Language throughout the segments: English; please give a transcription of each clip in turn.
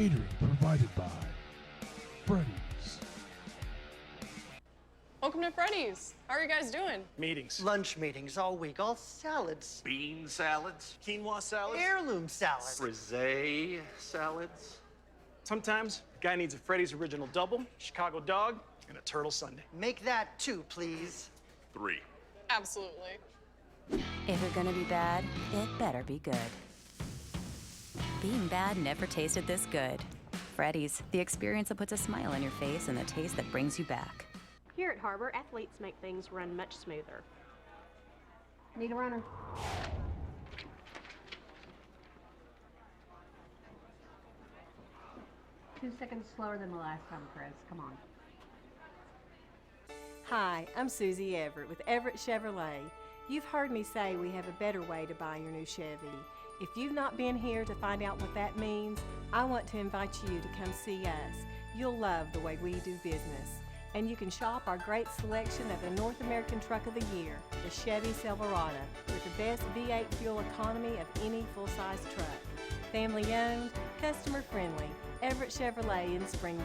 Catering provided by Freddy's. Welcome to Freddy's. How are you guys doing? Meetings. Lunch meetings all week, all salads. Bean salads. Quinoa salads. Heirloom salads. Frisee salads. Sometimes a guy needs a Freddy's original double, Chicago dog, and a turtle sundae. Make that 2, please. 3. Absolutely. If you're gonna be bad, it better be good. Being bad never tasted this good. Freddy's, the experience that puts a smile on your face and the taste that brings you back. Here at Har-Ber, athletes make things run much smoother. Need a runner. 2 seconds slower than the last time, Chris. Come on. Hi, I'm Susie Everett with Everett Chevrolet. You've heard me say we have a better way to buy your new Chevy. If you've not been here to find out what that means, I want to invite you to come see us. You'll love the way we do business. And you can shop our great selection of the North American Truck of the Year, the Chevy Silverado, with the best V8 fuel economy of any full-size truck. Family owned, customer friendly, Everett Chevrolet in Springdale,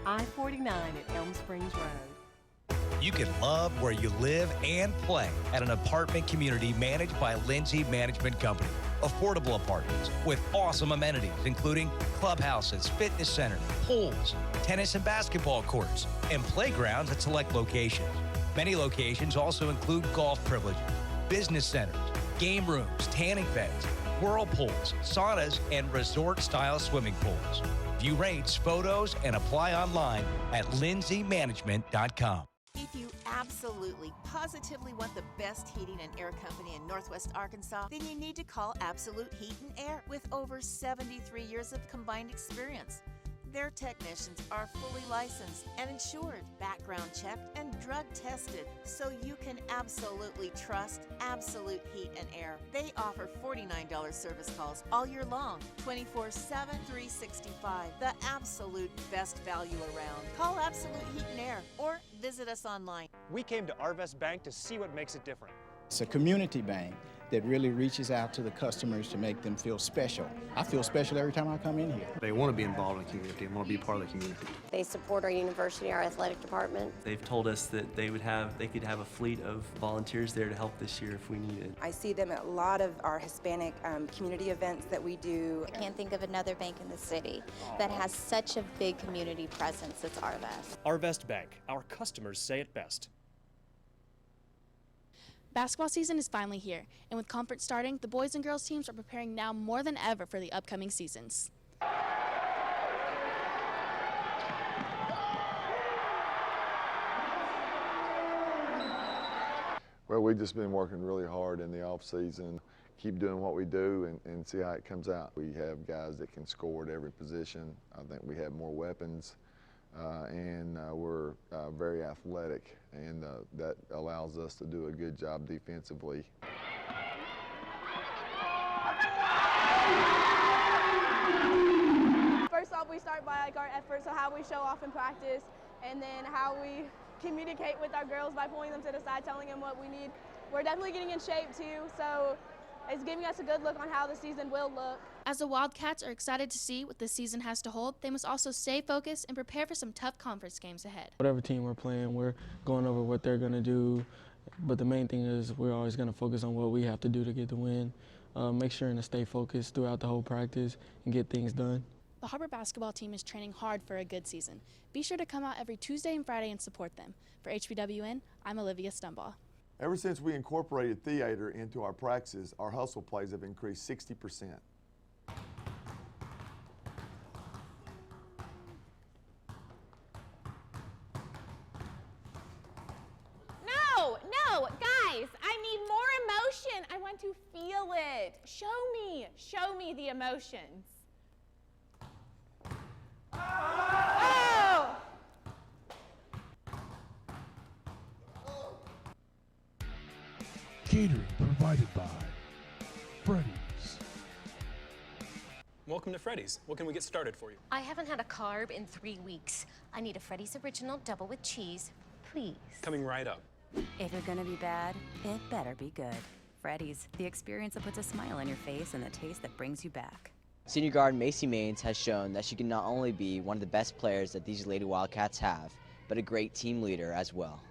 I-49 at Elm Springs Road. You can love where you live and play at an apartment community managed by Lindsay Management Company. Affordable apartments with awesome amenities, including clubhouses, fitness centers, pools, tennis and basketball courts, and playgrounds at select locations. Many locations also include golf privileges, business centers, game rooms, tanning beds, whirlpools, saunas, and resort-style swimming pools. View rates, photos, and apply online at lindsaymanagement.com. If you absolutely, positively want the best heating and air company in Northwest Arkansas, then you need to call Absolute Heat and Air with over 73 years of combined experience. Their technicians are fully licensed and insured, background checked, and drug tested, so you can absolutely trust Absolute Heat and Air. They offer $49 service calls all year long, 24/7, 365. The absolute best value around. Call Absolute Heat and Air or visit us online. We came to Arvest Bank to see what makes it different. It's a community bank that really reaches out to the customers to make them feel special. I feel special every time I come in here. They want to be involved in the community and want to be part of the community. They support our university, our athletic department. They've told us that they could have a fleet of volunteers there to help this year if we needed. I see them at a lot of our Hispanic community events that we do. I can't think of another bank in the city that has such a big community presence as Arvest. Arvest Bank, our customers say it best. Basketball season is finally here, and with conference starting, the boys and girls teams are preparing now more than ever for the upcoming seasons. Well, we've just been working really hard in the off season, keep doing what we do and see how it comes out. We have guys that can score at every position. I think we have more weapons. And we're very athletic, and that allows us to do a good job defensively. First off, we start by our efforts, so how we show off in practice, and then how we communicate with our girls by pulling them to the side, telling them what we need. We're definitely getting in shape too, so it's giving us a good look on how the season will look. As the Wildcats are excited to see what the season has to hold, they must also stay focused and prepare for some tough conference games ahead. Whatever team we're playing, we're going over what they're going to do, but the main thing is we're always going to focus on what we have to do to get the win. Make sure to stay focused throughout the whole practice and get things done. The Har-Ber basketball team is training hard for a good season. Be sure to come out every Tuesday and Friday and support them. For HBWN, I'm Olivia Stumbaugh. Ever since we incorporated theater into our practices, our hustle plays have increased 60%. No, guys, I need more emotion. I want to feel it. Show me the emotions. Oh! Catering provided by Freddy's. Welcome to Freddy's. What can we get started for you? I haven't had a carb in 3 weeks. I need a Freddy's Original Double with cheese, please. Coming right up. If you're gonna be bad, it better be good. Freddy's, the experience that puts a smile on your face and the taste that brings you back. Senior guard Macy Maines has shown that she can not only be one of the best players that these Lady Wildcats have, but a great team leader as well.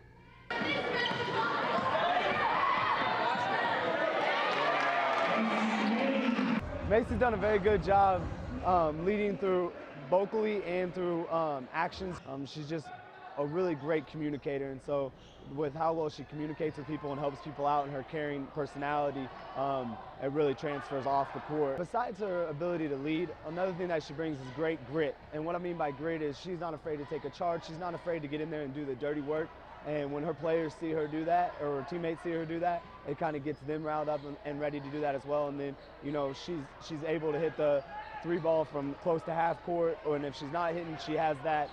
Macy's done a very good job leading through vocally and through actions. She's just a really great communicator, and so with how well she communicates with people and helps people out and her caring personality, it really transfers off the court. Besides her ability to lead, another thing that she brings is great grit. And what I mean by grit is she's not afraid to take a charge. She's not afraid to get in there and do the dirty work. And when her players see her do that, or her teammates see her do that, it kind of gets them riled up and ready to do that as well. And then, you know, she's able to hit the 3-ball from close to half court, and if she's not hitting, she has that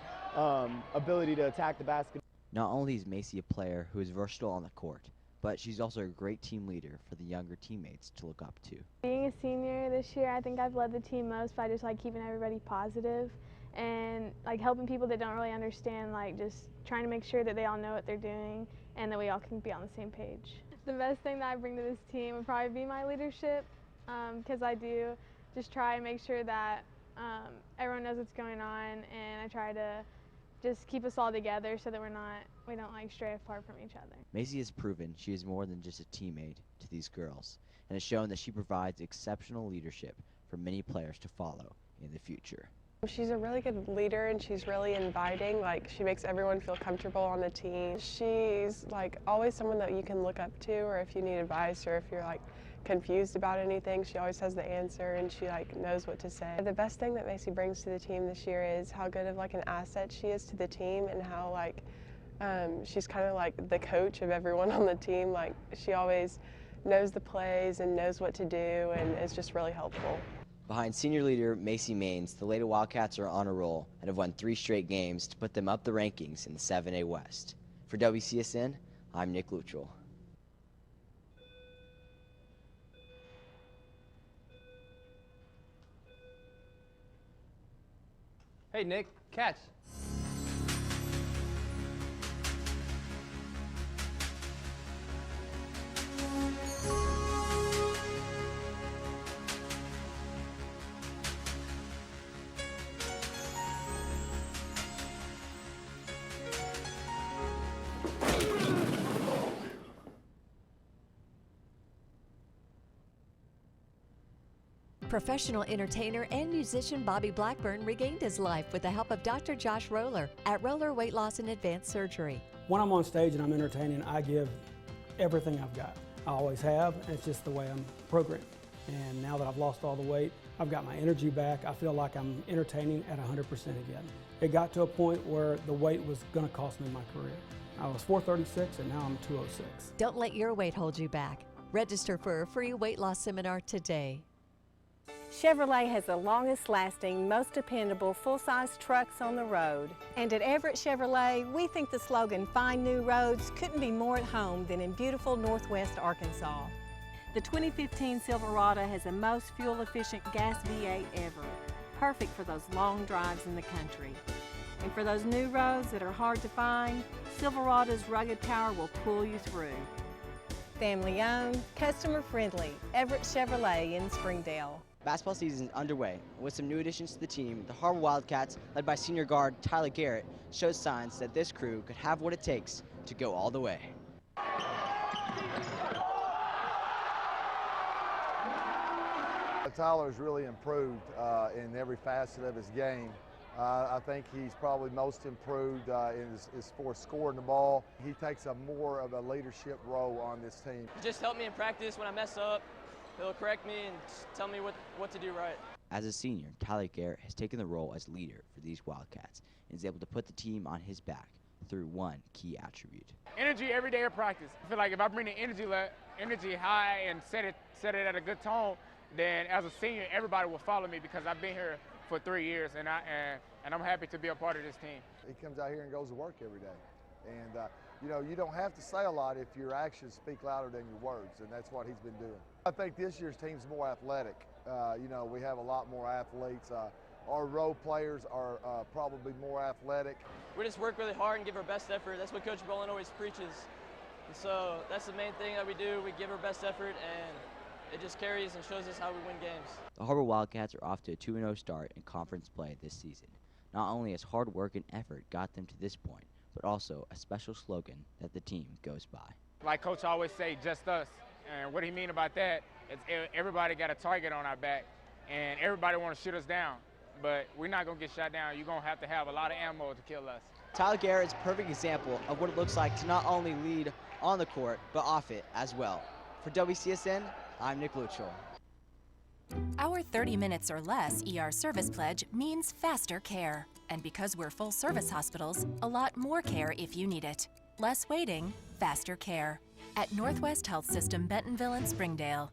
ability to attack the basket. Not only is Macy a player who is versatile on the court, but she's also a great team leader for the younger teammates to look up to. Being a senior this year, I think I've led the team most by just keeping everybody positive and helping people that don't really understand, just trying to make sure that they all know what they're doing and that we all can be on the same page. The best thing that I bring to this team would probably be my leadership, because I do just try and make sure that everyone knows what's going on, and I try to just keep us all together so that we don't stray apart from each other. Macy has proven she is more than just a teammate to these girls, and has shown that she provides exceptional leadership for many players to follow in the future. She's a really good leader, and she's really inviting. She makes everyone feel comfortable on the team. She's always someone that you can look up to, or if you need advice, or if you're confused about anything, she always has the answer, and she knows what to say. The best thing that Macy brings to the team this year is how good of an asset she is to the team, and how she's kind of the coach of everyone on the team. She always knows the plays and knows what to do, and is just really helpful. Behind senior leader Macy Maines, the Lady Wildcats are on a roll and have won 3 straight games to put them up the rankings in the 7A West. For WCSN, I'm Nick Luttrell. Hey, Nick, catch. Professional entertainer and musician Bobby Blackburn regained his life with the help of Dr. Josh Roller at Roller Weight Loss and Advanced Surgery. When I'm on stage and I'm entertaining, I give everything I've got. I always have. It's just the way I'm programmed. And now that I've lost all the weight, I've got my energy back. I feel like I'm entertaining at 100% again. It got to a point where the weight was going to cost me my career. I was 436 and now I'm 206. Don't let your weight hold you back. Register for a free weight loss seminar today. Chevrolet has the longest lasting, most dependable full-size trucks on the road. And at Everett Chevrolet, we think the slogan, "Find New Roads," couldn't be more at home than in beautiful Northwest Arkansas. The 2015 Silverado has the most fuel-efficient gas V8 ever, perfect for those long drives in the country. And for those new roads that are hard to find, Silverado's rugged power will pull you through. Family owned, customer friendly, Everett Chevrolet in Springdale. Basketball season is underway. With some new additions to the team, the Har-Ber Wildcats, led by senior guard Tyler Garrett, shows signs that this crew could have what it takes to go all the way. Tyler's really improved in every facet of his game. I think he's probably most improved is for scoring the ball. He takes more of a leadership role on this team. He just helped me in practice when I mess up. He'll correct me and tell me what to do right. As a senior, Tyler Garrett has taken the role as leader for these Wildcats and is able to put the team on his back through one key attribute. Energy every day of practice. I feel like if I bring the energy high and set it at a good tone, then as a senior, everybody will follow me because I've been here for 3 years and I'm happy to be a part of this team. He comes out here and goes to work every day. And you don't have to say a lot if your actions speak louder than your words, and that's what he's been doing. I think this year's team's more athletic. We have a lot more athletes. Our role players are probably more athletic. We just work really hard and give our best effort. That's what Coach Brolin always preaches. And so that's the main thing that we do. We give our best effort, and it just carries and shows us how we win games. The Har-Ber Wildcats are off to a 2-0 start in conference play this season. Not only has hard work and effort got them to this point, but also a special slogan that the team goes by. Like Coach always say, just us. And what he mean about that is everybody got a target on our back, and everybody want to shoot us down. But we're not going to get shot down. You're going to have a lot of ammo to kill us. Tyler Garrett is a perfect example of what it looks like to not only lead on the court, but off it as well. For WCSN, I'm Nick Luchel. Our 30 minutes or less ER service pledge means faster care. And because we're full-service hospitals, a lot more care if you need it. Less waiting, faster care. At Northwest Health System, Bentonville and Springdale.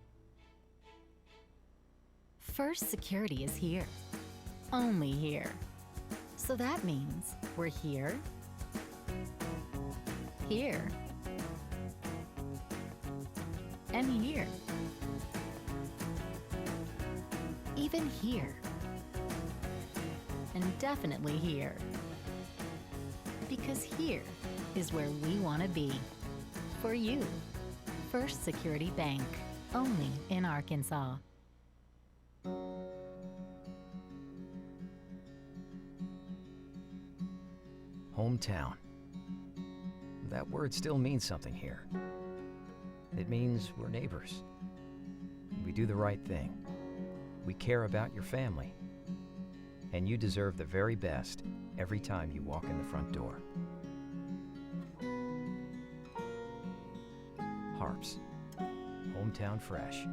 First Security is here. Only here. So that means we're here, here, and here. Even here. And definitely here. Because here is where we want to be. For you. First Security Bank. Only in Arkansas. Hometown. That word still means something here. It means we're neighbors. We do the right thing. We care about your family. And you deserve the very best every time you walk in the front door. Harps. Hometown fresh.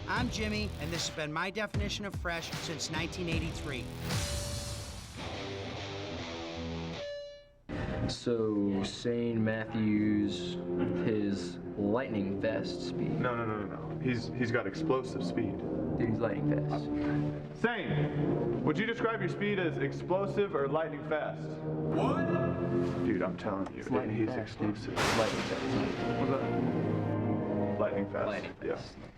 I'm Jimmy, and this has been my definition of fresh since 1983. So, St. Matthews, his lightning fast speed. No. He's got explosive speed. Dude, he's lightning fast. Same. Would you describe your speed as explosive or lightning fast? What? Dude, I'm telling you, he's explosive. Lightning fast. What's that? Lightning fast. Lightning fast. Yeah.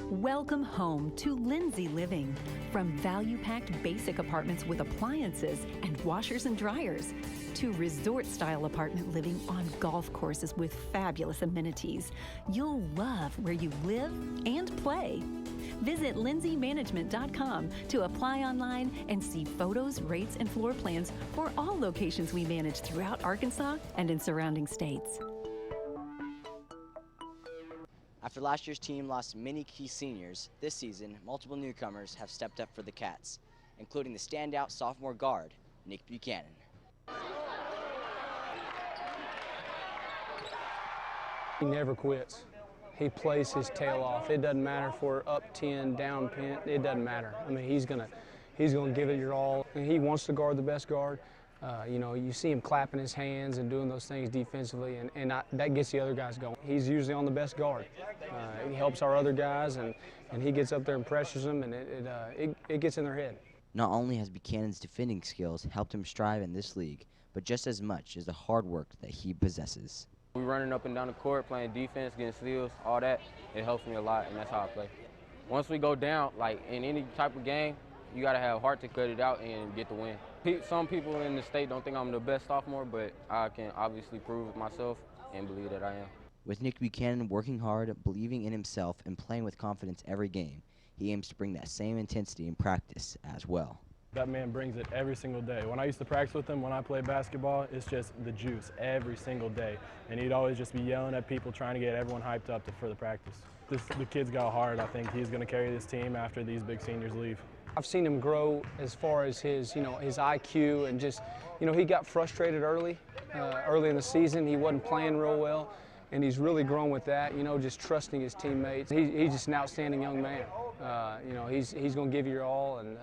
Welcome home to Lindsay Living. From value-packed basic apartments with appliances and washers and dryers to resort-style apartment living on golf courses with fabulous amenities, you'll love where you live and play. Visit lindsaymanagement.com to apply online and see photos, rates, and floor plans for all locations we manage throughout Arkansas and in surrounding states. After last year's team lost many key seniors, this season, multiple newcomers have stepped up for the Cats, including the standout sophomore guard, Nick Buchanan. He never quits. He plays his tail off. It doesn't matter if we're up 10, down 10, it doesn't matter. I mean, he's gonna give it your all. And he wants to guard the best guard. You see him clapping his hands and doing those things defensively, and that gets the other guys going. He's usually on the best guard. He helps our other guys, and he gets up there and pressures them, and it gets in their head. Not only has Buchanan's defending skills helped him strive in this league, but just as much is the hard work that he possesses. We running up and down the court, playing defense, getting steals, all that. It helps me a lot, and that's how I play. Once we go down, like in any type of game, you got to have heart to cut it out and get the win. Some people in the state don't think I'm the best sophomore, but I can obviously prove it myself and believe that I am. With Nick Buchanan working hard, believing in himself, and playing with confidence every game, he aims to bring that same intensity in practice as well. That man brings it every single day. When I used to practice with him, when I played basketball, it's just the juice every single day. And he'd always just be yelling at people, trying to get everyone hyped up for the practice. The kid's got heart. I think he's going to carry this team after these big seniors leave. I've seen him grow as far as his IQ, and just, he got frustrated early in the season. He wasn't playing real well, and he's really grown with that, just trusting his teammates. He's just an outstanding young man. He's going to give you your all, and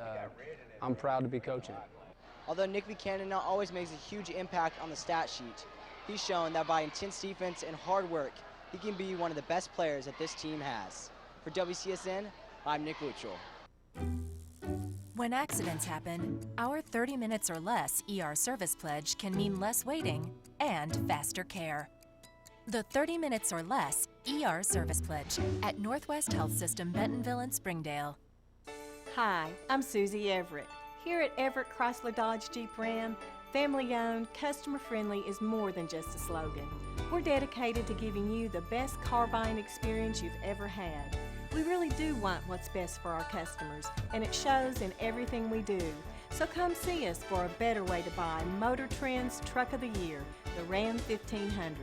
I'm proud to be coaching. Although Nick Buchanan not always makes a huge impact on the stat sheet, he's shown that by intense defense and hard work, he can be one of the best players that this team has. For WCSN, I'm Nick Luchel. When accidents happen, our 30 minutes or less ER service pledge can mean less waiting and faster care. The 30 minutes or less ER service pledge at Northwest Health System Bentonville and Springdale. Hi, I'm Susie Everett. Here at Everett Chrysler Dodge Jeep Ram, family-owned, customer-friendly is more than just a slogan. We're dedicated to giving you the best car buying experience you've ever had. We really do want what's best for our customers, and it shows in everything we do. So come see us for a better way to buy Motor Trend's Truck of the Year, the Ram 1500.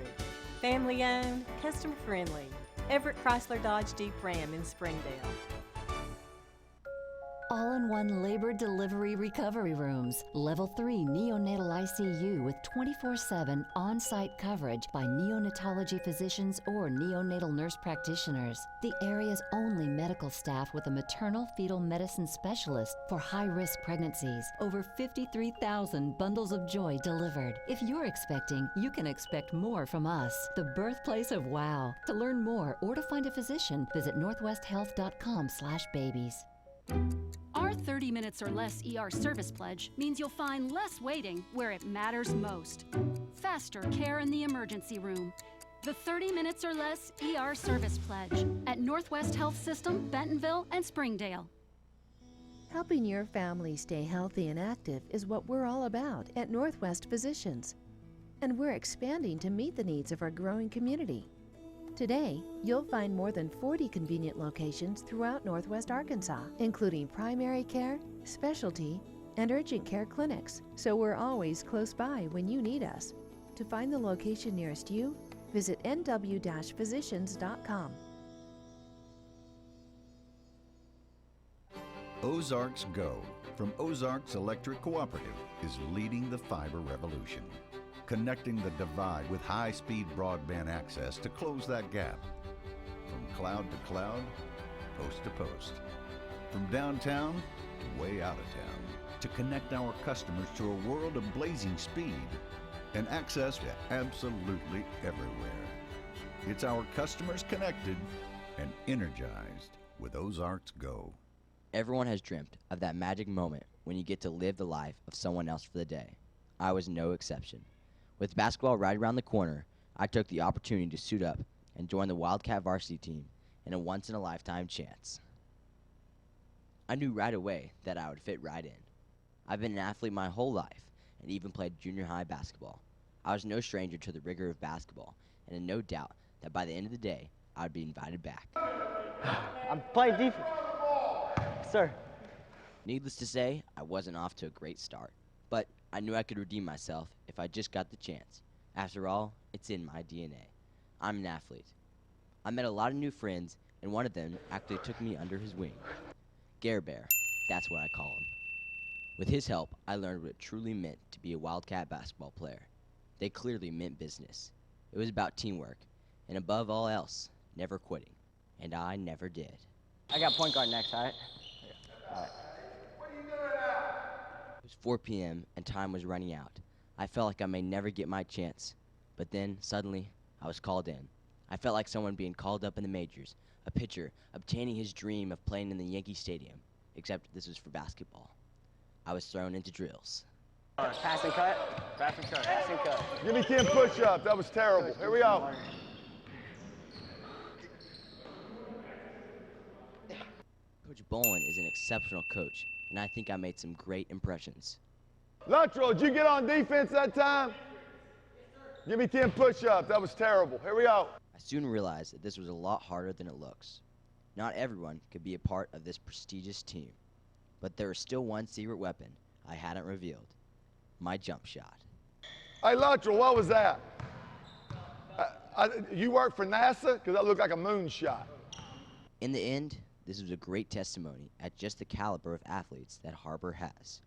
Family-owned, customer-friendly. Everett Chrysler Dodge Jeep Ram in Springdale. All-in-one labor delivery recovery rooms. Level 3 neonatal ICU with 24/7 on-site coverage by neonatology physicians or neonatal nurse practitioners. The area's only medical staff with a maternal fetal medicine specialist for high-risk pregnancies. Over 53,000 bundles of joy delivered. If you're expecting, you can expect more from us. The birthplace of wow. To learn more or to find a physician, visit northwesthealth.com/babies. Our 30 minutes or less ER service pledge means you'll find less waiting where it matters most. Faster care in the emergency room. The 30 minutes or less ER service pledge at Northwest Health System, Bentonville, and Springdale. Helping your family stay healthy and active is what we're all about at Northwest Physicians. And we're expanding to meet the needs of our growing community. Today, you'll find more than 40 convenient locations throughout Northwest Arkansas, including primary care, specialty, and urgent care clinics, so we're always close by when you need us. To find the location nearest you, visit nw-physicians.com. Ozarks Go from Ozarks Electric Cooperative is leading the fiber revolution, connecting the divide with high-speed broadband access to close that gap. From cloud to cloud, post to post. From downtown to way out of town. To connect our customers to a world of blazing speed and access to absolutely everywhere. It's our customers connected and energized with Ozarks Go. Everyone has dreamt of that magic moment when you get to live the life of someone else for the day. I was no exception. With basketball right around the corner, I took the opportunity to suit up and join the Wildcat varsity team in a once-in-a-lifetime chance. I knew right away that I would fit right in. I've been an athlete my whole life and even played junior high basketball. I was no stranger to the rigor of basketball and had no doubt that by the end of the day, I would be invited back. I'm playing defense. Sir. Needless to say, I wasn't off to a great start, but I knew I could redeem myself if I just got the chance. After all, it's in my DNA. I'm an athlete. I met a lot of new friends, and one of them actually took me under his wing. Har-Ber, that's what I call him. With his help, I learned what it truly meant to be a Wildcat basketball player. They clearly meant business. It was about teamwork, and above all else, never quitting. And I never did. I got point guard next, all right? All right. It was 4 p.m. and time was running out. I felt like I may never get my chance. But then, suddenly, I was called in. I felt like someone being called up in the majors, a pitcher obtaining his dream of playing in the Yankee Stadium, except this was for basketball. I was thrown into drills. Pass and cut. Pass and cut. Pass and cut. Give me 10 push-ups. That was terrible. Here we go. Coach Bowen is an exceptional coach, and I think I made some great impressions. Luttrell, did you get on defense that time? Give me 10 push-ups. That was terrible. Here we go. I soon realized that this was a lot harder than it looks. Not everyone could be a part of this prestigious team, but there was still one secret weapon I hadn't revealed: my jump shot. Hey, Luttrell, what was that? You work for NASA? Because that looked like a moonshot. In the end, this was a great testimony at just the caliber of athletes that Har-Ber has.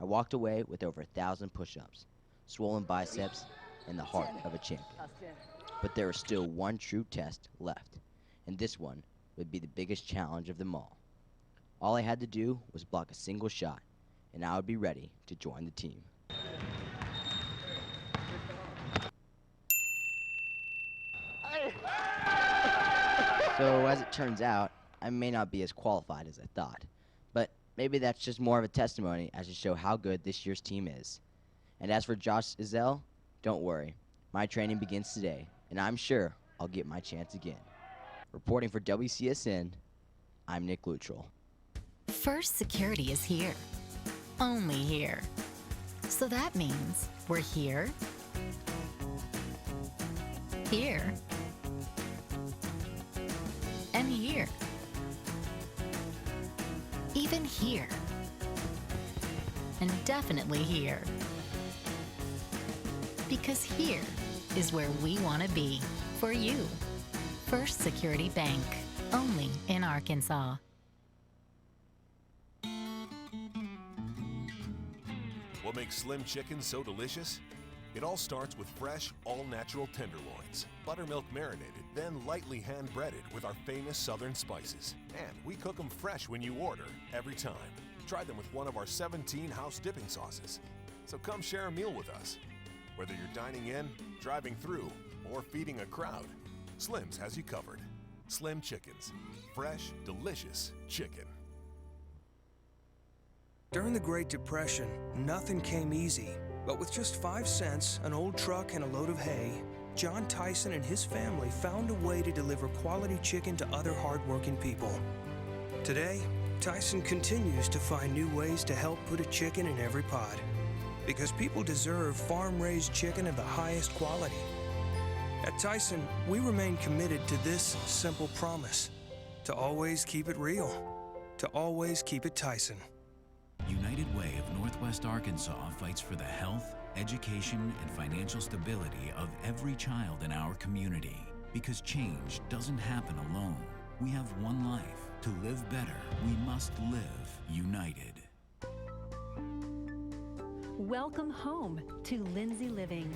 I walked away with over 1,000 push-ups, swollen biceps, and the heart of a champion. But there was still one true test left, and this one would be the biggest challenge of them all. All I had to do was block a single shot, and I would be ready to join the team. So as it turns out, I may not be as qualified as I thought, but Maybe that's just more of a testimony as to show how good this year's team is. And as for Josh Izell, don't worry. My training begins today, and I'm sure I'll get my chance again. Reporting for WCSN, I'm Nick Luttrell. First Security is here. Only here. So that means we're here, here, and here. Even here. And definitely here. Because here is where we want to be for you. First Security Bank, only in Arkansas. What makes Slim Chicken so delicious? It all starts with fresh, all-natural tenderloins, buttermilk marinated, then lightly hand-breaded with our famous southern spices. And we cook them fresh when you order, every time. Try them with one of our 17 house dipping sauces. So come share a meal with us. Whether you're dining in, driving through, or feeding a crowd, Slim's has you covered. Slim Chickens. Fresh, delicious chicken. During the Great Depression, nothing came easy. But with just 5 cents, an old truck, and a load of hay, John Tyson and his family found a way to deliver quality chicken to other hardworking people. Today, Tyson continues to find new ways to help put a chicken in every pot. Because people deserve farm-raised chicken of the highest quality. At Tyson, we remain committed to this simple promise: to always keep it real, to always keep it Tyson. United Way of Northwest Arkansas fights for the health, education, and financial stability of every child in our community. Because change doesn't happen alone. We have one life. To live better, we must live united. Welcome home to Lindsay Living.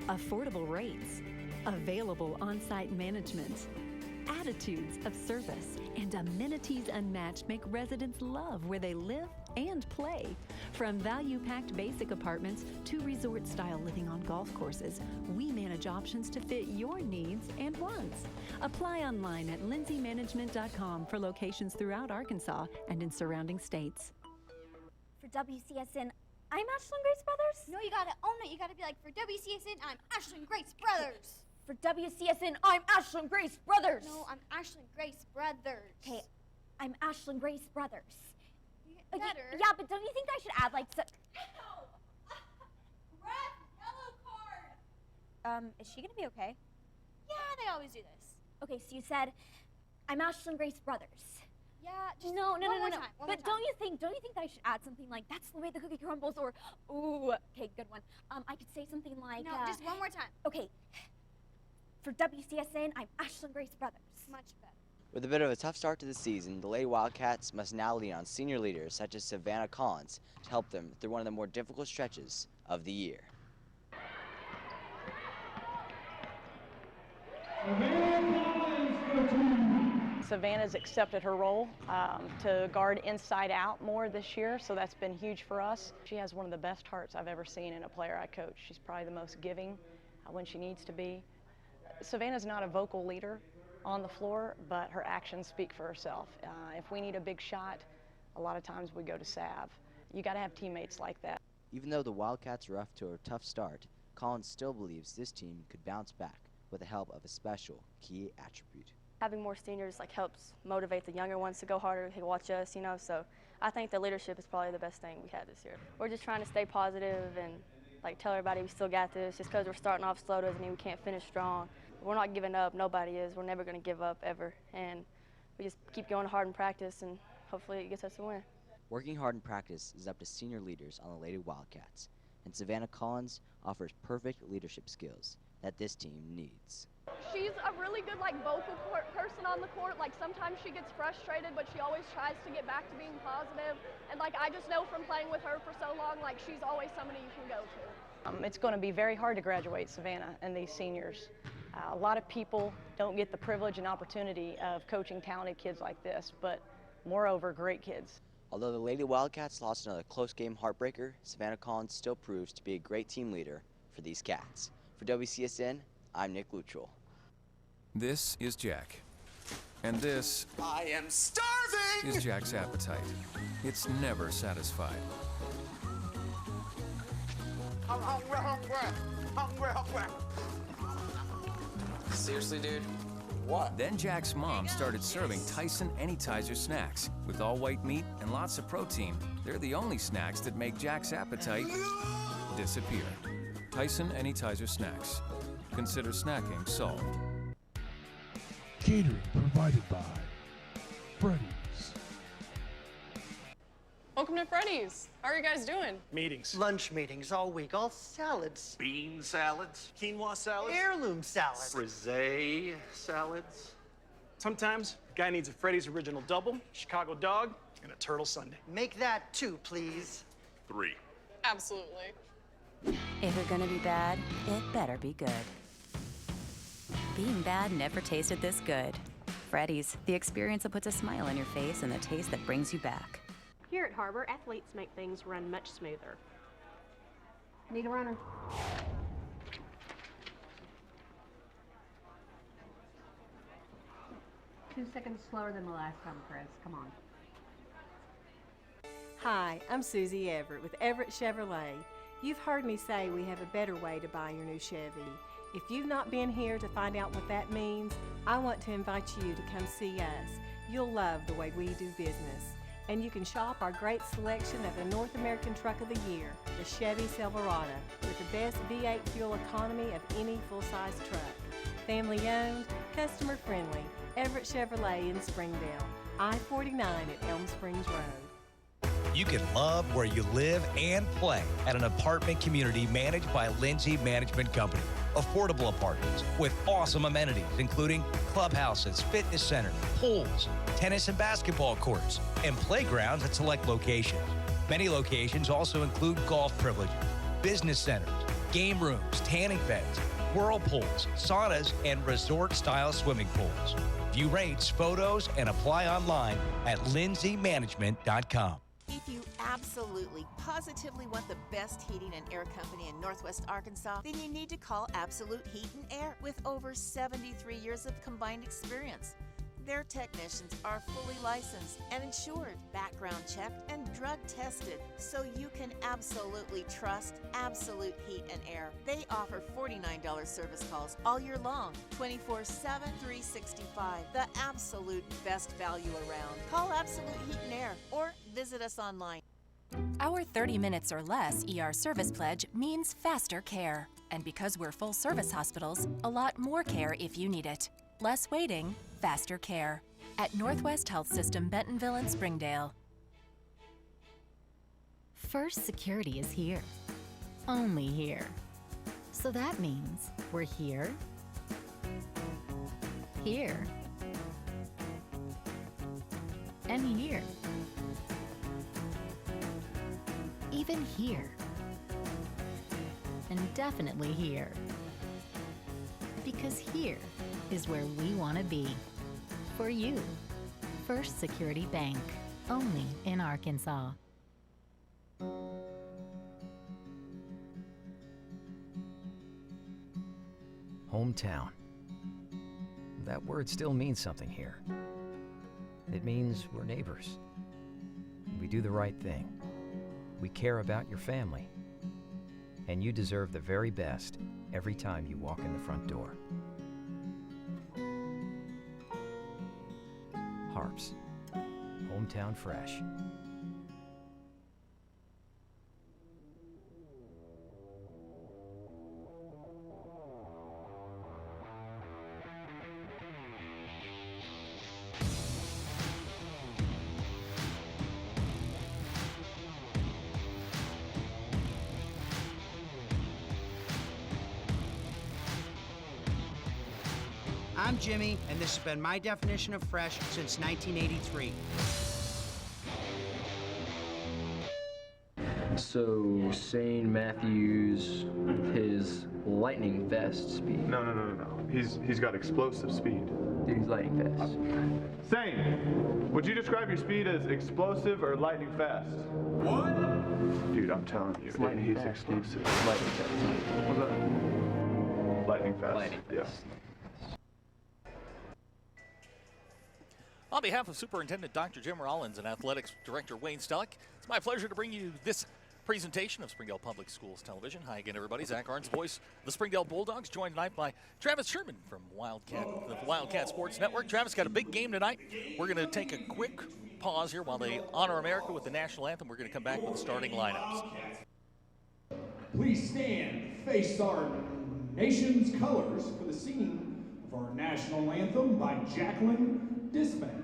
Affordable rates, available on-site management, attitudes of service, and amenities unmatched make residents love where they live and play. From value-packed basic apartments to resort-style living on golf courses, we manage options to fit your needs and wants. Apply online at lindsaymanagement.com for locations throughout Arkansas and in surrounding states. For WCSN, I'm Ashlyn Grace Brothers. No, you gotta own it. You gotta be like, for WCSN, I'm Ashlyn Grace Brothers. For WCSN, I'm Ashlyn Grace Brothers. No, I'm Ashlyn Grace Brothers. Okay, I'm Ashlyn Grace Brothers. Okay, yeah, but don't you think I should add like so? Red, yellow card. Is she gonna be okay? Yeah, they always do this. Okay, so you said, I'm Ashlyn Grace Brothers. Yeah, just no. But don't you think that I should add something like, that's the way the cookie crumbles, or, ooh, okay, good one. I could say something like, no, just one more time. Okay. For WCSN, I'm Ashlyn Grace Brothers. Much better. With a bit of a tough start to the season, the Lady Wildcats must now lean on senior leaders such as Savannah Collins to help them through one of the more difficult stretches of the year. Savannah's accepted her role to guard inside out more this year, so that's been huge for us. She has one of the best hearts I've ever seen in a player I coach. She's probably the most giving when she needs to be. Savannah's not a vocal leader on the floor, but her actions speak for herself. If we need a big shot, a lot of times we go to Sav. You got to have teammates like that. Even though the Wildcats are off to a tough start, Collins still believes this team could bounce back with the help of a special key attribute. Having more seniors helps motivate the younger ones to go harder, to watch us, so I think the leadership is probably the best thing we had this year. We're just trying to stay positive and tell everybody we still got this. Just because we're starting off slow doesn't mean we can't finish strong. We're not giving up, nobody is. We're never going to give up ever, and we just keep going hard in practice, and hopefully it gets us a win. Working hard in practice is up to senior leaders on the Lady Wildcats, and Savannah Collins offers perfect leadership skills that this team needs. She's a really good vocal person on the court. Sometimes she gets frustrated, but she always tries to get back to being positive. And I just know from playing with her for so long, she's always somebody you can go to. It's going to be very hard to graduate Savannah and these seniors. A lot of people don't get the privilege and opportunity of coaching talented kids like this, but moreover, great kids. Although the Lady Wildcats lost another close game heartbreaker, Savannah Collins still proves to be a great team leader for these Cats. For WCSN, I'm Nick Luttrell. This is Jack. And this I am starving! is Jack's appetite. It's never satisfied. I'm hungry, hungry, hungry, hungry. Seriously, dude? What? Then Jack's mom started serving Tyson Anytizer snacks. With all white meat and lots of protein, they're the only snacks that make Jack's appetite disappear. Tyson Anytizer snacks. Consider snacking solved. Catering provided by Freddy's. Welcome to Freddy's. How are you guys doing? Meetings. Lunch meetings all week. All salads. Bean salads? Quinoa salads. Heirloom salads. Frisee salads? Sometimes a guy needs a Freddy's original double, Chicago dog, and a turtle sundae. Make that 2, please. 3. Absolutely. If you're gonna be bad, it better be good. Being bad never tasted this good. Freddy's, the experience that puts a smile on your face and the taste that brings you back. Here at Har-Ber, athletes make things run much smoother. Need a runner. 2 seconds slower than the last time, Chris. Come on. Hi, I'm Susie Everett with Everett Chevrolet. You've heard me say we have a better way to buy your new Chevy. If you've not been here to find out what that means, I want to invite you to come see us. You'll love the way we do business. And you can shop our great selection of the North American Truck of the Year, the Chevy Silverado, with the best V8 fuel economy of any full-size truck. Family owned, customer friendly, Everett Chevrolet in Springdale, I-49 at Elm Springs Road. You can love where you live and play at an apartment community managed by Lindsay Management Company. Affordable apartments with awesome amenities, including clubhouses, fitness centers, pools, tennis and basketball courts, and playgrounds at select locations. Many locations also include golf privileges, business centers, game rooms, tanning beds, whirlpools, saunas, and resort-style swimming pools. View rates, photos, and apply online at lindsaymanagement.com. If you absolutely, positively want the best heating and air company in Northwest Arkansas, then you need to call Absolute Heat and Air with over 73 years of combined experience. Their technicians are fully licensed and insured, background checked, and drug tested, so you can absolutely trust Absolute Heat and Air. They offer $49 service calls all year long, 24/7, 365. The absolute best value around. Call Absolute Heat and Air or visit us online. Our 30 minutes or less ER service pledge means faster care. And because we're full service hospitals, a lot more care if you need it. Less waiting, faster care. At Northwest Health System, Bentonville and Springdale. First Security is here. Only here. So that means we're here, here, and here. Even here. And definitely here. Because here is where we want to be. For you. First Security Bank. Only in Arkansas. Hometown. That word still means something here. It means we're neighbors. We do the right thing. We care about your family. And you deserve the very best every time you walk in the front door. Harps. Hometown fresh. I'm Jimmy, and this has been my definition of fresh since 1983. So, St. Matthews, his lightning fast speed. No. He's got explosive speed. Dude, he's lightning fast. Same. Would you describe your speed as explosive or lightning fast? What? Dude, I'm telling you, he's explosive. Lightning fast. What's that? Lightning fast. Lightning fast. Yeah. On behalf of Superintendent Dr. Jim Rollins and Athletics Director Wayne Stellick, it's my pleasure to bring you this presentation of Springdale Public Schools Television. Hi again, everybody. Zach Arns, voice of the Springdale Bulldogs, joined tonight by Travis Sherman from the Wildcat Sports Network. Travis got a big game tonight. We're going to take a quick pause here while they honor America with the national anthem. We're going to come back with the starting lineups. Please stand, face our nation's colors for the singing of our national anthem by Jacqueline Disman.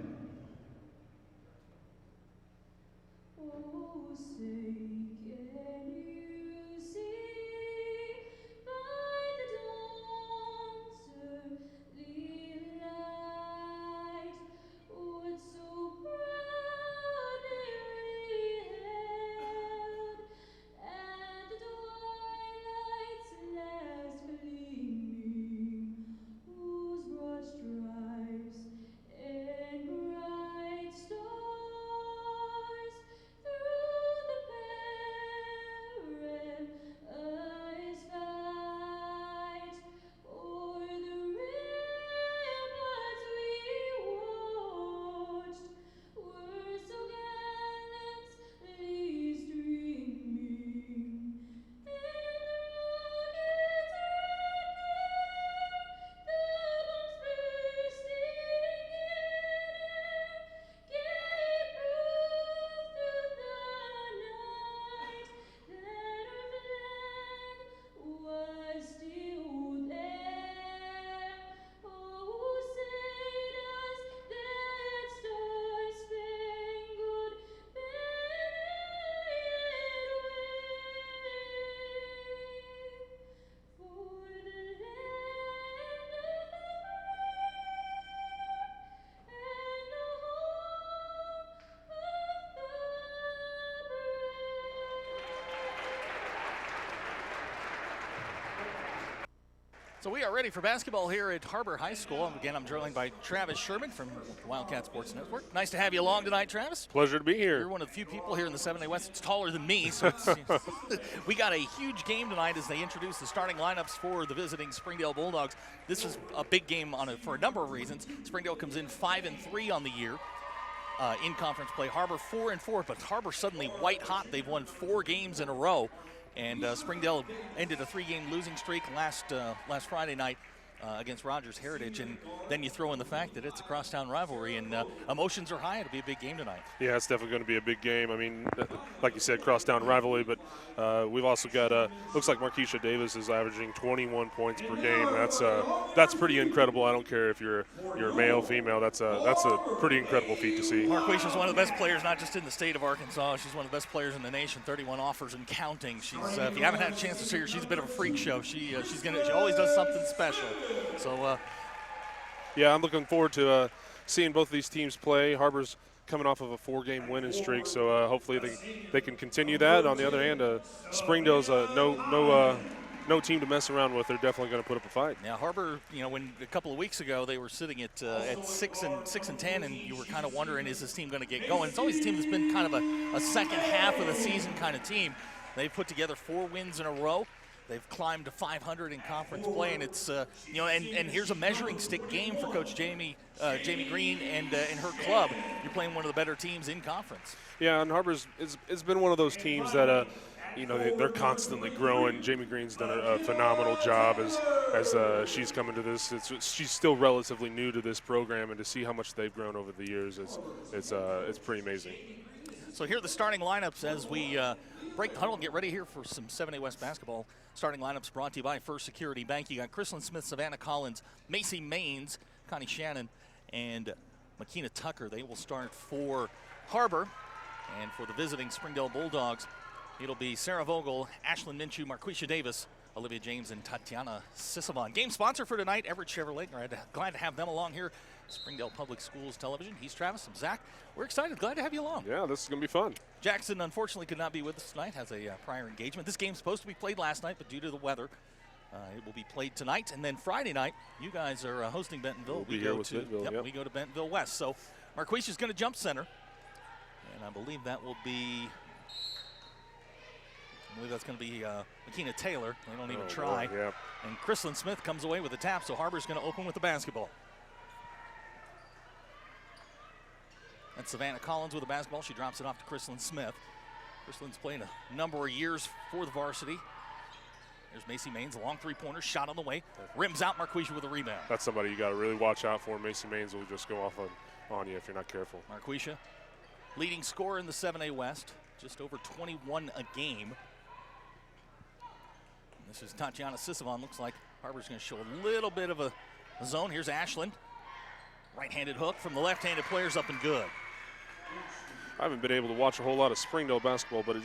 So we are ready for basketball here at Har-Ber High School. Again, I'm joined by Travis Sherman from Wildcat Sports Network. Nice to have you along tonight, Travis. Pleasure to be here. You're one of the few people here in the 7A West that's taller than me. So we got a huge game tonight as they introduce the starting lineups for the visiting Springdale Bulldogs. This is a big game for a number of reasons. Springdale comes in 5-3 on the year. In conference play. Har-Ber 4-4, but Har-Ber suddenly white hot. They've won 4 games in a row. And Springdale ended a 3-game losing streak last Friday night against Rogers Heritage, and then you throw in the fact that it's a crosstown rivalry, and emotions are high. It'll be a big game tonight. Yeah, it's definitely going to be a big game. I mean, like you said, crosstown rivalry, but we've also got looks like Marquisha Davis is averaging 21 points per game. That's pretty incredible. I don't care if you're male, female. That's a pretty incredible feat to see. Marquisha is one of the best players, not just in the state of Arkansas. She's one of the best players in the nation. 31 offers and counting. She's if you haven't had a chance to see her, she's a bit of a freak show. She always does something special. So, yeah, I'm looking forward to seeing both of these teams play. Har-Ber's coming off of a 4-game winning streak, so hopefully they can continue that. On the other hand, Springdale's no team to mess around with. They're definitely going to put up a fight. Yeah, Har-Ber, when a couple of weeks ago they were sitting at 6-10, and you were kind of wondering, is this team going to get going? It's always a team that's been kind of a second half of the season kind of team. They've put together 4 wins in a row. They've climbed to 500 in conference play, and it's and here's a measuring stick game for Coach Jamie Green and her club. You're playing one of the better teams in conference. Yeah, and Har-Ber's it's been one of those teams that they're constantly growing. Jamie Green's done a phenomenal job as she's coming to this. She's still relatively new to this program, and to see how much they've grown over the years, it's pretty amazing. So here are the starting lineups as we break the huddle and get ready here for some 7A West basketball. Starting lineups brought to you by First Security Bank. You got Chrislyn Smith, Savannah Collins, Macy Maines, Connie Shannon, and Makina Tucker. They will start for Har-Ber. And for the visiting Springdale Bulldogs, it'll be Sarah Vogel, Ashlyn Minshew, Marquisha Davis, Olivia James, and Tatiana Sisavon. Game sponsor for tonight, Everett Chevrolet. Glad to have them along here. Springdale Public Schools Television. He's Travis. I'm Zach. We're excited. Glad to have you along. Yeah, this is going to be fun. Jackson, unfortunately, could not be with us tonight. Has a prior engagement. This game's supposed to be played last night, but due to the weather, it will be played tonight. And then Friday night, you guys are hosting Bentonville. We go to Bentonville, yep, we go to Bentonville West. So Marquisha's going to jump center. And I believe that will be that's going to be Makina Taylor. They don't even try. Boy, yeah. And Chrislyn Smith comes away with the tap, so Har-Ber's going to open with the basketball. And Savannah Collins with the basketball. She drops it off to Chrislyn Smith. Chrislyn's playing a number of years for the varsity. There's Macy Maines, a long three-pointer, shot on the way. Rims out, Marquisha with a rebound. That's somebody you got to really watch out for. Macy Maines will just go off on you if you're not careful. Marquisha, leading scorer in the 7A West, just over 21 a game. And this is Tatiana Sisavon. Looks like Har-Ber's going to show a little bit of a zone. Here's Ashland. Right-handed hook from the left-handed players up and good. I haven't been able to watch a whole lot of Springdale basketball, but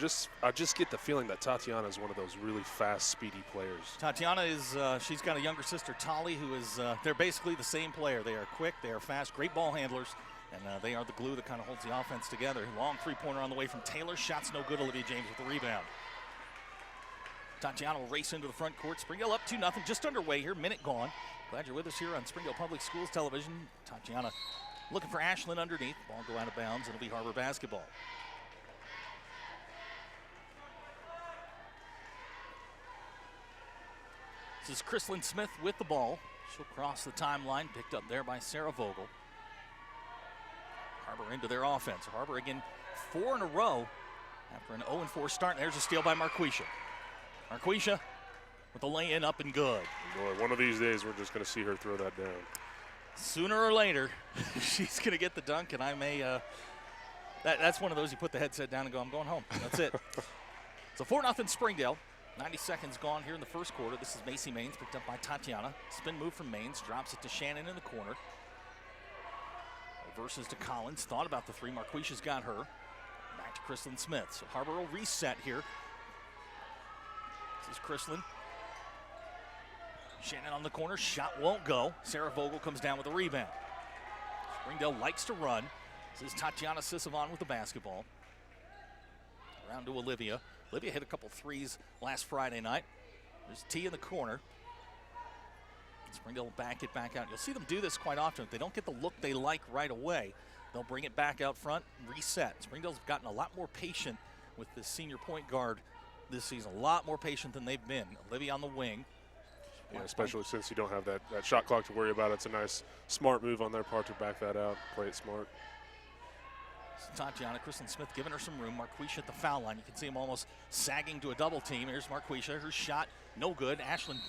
I just get the feeling that Tatiana is one of those really fast, speedy players. Tatiana is, she's got a younger sister, Tali, who is, they're basically the same player. They are quick, they are fast, great ball handlers, and they are the glue that kind of holds the offense together. Long three-pointer on the way from Taylor. Shot's no good. Olivia James with the rebound. Tatiana will race into the front court. Springdale up 2-0, just underway here, minute gone. Glad you're with us here on Springdale Public Schools Television. Tatiana looking for Ashland underneath. Ball go out of bounds. It'll be Har-Ber basketball. This is Chrislyn Smith with the ball. She'll cross the timeline, picked up there by Sarah Vogel. Har-Ber into their offense. Har-Ber again 4 in a row after an 0-4 start. And there's a steal by Marquisha. Marquisha with the lay-in up and good. Boy, one of these days we're just going to see her throw that down. Sooner or later, she's going to get the dunk, and I may, that's one of those you put the headset down and go, I'm going home. That's it. So 4-0 Springdale. 90 seconds gone here in the first quarter. This is Macy Maines, picked up by Tatiana. Spin move from Maines, drops it to Shannon in the corner. Reverses to Collins, thought about the three. Marquisha's got her. Back to Chrislyn Smith. So Har-Ber will reset here. This is Chrislyn. Shannon on the corner, shot won't go. Sarah Vogel comes down with a rebound. Springdale likes to run. This is Tatiana Sisavon with the basketball. Around to Olivia. Olivia hit a couple threes last Friday night. There's T in the corner. Springdale will back it back out. You'll see them do this quite often. If they don't get the look they like right away, they'll bring it back out front, reset. Springdale's gotten a lot more patient with the senior point guard this season. A lot more patient than they've been. Olivia on the wing. Yeah, especially since you don't have that shot clock to worry about. It's a nice, smart move on their part to back that out, play it smart. Tatiana, Chrislyn Smith giving her some room. Marquisha at the foul line. You can see him almost sagging to a double team. Here's Marquisha. Her shot, no good. Ashland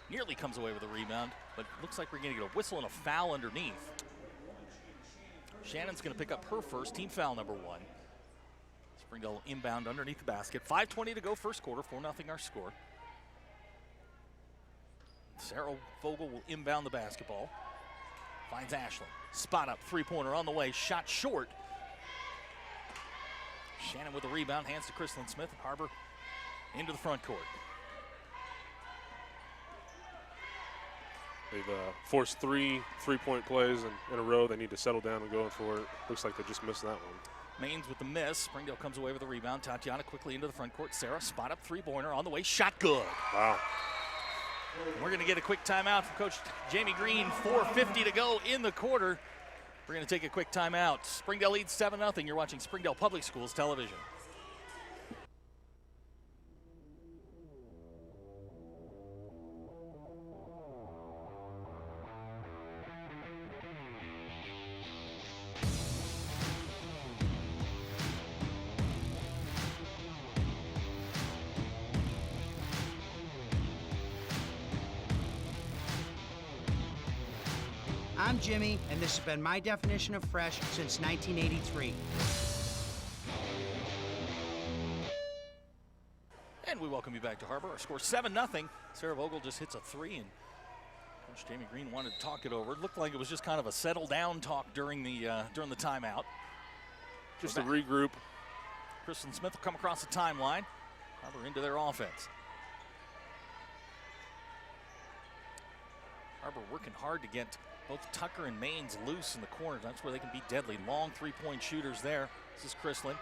nearly comes away with a rebound, but looks like we're going to get a whistle and a foul underneath. Shannon's going to pick up her first, team foul number 1. Springdale inbound underneath the basket. 5:20 to go first quarter, 4-0 our score. Sarah Vogel will inbound the basketball. Finds Ashland. Spot up, three-pointer on the way. Shot short. Shannon with the rebound. Hands to Chrislyn Smith. Har-Ber into the front court. They've forced three-point plays in a row. They need to settle down and go for it. Looks like they just missed that one. Maines with the miss. Springdale comes away with the rebound. Tatiana quickly into the front court. Sarah, spot up, three-pointer on the way. Shot good. Wow. We're going to get a quick timeout from Coach Jamie Green. 4:50 to go in the quarter. We're going to take a quick timeout. Springdale leads 7-0. You're watching Springdale Public Schools Television. I'm Jimmy, and this has been my definition of fresh since 1983. And we welcome you back to Har-Ber. Our score 7-0. Sarah Vogel just hits a three, and Coach Jamie Green wanted to talk it over. It looked like it was just kind of a settle down talk during the timeout. Just to regroup. Chrislyn Smith will come across the timeline. Har-Ber into their offense. Har-Ber working hard to get both Tucker and Maines loose in the corners. That's where they can be deadly. Long three-point shooters there. This is Chrislyn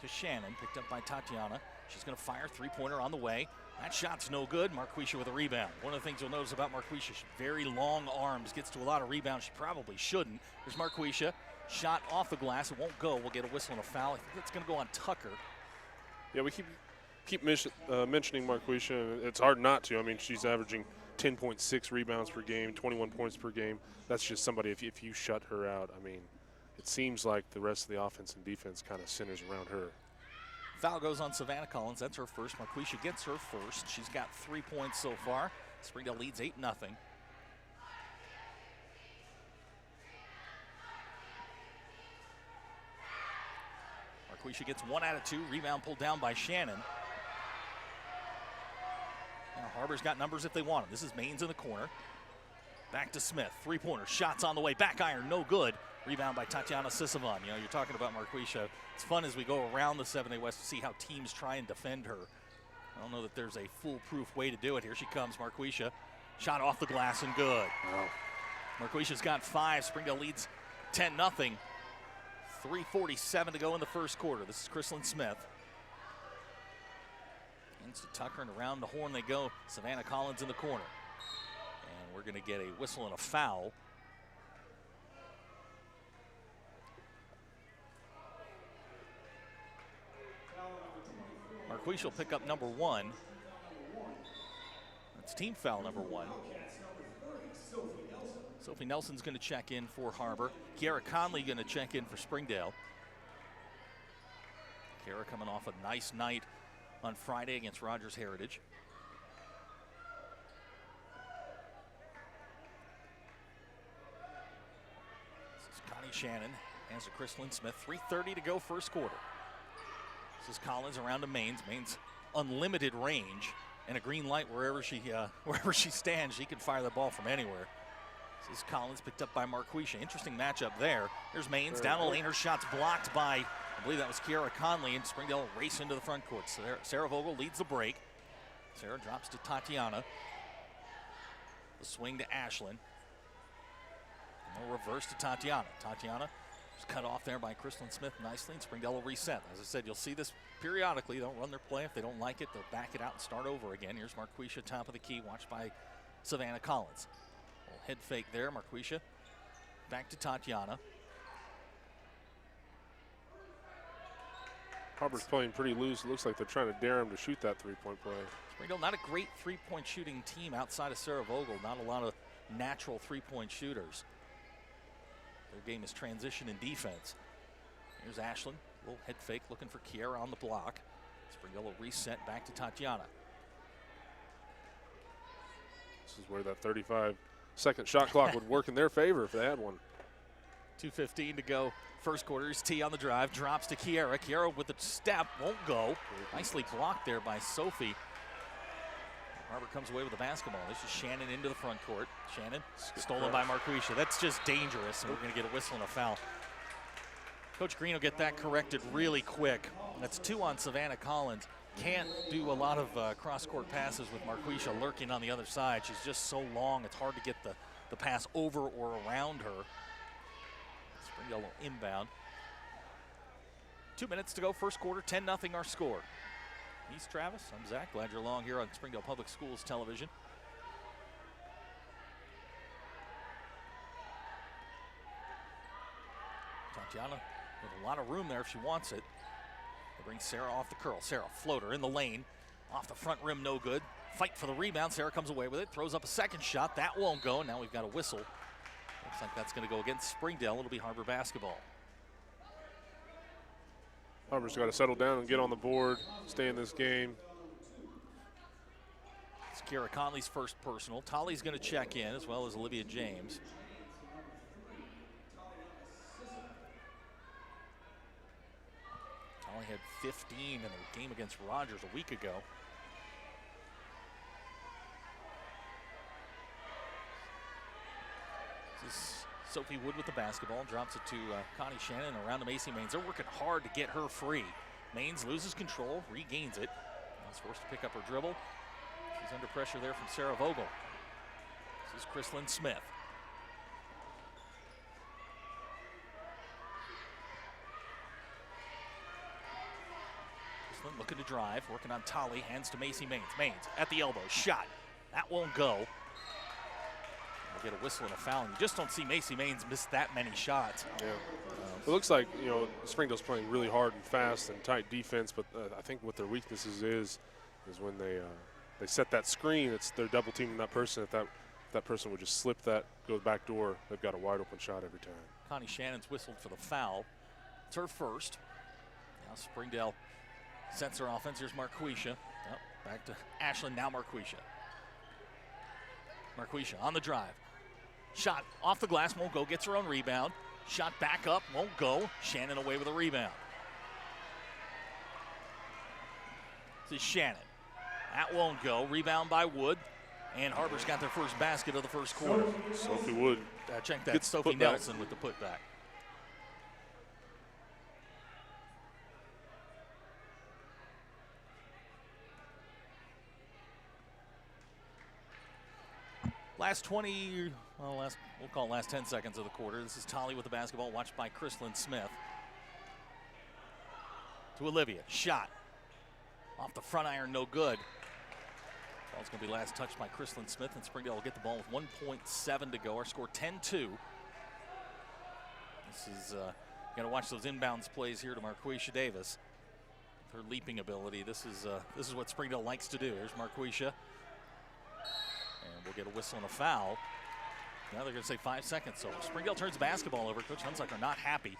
to Shannon, picked up by Tatiana. She's going to fire, three-pointer on the way. That shot's no good. Marquisha with a rebound. One of the things you'll notice about Marquisha, she's very long arms, gets to a lot of rebounds. She probably shouldn't. There's Marquisha. Shot off the glass. It won't go. We'll get a whistle and a foul. I think it's going to go on Tucker. Yeah, we keep mentioning Marquisha, and it's hard not to. I mean, she's averaging 10.6 rebounds per game, 21 points per game. That's just somebody, if you shut her out, I mean, it seems like the rest of the offense and defense kind of centers around her. Foul goes on Savannah Collins. That's her first. Marquisha gets her first. She's got 3 points so far. Springdale leads 8-0. Marquisha gets 1 out of 2. Rebound pulled down by Shannon. Now Har-Ber's got numbers if they want them. This is Maines in the corner. Back to Smith. 3-pointer. Shots on the way. Back iron. No good. Rebound by Tatiana Sisavon. You know, you're talking about Marquisha. It's fun as we go around the 7A West to see how teams try and defend her. I don't know that there's a foolproof way to do it. Here she comes, Marquisha. Shot off the glass and good. Wow. Marquisha's got 5. Springdale leads 10-0. 3:47 to go in the first quarter. This is Chrislyn Smith. Hands to Tucker, and around the horn they go. Savannah Collins in the corner. And we're going to get a whistle and a foul. Marquisha will pick up number 1. That's team foul number 1. Sophie Nelson's going to check in for Har-Ber. Kiara Conley going to check in for Springdale. Kiara coming off a nice night on Friday against Rogers Heritage. This is Connie Shannon. Hands to Chrislyn Smith. 3:30 to go first quarter. This is Collins around to Maines. Maines unlimited range and a green light wherever she stands. She can fire the ball from anywhere. This is Collins picked up by Marquisha. Interesting matchup there. There's Maines down the lane. Her shot's blocked by, I believe that was Kiara Conley, and Springdale race into the front court. Sarah Vogel leads the break. Sarah drops to Tatiana. The swing to Ashlyn. No reverse to Tatiana. Tatiana was cut off there by Chrislyn Smith nicely, and Springdale will reset. As I said, you'll see this periodically. They'll run their play. If they don't like it, they'll back it out and start over again. Here's Marquisha, top of the key, watched by Savannah Collins. Head fake there, Marquisha. Back to Tatiana. Har-Ber's playing pretty loose. It looks like they're trying to dare him to shoot that 3-point play. Springdale, not a great 3-point shooting team outside of Sarah Vogel. Not a lot of natural 3-point shooters. Their game is transition and defense. Here's Ashlyn. Little head fake looking for Kiara on the block. Springdale will reset back to Tatiana. This is where that 35-second shot clock would work in their favor if they had one. 2:15 to go. First quarter is T on the drive. Drops to Kiara. Kiara with a step. Won't go. Nicely blocked there by Sophie. Har-Ber comes away with the basketball. This is Shannon into the front court. Shannon stolen by Marquisha. That's just dangerous, and we're going to get a whistle and a foul. Coach Green will get that corrected really quick. That's 2 on Savannah Collins. Can't do a lot of cross-court passes with Marquisha lurking on the other side. She's just so long, it's hard to get the pass over or around her. Springdale will inbound. 2 minutes to go, first quarter, 10-0 our score. He's Travis, I'm Zach. Glad you're along here on Springdale Public Schools television. Tatiana with a lot of room there if she wants it. They bring Sarah off the curl. Sarah, floater in the lane. Off the front rim, no good. Fight for the rebound. Sarah comes away with it. Throws up a second shot. That won't go. Now we've got a whistle. Looks like that's going to go against Springdale. It'll be Har-Ber basketball. Har-Ber's got to settle down and get on the board, stay in this game. It's Kiara Conley's first personal. Tolly's going to check in, as well as Olivia James. Tolly had 15 in their game against Rogers a week ago. This is Sophie Wood with the basketball, drops it to Connie Shannon, around to Macy Maines. They're working hard to get her free. Maines loses control, regains it. Is forced to pick up her dribble. She's under pressure there from Sarah Vogel. This is Chrislyn Smith. Chrislyn looking to drive, working on Tolly, hands to Macy Maines. Maines at the elbow, shot. That won't go. We'll get a whistle and a foul. You just don't see Macy Maines miss that many shots. Yeah. It looks like, you know, Springdale's playing really hard and fast and tight defense, but I think what their weaknesses is when they set that screen. It's they're double teaming that person. If that person would just slip that, go back door, they've got a wide open shot every time. Connie Shannon's whistled for the foul. It's her first. Now Springdale sets her offense. Here's Marquisha. Oh, back to Ashland, now Marquisha. Marquisha on the drive. Shot off the glass, won't go, gets her own rebound. Shot back up, won't go. Shannon away with a rebound. This is Shannon. That won't go. Rebound by Wood. And Har-Ber's got their first basket of the first quarter. Sophie Wood. Check that. Sophie Nelson with the putback. Last 20, well, we'll call it last 10 seconds of the quarter. This is Tolly with the basketball, watched by Chrislyn Smith. To Olivia, shot. Off the front iron, no good. Ball's going to be last touched by Chrislyn Smith, and Springdale will get the ball with 1.7 to go. Our score 10-2. This is, you got to watch those inbounds plays here to Marquisha Davis. Her leaping ability. This is what Springdale likes to do. Here's Marquisha. And we'll get a whistle and a foul. Now they're going to say 5 seconds. So Springdale turns the basketball over. Coach Hunsucker not happy.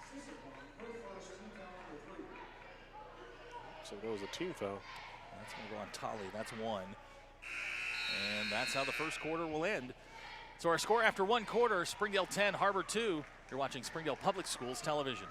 So that was a team foul. That's going to go on Tolly. That's one. And that's how the first quarter will end. So our score after one quarter, Springdale 10, Har-Ber 2. You're watching Springdale Public Schools television.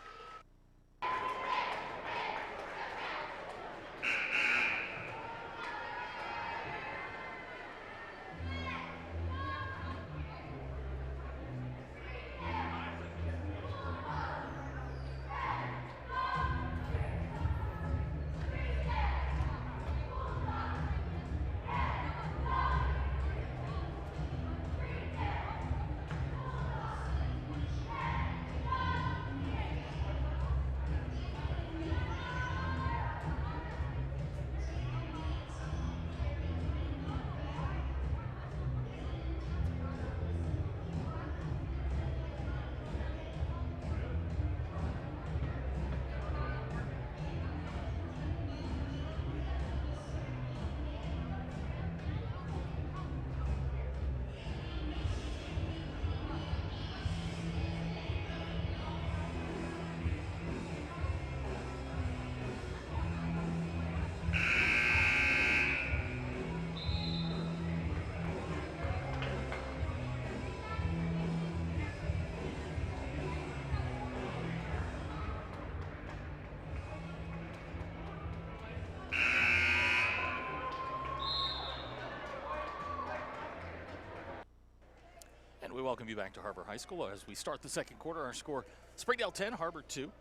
We welcome you back to Har-Ber High School as we start the second quarter. Our score, Springdale 10, Har-Ber 2.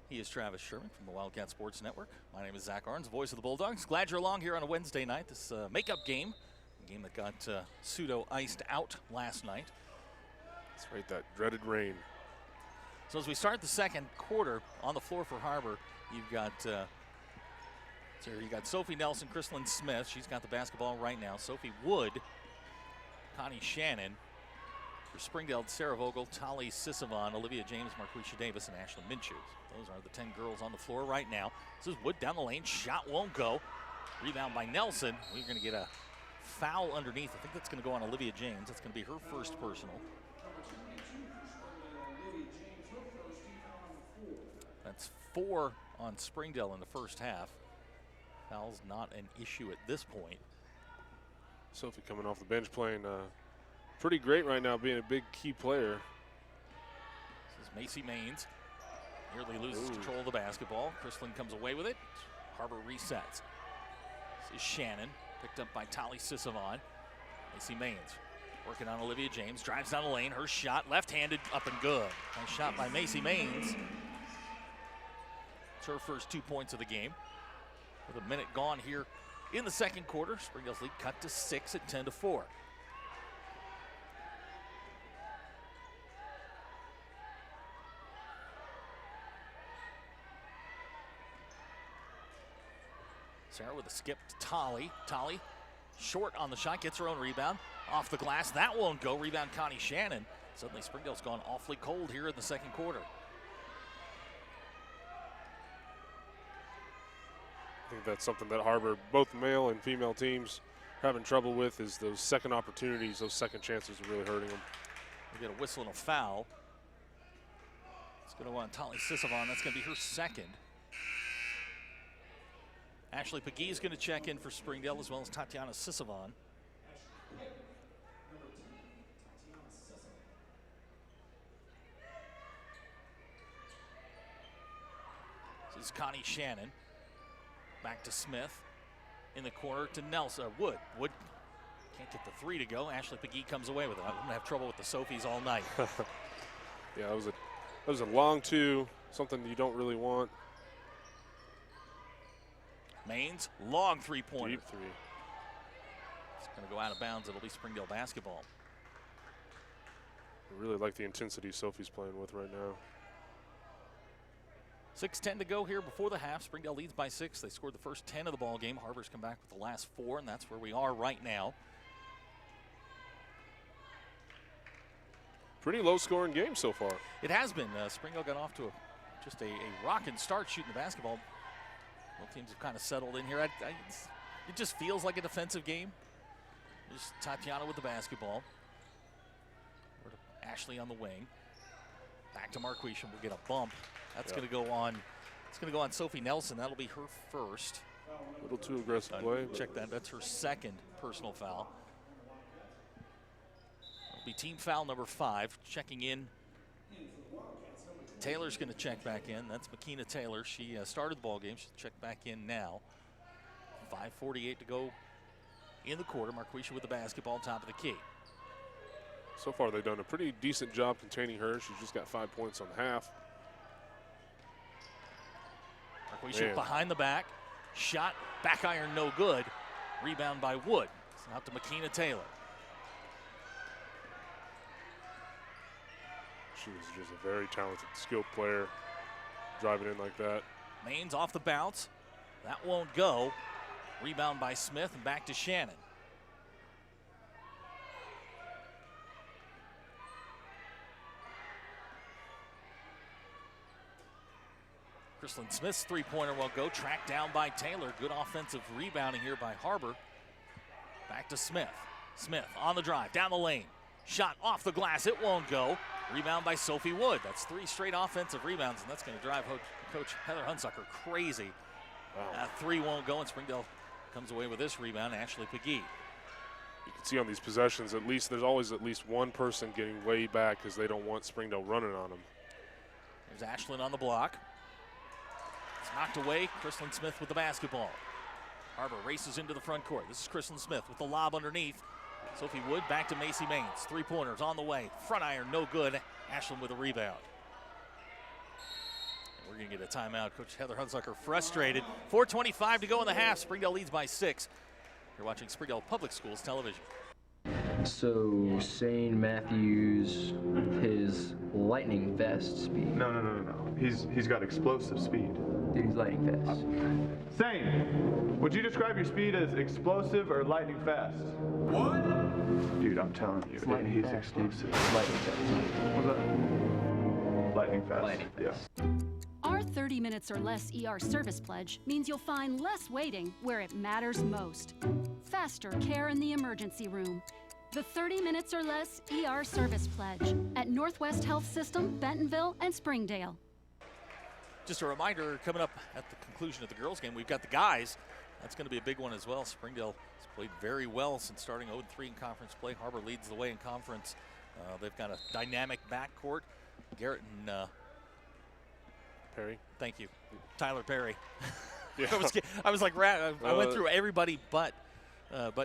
He is Travis Sherman from the Wildcat Sports Network. My name is Zach Arns, voice of the Bulldogs. Glad you're along here on a Wednesday night. This makeup game, a game that got pseudo-iced out last night. That's right, that dreaded rain. So as we start the second quarter, on the floor for Har-Ber, you've got Sophie Nelson, Chrislyn Smith. She's got the basketball right now. Sophie Wood, Connie Shannon. For Springdale, Sarah Vogel, Tali Sisavon, Olivia James, Marquisha Davis, and Ashlyn Minshew. Those are the 10 girls on the floor right now. This is Wood down the lane. Shot won't go. Rebound by Nelson. We're going to get a foul underneath. I think that's going to go on Olivia James. That's going to be her first personal. That's 4 on Springdale in the first half. Foul's not an issue at this point. Sophie coming off the bench playing pretty great right now, being a big key player. This is Macy Maines. Nearly loses control of the basketball. Chrislyn comes away with it. Har-Ber resets. This is Shannon, picked up by Tali Sisavon. Macy Maines working on Olivia James. Drives down the lane. Her shot, left-handed, up and good. Nice shot by Macy Maines. It's her first 2 points of the game. With a minute gone here in the second quarter, Springdale's lead cut to 6 at 10-4. Sarah with a skip to Tolly. Tolly short on the shot, gets her own rebound. Off the glass, that won't go. Rebound Connie Shannon. Suddenly Springdale's gone awfully cold here in the second quarter. I think that's something that Har-Ber, both male and female teams, having trouble with is those second opportunities, those second chances are really hurting them. We get a whistle and a foul. It's going to go on Tali Sisavon. That's going to be her second. Ashley Pagee is going to check in for Springdale, as well as Tatiana Sisavon. This is Connie Shannon. Back to Smith. In the corner to Nelson. Wood. Wood can't get the three to go. Ashley Pagee comes away with it. I'm going to have trouble with the Sophies all night. Yeah, that was a long two, something you don't really want. Maines, long three-pointer. Deep three. It's going to go out of bounds. It'll be Springdale basketball. I really like the intensity Sophie's playing with right now. 6:10 to go here before the half. Springdale leads by 6. They scored the first 10 of the ball game. Har-Ber's come back with the last 4, and that's where we are right now. Pretty low-scoring game so far. It has been. Springdale got off to just a rocking start shooting the basketball. Both teams have kind of settled in here. It just feels like a defensive game. Just Tatiana with the basketball. Ashley on the wing. Back to Marquisha. We'll get a bump. That's going to go on. It's going to go on Sophie Nelson. That'll be her first. A little too aggressive play. Check that. That's her second personal foul. It'll be team foul number 5. Checking in. Taylor's going to check back in. That's McKenna Taylor. She started the ball game. She'll check back in now. 5:48 to go in the quarter. Marquisha with the basketball, top of the key. So far, they've done a pretty decent job containing her. She's just got 5 points on the half. Marquisha behind the back. Shot, back iron, no good. Rebound by Wood. It's out to McKenna Taylor. She was just a very talented, skilled player, driving in like that. Maines off the bounce. That won't go. Rebound by Smith and back to Shannon. Chrislyn Smith's three-pointer won't go. Tracked down by Taylor. Good offensive rebounding here by Har-Ber. Back to Smith. Smith on the drive, down the lane. Shot off the glass, it won't go. Rebound by Sophie Wood. That's 3 straight offensive rebounds, and that's going to drive Coach Heather Hunsucker crazy. Wow. That 3 won't go, and Springdale comes away with this rebound, Ashley Pagee. You can see on these possessions, at least there's always at least one person getting way back because they don't want Springdale running on them. There's Ashlyn on the block. It's knocked away. Chrislyn Smith with the basketball. Har-Ber races into the front court. This is Chrislyn Smith with the lob underneath. Sophie Wood back to Macy Maines. 3-pointers on the way. Front iron, no good. Ashlyn with a rebound. And we're going to get a timeout. Coach Heather Hunsucker frustrated. 4:25 to go in the half. Springdale leads by 6. You're watching Springdale Public Schools television. So, St. Matthews, his lightning vest speed. No. He's got explosive speed. Dude, he's lightning fast. Same. Would you describe your speed as explosive or lightning fast? What? Dude, I'm telling you, he's explosive. Lightning fast. What's that? Lightning fast. Lightning fast. Yeah. Our 30 minutes or less ER service pledge means you'll find less waiting where it matters most. Faster care in the emergency room. The 30 minutes or less ER service pledge at Northwest Health System, Bentonville, and Springdale. Just a reminder, coming up at the conclusion of the girls' game, we've got the guys. That's going to be a big one as well. Springdale has played very well since starting 0-3 in conference play. Har-Ber leads the way in conference. They've got a dynamic backcourt. Garrett and Perry. Thank you. Tyler Perry. Yeah. I was like, I went through everybody but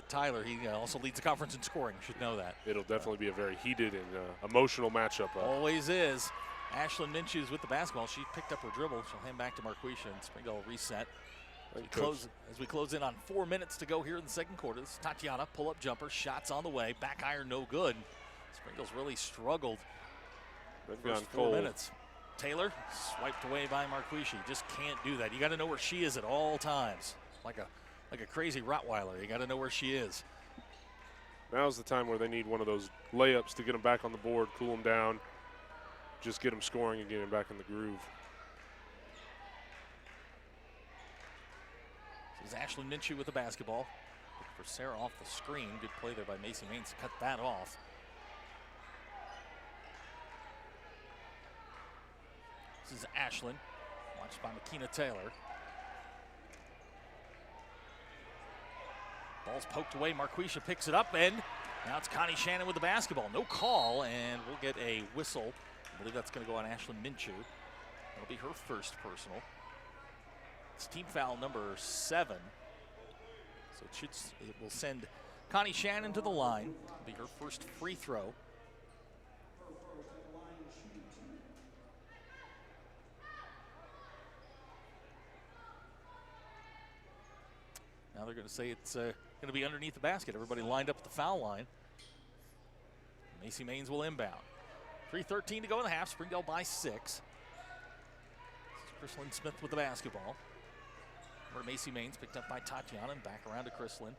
Tyler. He also leads the conference in scoring. You should know that. It'll definitely be a very heated and emotional matchup. Always is. Ashlyn Minshews with the basketball. She picked up her dribble. She'll hand back to Marquisha, and Springdale will reset. As we close in on 4 minutes to go here in the second quarter. This is Tatiana, pull-up jumper, shots on the way. Back iron, no good. Springdale's really struggled. They've First gone 4 cold. minutes. Taylor swiped away by Marquisha. You just can't do that. You got to know where she is at all times. Like a crazy Rottweiler. You got to know where she is. Now's the time where they need one of those layups to get them back on the board, cool them down, just get them scoring and get them back in the groove. This is Ashlyn Minshew with the basketball. for Sarah off the screen. Good play there by Macy Maines to cut that off. This is Ashlyn, watched by McKenna Taylor. Ball's poked away, Marquisha picks it up, and now it's Connie Shannon with the basketball. No call, and we'll get a whistle. I believe that's going to go on Ashlyn Minshew. That'll be her first personal. It's team foul number 7. So it will send Connie Shannon to the line. It'll be her first free throw. Now they're going to say it's going to be underneath the basket. Everybody lined up at the foul line. Macy Maines will inbound. 3:13 to go in the half. Springdale by 6. This is Chrislyn Smith with the basketball. Over to Macy Maines, picked up by Tatiana, and back around to Chrislyn.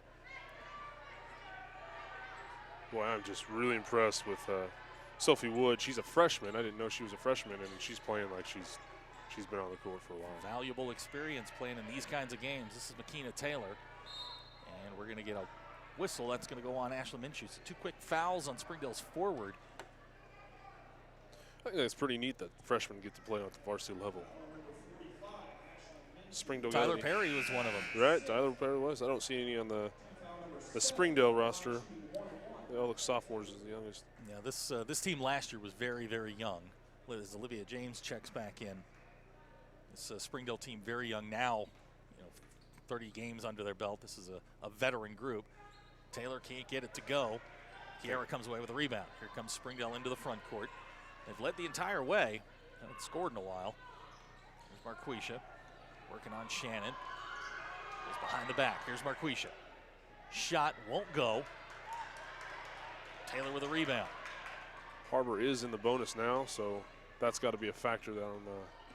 Boy, I'm just really impressed with Sophie Wood. She's a freshman. I didn't know she was a freshman, and she's playing like she's been on the court for a while. Valuable experience playing in these kinds of games. This is McKenna Taylor. And we're going to get a whistle. That's going to go on Ashlyn Minshew. So 2 quick fouls on Springdale's forward. I think it's pretty neat that freshmen get to play at the varsity level. Springdale Tyler Perry was one of them. Right, Tyler Perry was. I don't see any on the Springdale roster. They all look sophomores as the youngest. Yeah, this team last year was very, very young. As Olivia James checks back in. This Springdale team very young now. 30 games under their belt. This is a veteran group. Taylor can't get it to go. Kiara comes away with a rebound. Here comes Springdale into the front court. They've led the entire way. Haven't scored in a while. Here's Marquisha working on Shannon. Goes behind the back. Here's Marquisha. Shot won't go. Taylor with a rebound. Har-Ber is in the bonus now, so that's got to be a factor on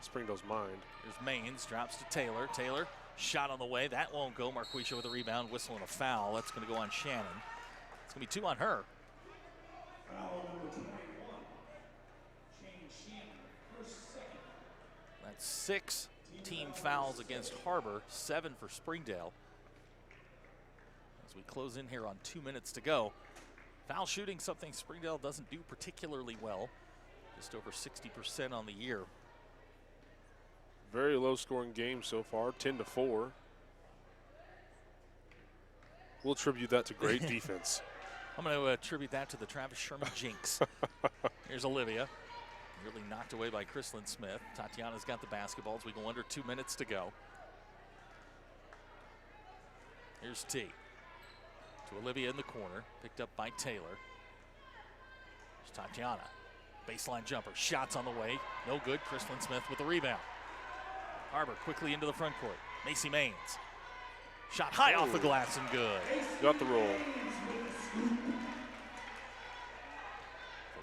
Springdale's mind. Here's Maines, drops to Taylor. Taylor, shot on the way. That won't go. Marquisha with a rebound, whistle and a foul. That's going to go on Shannon. It's going to be 2 on her. Foul number 21. Shane Shannon, first, second. That's 6 team fouls against Har-Ber, 7 for Springdale. As we close in here on 2 minutes to go. Foul shooting, something Springdale doesn't do particularly well. Just over 60% on the year. Very low scoring game so far, 10-4. We'll attribute that to great defense. I'm going to attribute that to the Travis Sherman jinx. Here's Olivia. Really knocked away by Chrislyn Smith. Tatiana's got the basketball as we go under 2 minutes to go. Here's T. To Olivia in the corner. Picked up by Taylor. Here's Tatiana. Baseline jumper. Shots on the way. No good. Chrislyn Smith with the rebound. Har-Ber quickly into the front court. Macy Maines. Shot high off the glass and good. Got the roll.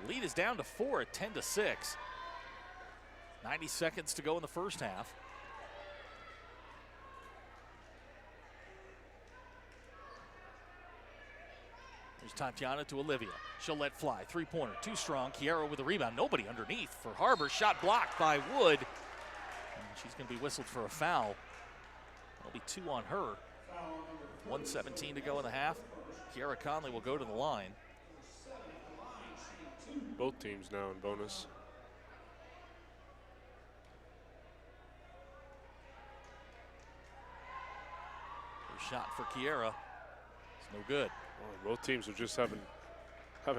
The lead is down to 4 at 10-6. 90 seconds to go in the first half. There's Tatiana to Olivia. She'll let fly. 3-pointer. Too strong. Kiara with a rebound. Nobody underneath for Har-Ber. Shot blocked by Wood. And she's going to be whistled for a foul. That'll be 2 on her. 1:17 to go in the half. Kiara Conley will go to the line. Both teams now in bonus. Her shot for Kiara. It's no good. Well, both teams are just having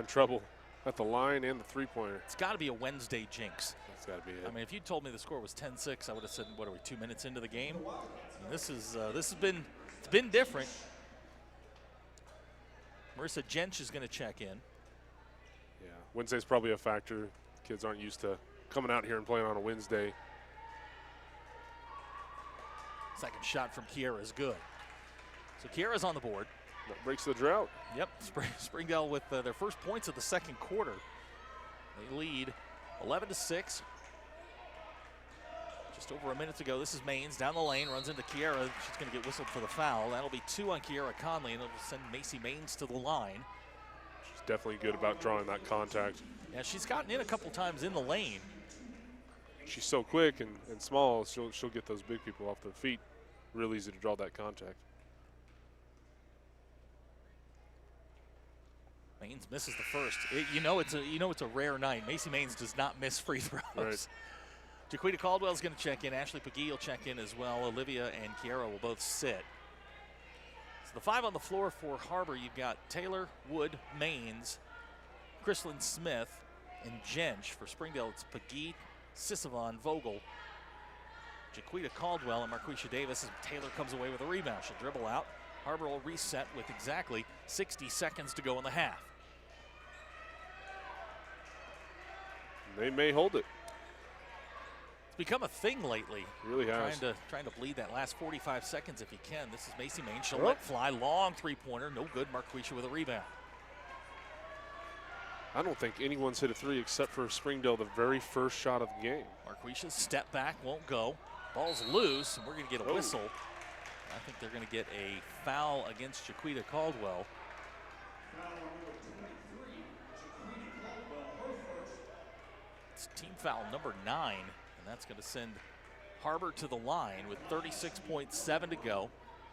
trouble at the line and the 3-pointer. It's got to be a Wednesday jinx. That's got to be it. I mean, if you told me the score was 10-6, I would have said, what are we, 2 minutes into the game? And this has been different. Marissa Jench is going to check in. Yeah, Wednesday's probably a factor. Kids aren't used to coming out here and playing on a Wednesday. Second shot from Kiara is good. So Kiara's on the board. That breaks the drought. Yep, Springdale with their first points of the second quarter. They lead 11-6. Just over a minute to go. This is Maines down the lane, runs into Kiara. She's going to get whistled for the foul. That'll be 2 on Kiara Conley, and it'll send Macy Maines to the line. She's definitely good about drawing that contact. Yeah, she's gotten in a couple times in the lane. She's so quick and small, she'll get those big people off their feet. Real easy to draw that contact. Maines misses the first. You know it's a rare night. Macy Maines does not miss free throws. Right. Jaquita Caldwell's going to check in. Ashley Pagee will check in as well. Olivia and Kiara will both sit. So the 5 on the floor for Har-Ber, you've got Taylor, Wood, Maines, Chrislyn Smith, and Jensch. For Springdale, it's Pagee, Sisavon, Vogel, Jaquita Caldwell, and Marquisha Davis as Taylor comes away with a rebound. She'll dribble out. Har-Ber will reset with exactly 60 seconds to go in the half. They may hold it. It's become a thing lately. It really has. Trying to bleed that last 45 seconds if he can. This is Macy Maines. She'll let fly. Long three-pointer. No good. Marquisha with a rebound. I don't think anyone's hit a 3 except for Springdale the very first shot of the game. Marquisha's step back won't go. Ball's loose, and we're going to get a whistle. I think they're going to get a foul against Jaquita Caldwell. It's team foul number 9, and that's going to send Har-Ber to the line with 36.7 to go.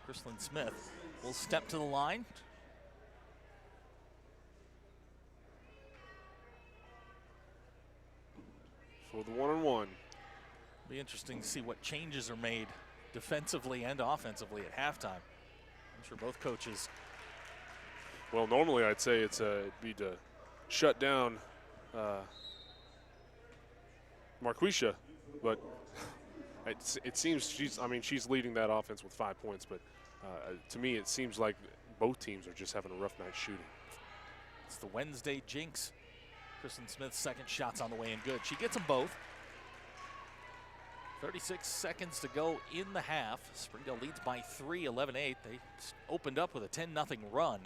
Chrislyn Smith will step to the line. For the 1-on-1. Be interesting to see what changes are made defensively and offensively at halftime. I'm sure both coaches. Well, normally I'd say it'd be to shut down Marquisha, but it seems she's leading that offense with 5 points, but to me it seems like both teams are just having a rough night shooting. It's the Wednesday jinx. Chrislyn Smith's second shot's on the way and good. She gets them both. 36 seconds to go in the half. Springdale leads by 3, 11-8. They opened up with a 10-0 run.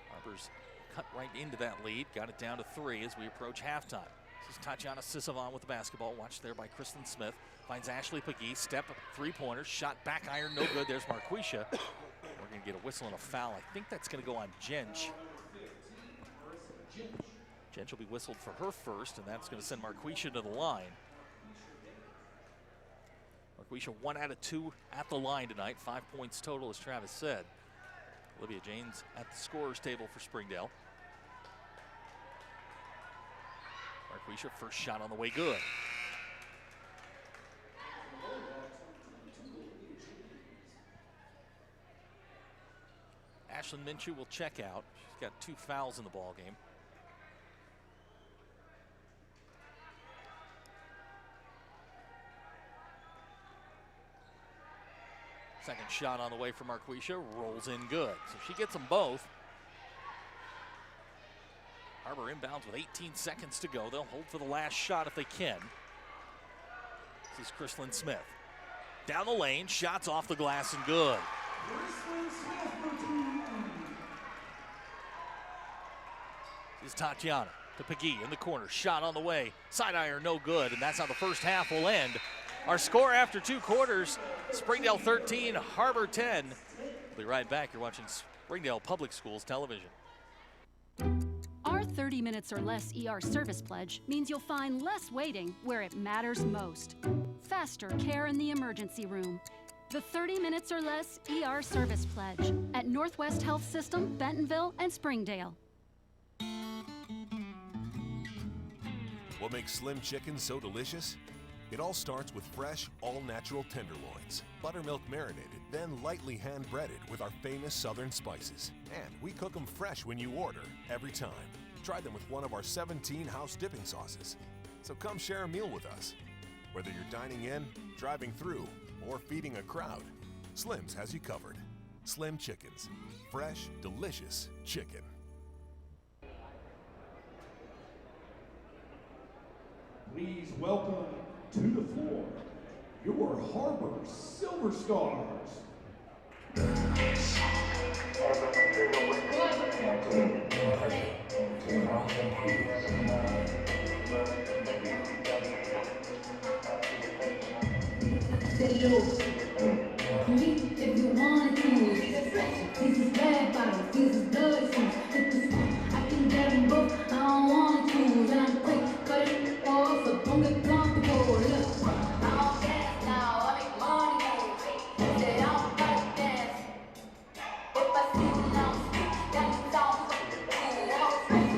Har-Ber's cut right into that lead, got it down to 3 as we approach halftime. This is Tatiana Sisavon with the basketball, watched there by Chrislyn Smith. Finds Ashley Pagee, step, three-pointer, shot back iron, no good. There's Marquisha. We're going to get a whistle and a foul. I think that's going to go on Jensch. Jensch will be whistled for her first, and that's going to send Marquisha to the line. Marquisha 1 out of 2 at the line tonight. 5 points total, as Travis said. Olivia Janes at the scorer's table for Springdale. Marquisha, first shot on the way, good. Ashlyn Minshew will check out. She's got 2 fouls in the ball game. Second shot on the way for Marquisha, rolls in good. So she gets them both. Har-Ber inbounds with 18 seconds to go. They'll hold for the last shot if they can. This is Chrislyn Smith. Down the lane, shots off the glass and good. This is Tatiana to Pagee in the corner. Shot on the way, side iron, no good. And that's how the first half will end. Our score after 2 quarters, Springdale 13, Har-Ber 10. We'll be right back. You're watching Springdale Public Schools Television. Our 30 minutes or less ER service pledge means you'll find less waiting where it matters most. Faster care in the emergency room. The 30 minutes or less ER service pledge at Northwest Health System, Bentonville, and Springdale. What makes Slim Chicken so delicious? It all starts with fresh, all-natural tenderloins, buttermilk marinated, then lightly hand-breaded with our famous southern spices. And we cook them fresh when you order, every time. Try them with one of our 17 house dipping sauces. So come share a meal with us. Whether you're dining in, driving through, or feeding a crowd, Slim's has you covered. Slim Chickens. Fresh, delicious chicken. Please welcome to the floor your Har-Ber Silver Stars. If you want to, this is bad bottle, this is blood juice. I can get them both, I don't want to choose. And I'm quick, cut it off, so don't get comfortable. Look, I don't dance now, I make money. Say I don't gotta dance. If I see you now, that means I don't fucking do.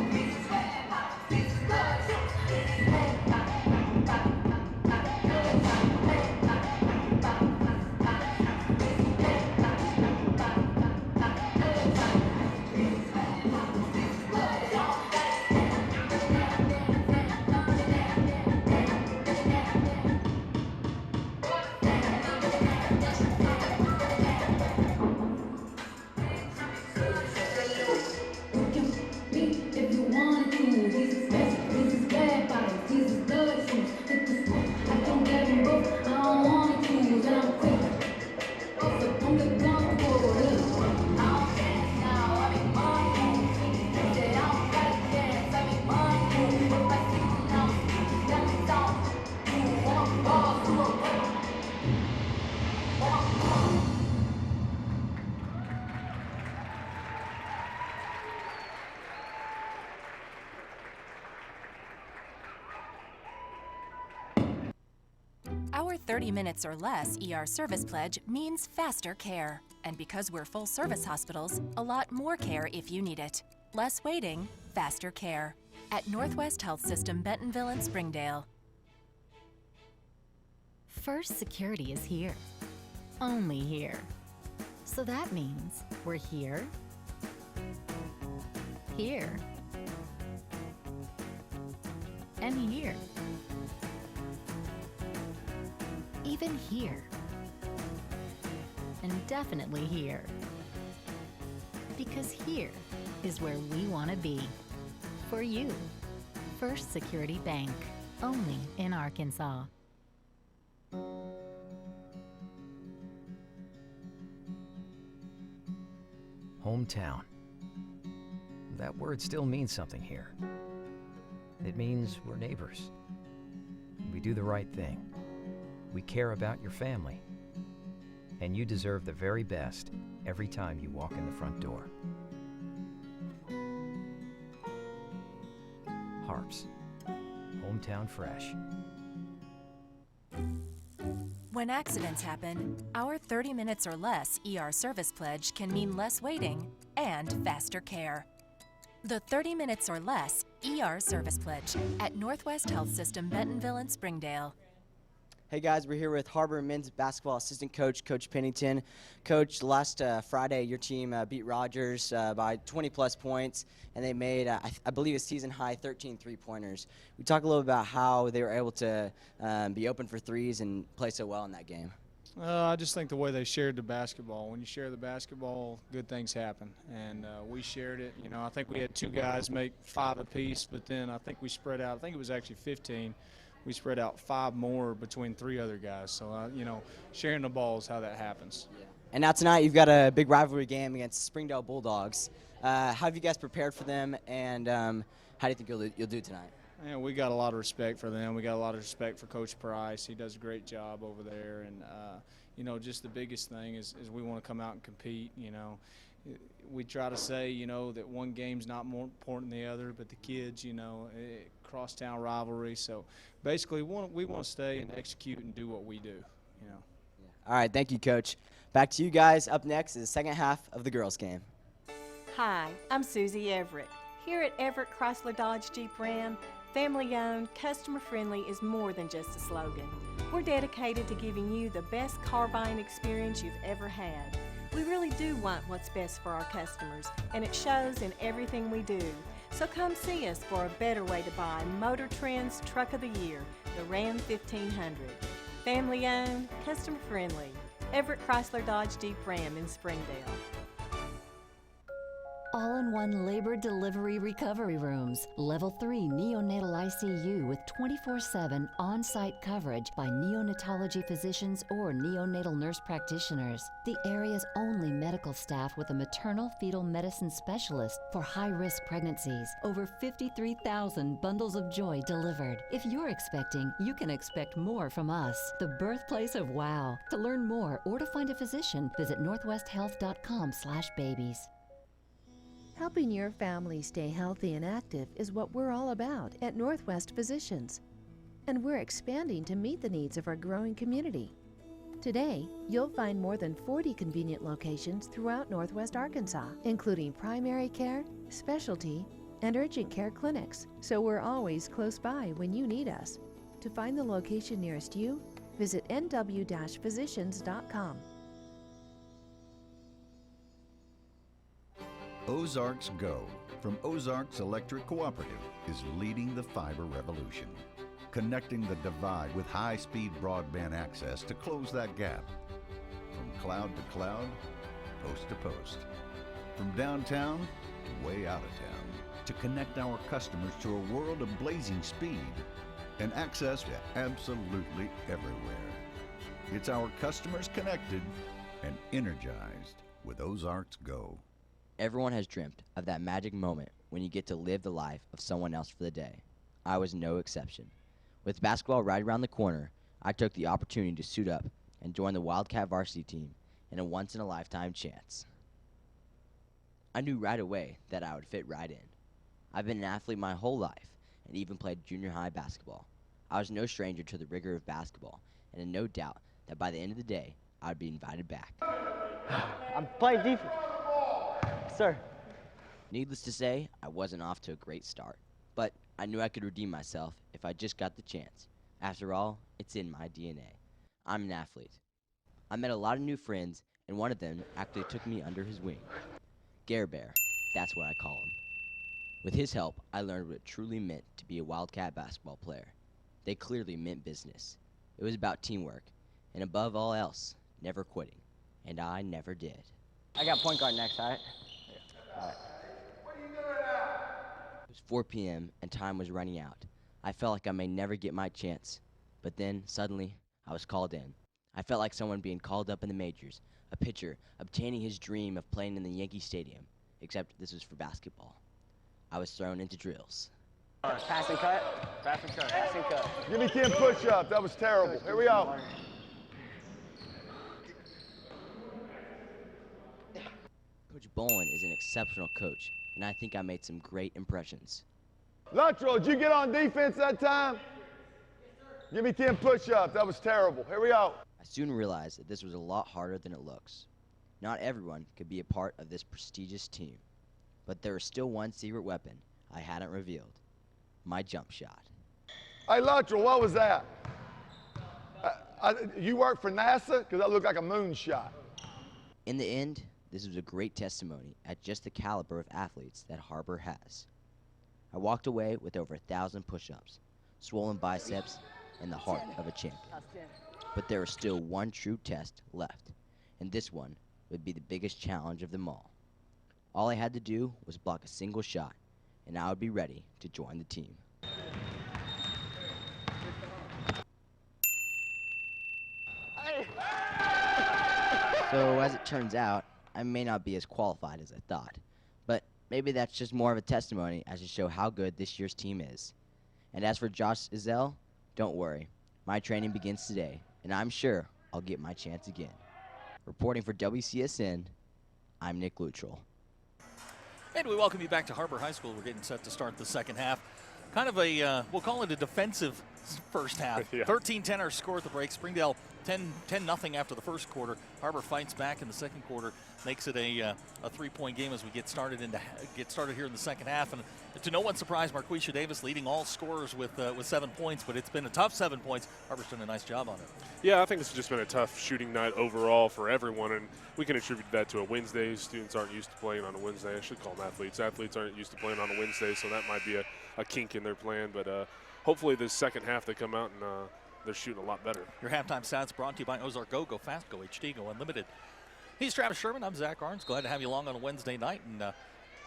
Our 30 minutes or less ER service pledge means faster care. And because we're full service hospitals, a lot more care if you need it. Less waiting, faster care. At Northwest Health System Bentonville and Springdale. First Security is here. Only here. So that means we're here, here, and here. Even here. And definitely here. Because here is where we want to be. For you. First Security Bank. Only in Arkansas. Hometown. That word still means something here. It means we're neighbors. We do the right thing. We care about your family. And you deserve the very best every time you walk in the front door. Harps. Hometown fresh. When accidents happen, our 30 minutes or less ER service pledge can mean less waiting and faster care. The 30 minutes or less ER service pledge at Northwest Health System Bentonville and Springdale. Hey guys, we're here with Har-Ber men's basketball assistant coach, Coach Pennington. Coach, last Friday your team beat Rogers by 20 plus points, and they made, I believe, a season high 13 3-pointers. We talk a little about how they were able to be open for threes and play so well in that game. I just think the way they shared the basketball. When you share the basketball, good things happen, and we shared it. You know, I think we had 2 guys make 5 apiece, but then I think we spread out. I think it was actually 15. We spread out 5 more between 3 other guys. So, you know, sharing the ball is how that happens. Yeah. And now tonight you've got a big rivalry game against Springdale Bulldogs. How have you guys prepared for them, and how do you think you'll do tonight? Yeah, we got a lot of respect for them. We got a lot of respect for Coach Price. He does a great job over there. And, you know, just the biggest thing is we want to come out and compete, you know. We try to say, you know, that one game's not more important than the other, but the kids, you know, crosstown rivalry. So basically we want to stay and execute and do what we do, you know. Yeah. All right, thank you, Coach. Back to you guys. Up next is the second half of the girls' game. Hi, I'm Susie Everett. Here at Everett Chrysler Dodge Jeep Ram, family-owned, customer-friendly is more than just a slogan. We're dedicated to giving you the best car buying experience you've ever had. We really do want what's best for our customers, and it shows in everything we do. So come see us for a better way to buy Motor Trend's Truck of the Year, the Ram 1500. Family-owned, customer-friendly. Everett Chrysler Dodge Jeep Ram in Springdale. All-in-one labor delivery recovery rooms. Level 3 neonatal ICU with 24/7 on-site coverage by neonatology physicians or neonatal nurse practitioners. The area's only medical staff with a maternal fetal medicine specialist for high-risk pregnancies. Over 53,000 bundles of joy delivered. If you're expecting, you can expect more from us. The birthplace of wow. To learn more or to find a physician, visit northwesthealth.com/babies. Helping your family stay healthy and active is what we're all about at Northwest Physicians. And we're expanding to meet the needs of our growing community. Today, you'll find more than 40 convenient locations throughout Northwest Arkansas, including primary care, specialty, and urgent care clinics. So we're always close by when you need us. To find the location nearest you, visit nw-physicians.com. Ozarks Go from Ozarks Electric Cooperative is leading the fiber revolution, connecting the divide with high-speed broadband access to close that gap. From cloud to cloud, post to post, from downtown to way out of town, to connect our customers to a world of blazing speed and access to absolutely everywhere. It's our customers connected and energized with Ozarks Go. Everyone has dreamt of that magic moment when you get to live the life of someone else for the day. I was no exception. With basketball right around the corner, I took the opportunity to suit up and join the Wildcat varsity team in a once-in-a-lifetime chance. I knew right away that I would fit right in. I've been an athlete my whole life and even played junior high basketball. I was no stranger to the rigor of basketball and in no doubt that by the end of the day, I would be invited back. I'm playing defense. Sir. Needless to say, I wasn't off to a great start, but I knew I could redeem myself if I just got the chance. After all, it's in my DNA. I'm an athlete. I met a lot of new friends, and one of them actually took me under his wing. Har-Ber, that's what I call him. With his help, I learned what it truly meant to be a Wildcat basketball player. They clearly meant business. It was about teamwork, and above all else, never quitting. And I never did. I got point guard next, all right? All right. It was 4 p.m. and time was running out. I felt like I may never get my chance. But then, suddenly, I was called in. I felt like someone being called up in the majors, a pitcher obtaining his dream of playing in the Yankee Stadium, except this was for basketball. I was thrown into drills. Pass and cut. Pass and cut. Pass and cut. Give me 10 push-ups. That was terrible. Here we go. Coach Bowen is an exceptional coach, and I think I made some great impressions. Luttrell, did you get on defense that time? Give me 10 push-ups. That was terrible. Here we go. I soon realized that this was a lot harder than it looks. Not everyone could be a part of this prestigious team, but there was still one secret weapon I hadn't revealed: my jump shot. Hey, Luttrell, what was that? You work for NASA? Because that looked like a moonshot. In the end, this was a great testimony at just the caliber of athletes that Har-Ber has. I walked away with over 1,000 push-ups, swollen biceps, and the heart of a champion. But there was still one true test left, and this one would be the biggest challenge of them all. All I had to do was block a single shot, and I would be ready to join the team. So as it turns out, I may not be as qualified as I thought, but maybe that's just more of a testimony as to show how good this year's team is. And as for Josh Izell, don't worry. My training begins today, and I'm sure I'll get my chance again. Reporting for WCSN, I'm Nick Luttrell. And we welcome you back to Har-Ber High School. We're getting set to start the second half. Kind of a, we'll call it a defensive first half. 13-10 our score at the break. Springdale 10-0 after the first quarter. Har-Ber fights back in the second quarter, makes it a 3-point game as we get started here in the second half. And to no one's surprise, Marquisha Davis leading all scorers with 7 points, but it's been a tough 7 points. Har-Ber's done a nice job on it. Yeah, I think it's just been a tough shooting night overall for everyone, and we can attribute that to a Wednesday. Students aren't used to playing on a Wednesday. I should call them athletes. Athletes aren't used to playing on a Wednesday, so that might be a kink in their plan. But hopefully this second half they come out and they're shooting a lot better. Your halftime stats brought to you by Ozark Go, Go Fast, Go HD, Go Unlimited. He's Travis Sherman. I'm Zach Arns. Glad to have you along on a Wednesday night. And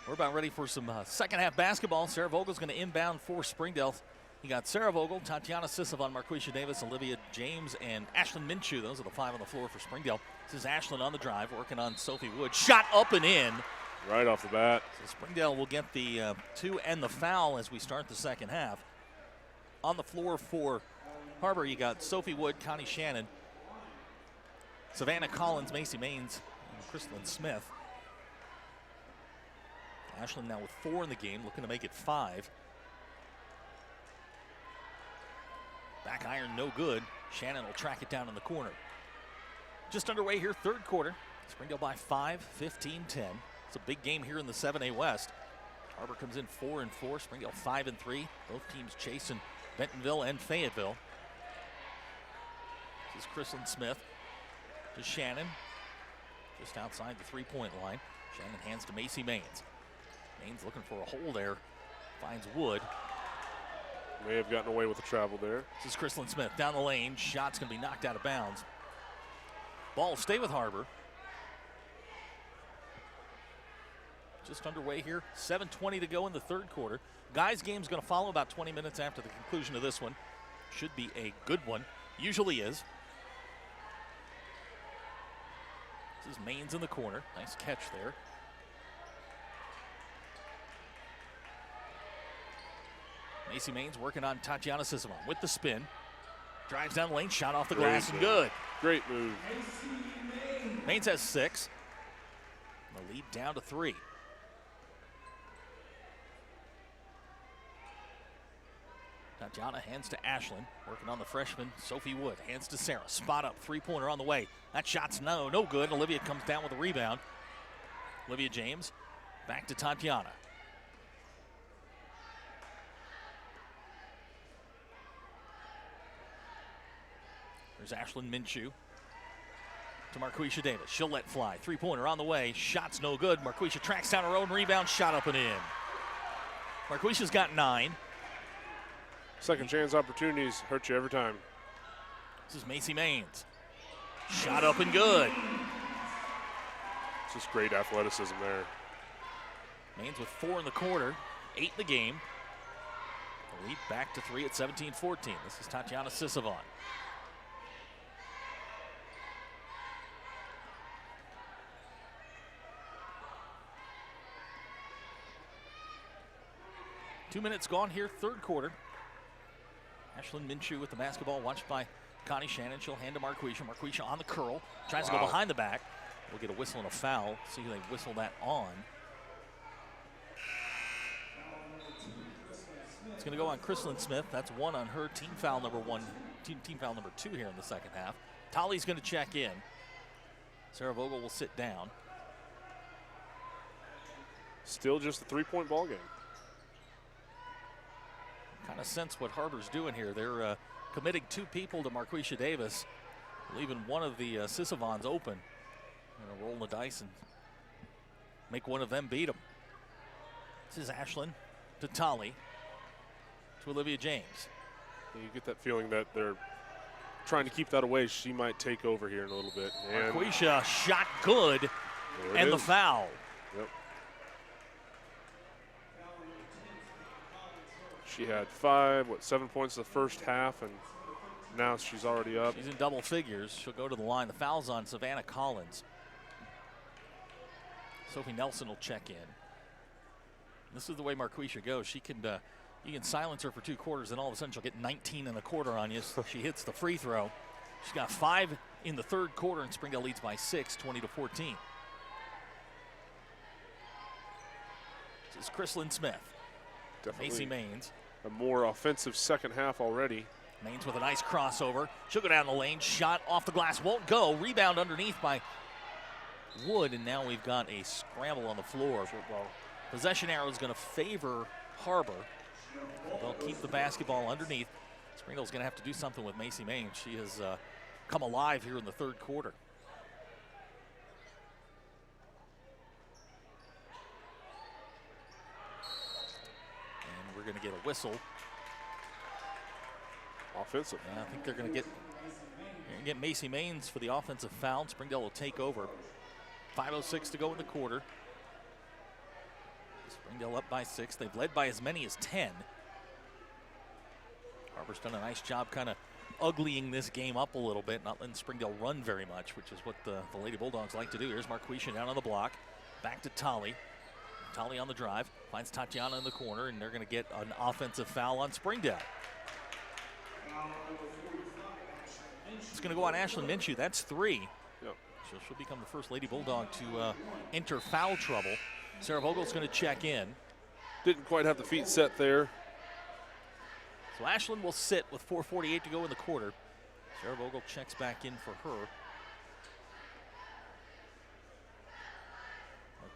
we're about ready for some second half basketball. Sarah Vogel's going to inbound for Springdale. You got Sarah Vogel, Tatiana Sissevan, Marquisha Davis, Olivia James, and Ashlyn Minshew. Those are the 5 on the floor for Springdale. This is Ashlyn on the drive, working on Sophie Wood. Shot up and in. Right off the bat. So Springdale will get the 2 and the foul as we start the second half. On the floor for Har-Ber, you got Sophie Wood, Connie Shannon, Savannah Collins, Macy Maines, and Crystalyn Smith. Ashlyn now with 4 in the game, looking to make it 5. Back iron, no good. Shannon will track it down in the corner. Just underway here, third quarter. Springdale by 5, 15-10. It's a big game here in the 7A West. Har-Ber comes in 4-4, Springdale 5-3. Both teams chasing Bentonville and Fayetteville. This is Crystalyn Smith to Shannon, just outside the three-point line. Shannon hands to Macy Maines. Maines looking for a hole there, finds Wood. May have gotten away with the travel there. This is Crystalyn Smith down the lane. Shot's going to be knocked out of bounds. Ball will stay with Har-Ber. Just underway here. 7:20 to go in the third quarter. Guys' game's going to follow about 20 minutes after the conclusion of this one. Should be a good one. Usually is. This is Maines in the corner. Nice catch there. Macy Maines working on Tatiana Sissevan with the spin. Drives down the lane, shot off the glass and good. Great move. Maines has 6. The lead down to 3. Tatiana hands to Ashlyn, working on the freshman, Sophie Wood. Hands to Sarah, spot up, three-pointer on the way. That shot's no good. Olivia comes down with a rebound. Olivia James, back to Tatiana. There's Ashlyn Minshew to Marquisha Davis. She'll let fly. Three-pointer on the way. Shot's no good. Marquisha tracks down her own rebound. Shot up and in. Marquisha's got 9. Second chance opportunities hurt you every time. This is Macy Maines. Shot up and good. It's just great athleticism there. Maines with 4 in the quarter, 8 in the game. The lead back to 3 at 17-14. This is Tatiana Sisavon. Two minutes gone here, third quarter. Ashlyn Minshew with the basketball, watched by Connie Shannon. She'll hand to Marquisha. Marquisha on the curl, tries to go behind the back. We'll get a whistle and a foul. See who they whistle that on. It's going to go on Chrislyn Smith. That's 1 on her, team foul number 1, team foul number 2 here in the second half. Tolly's going to check in. Sarah Vogel will sit down. Still just a 3-point ball game. Kind of sense what Har-Ber's doing here. They're committing 2 people to Marquisha Davis, leaving one of the Sisavons open. Roll the dice and make one of them beat them. This is Ashlyn to Tolly to Olivia James. You get that feeling that they're trying to keep that away. She might take over here in a little bit. And Marquisha shot good, and the foul. Yep. She had 7 points the first half, and now she's already up. She's in double figures. She'll go to the line. The foul's on Savannah Collins. Sophie Nelson will check in. This is the way Marquisha goes. She can, you can silence her for 2 quarters, and all of a sudden she'll get 19 and a quarter on you. She hits the free throw. She's got 5 in the third quarter, and Springdale leads by 6, 20-14. This is Chrislyn Smith. Definitely Macy Maines. A more offensive second half already. Maines with a nice crossover. She'll go down the lane. Shot off the glass. Won't go. Rebound underneath by Wood. And now we've got a scramble on the floor. Possession arrow is going to favor Har-Ber. They'll keep the basketball underneath. Springdale's going to have to do something with Macy Maines. She has come alive here in the third quarter. And we're going to get a whistle. Offensive. And I think they're going to get Macy Maines for the offensive foul. Springdale will take over. 5:06 to go in the quarter. Springdale up by 6. They've led by as many as 10. Har-Ber's done a nice job kind of uglying this game up a little bit, not letting Springdale run very much, which is what the Lady Bulldogs like to do. Here's Marquisha down on the block. Back to Tolly. Tolly on the drive. Finds Tatiana in the corner, and they're going to get an offensive foul on Springdale. It's going to go on Ashlyn Minshew. That's 3. Yep. She'll become the first Lady Bulldog to enter foul trouble. Sarah Vogel's going to check in. Didn't quite have the feet set there. So Ashlyn will sit with 4:48 to go in the quarter. Sarah Vogel checks back in for her.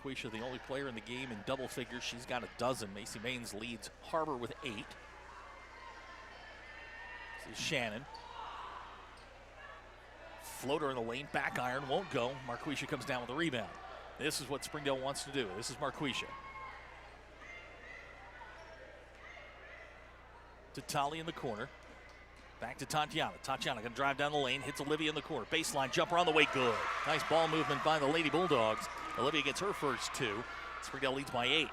Marquisha, the only player in the game in double figures. She's got a dozen. Macy Maines leads Har-Ber with 8. This is Shannon. Floater in the lane, back iron, won't go. Marquisha comes down with a rebound. This is what Springdale wants to do. This is Marquisha. To Tolly in the corner. Back to Tatiana. Tatiana going to drive down the lane, hits Olivia in the corner. Baseline jumper on the way, good. Nice ball movement by the Lady Bulldogs. Olivia gets her first 2. Springdale leads by 8.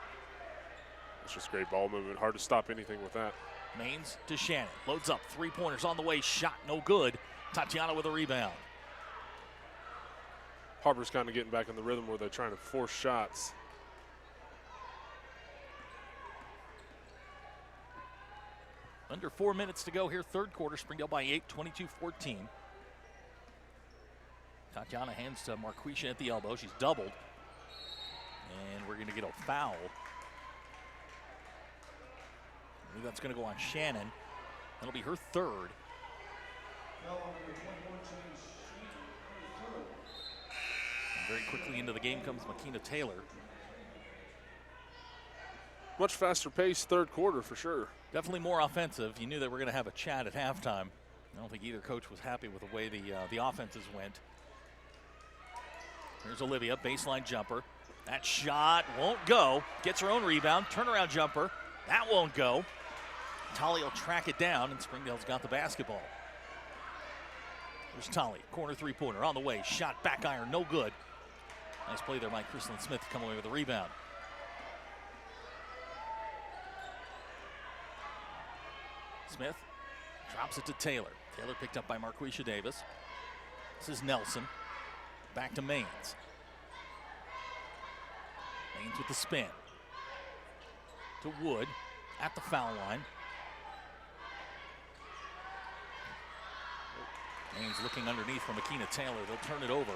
It's just great ball movement. Hard to stop anything with that. Maines to Shannon. Loads up. 3-pointers on the way. Shot no good. Tatiana with a rebound. Har-Ber's kind of getting back in the rhythm where they're trying to force shots. Under 4 minutes to go here, third quarter. Springdale by 8, 22-14. Tatiana hands to Marquisha at the elbow. She's doubled. And we're going to get a foul. I believe that's going to go on Shannon. That'll be her third. And very quickly into the game comes Makina Taylor. Much faster pace third quarter for sure. Definitely more offensive. You knew they were going to have a chat at halftime. I don't think either coach was happy with the way the offenses went. Here's Olivia, baseline jumper. That shot won't go. Gets her own rebound. Turnaround jumper. That won't go. Tolly will track it down, and Springdale's got the basketball. There's Tolly, corner three-pointer on the way. Shot back iron, no good. Nice play there by Chrislyn Smith to come away with the rebound. Smith drops it to Taylor. Taylor picked up by Marquisha Davis. This is Nelson. Back to Maines. Maines with the spin. To Wood at the foul line. Maines looking underneath from Makina Taylor. They'll turn it over.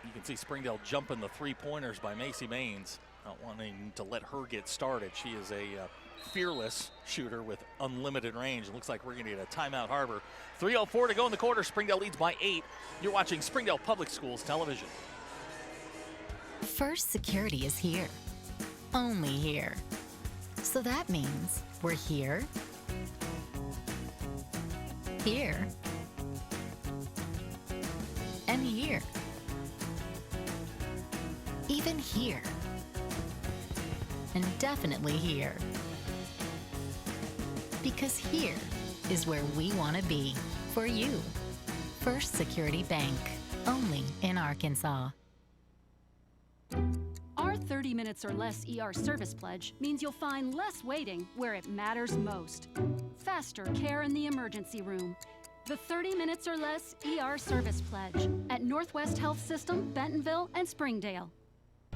You can see Springdale jumping the three-pointers by Macy Maines. Not wanting to let her get started. She is a fearless shooter with unlimited range. It looks like we're going to get a timeout, Har-Ber. 3:04 to go in the quarter. Springdale leads by 8. You're watching Springdale Public Schools television. First Security is here. Only here. So that means we're here, here, and here. Even here. And definitely here. Because here is where we want to be for you. First Security Bank, only in Arkansas. Our 30 minutes or less ER service pledge means you'll find less waiting where it matters most. Faster care in the emergency room. The 30 minutes or less ER service pledge at Northwest Health System, Bentonville, and Springdale.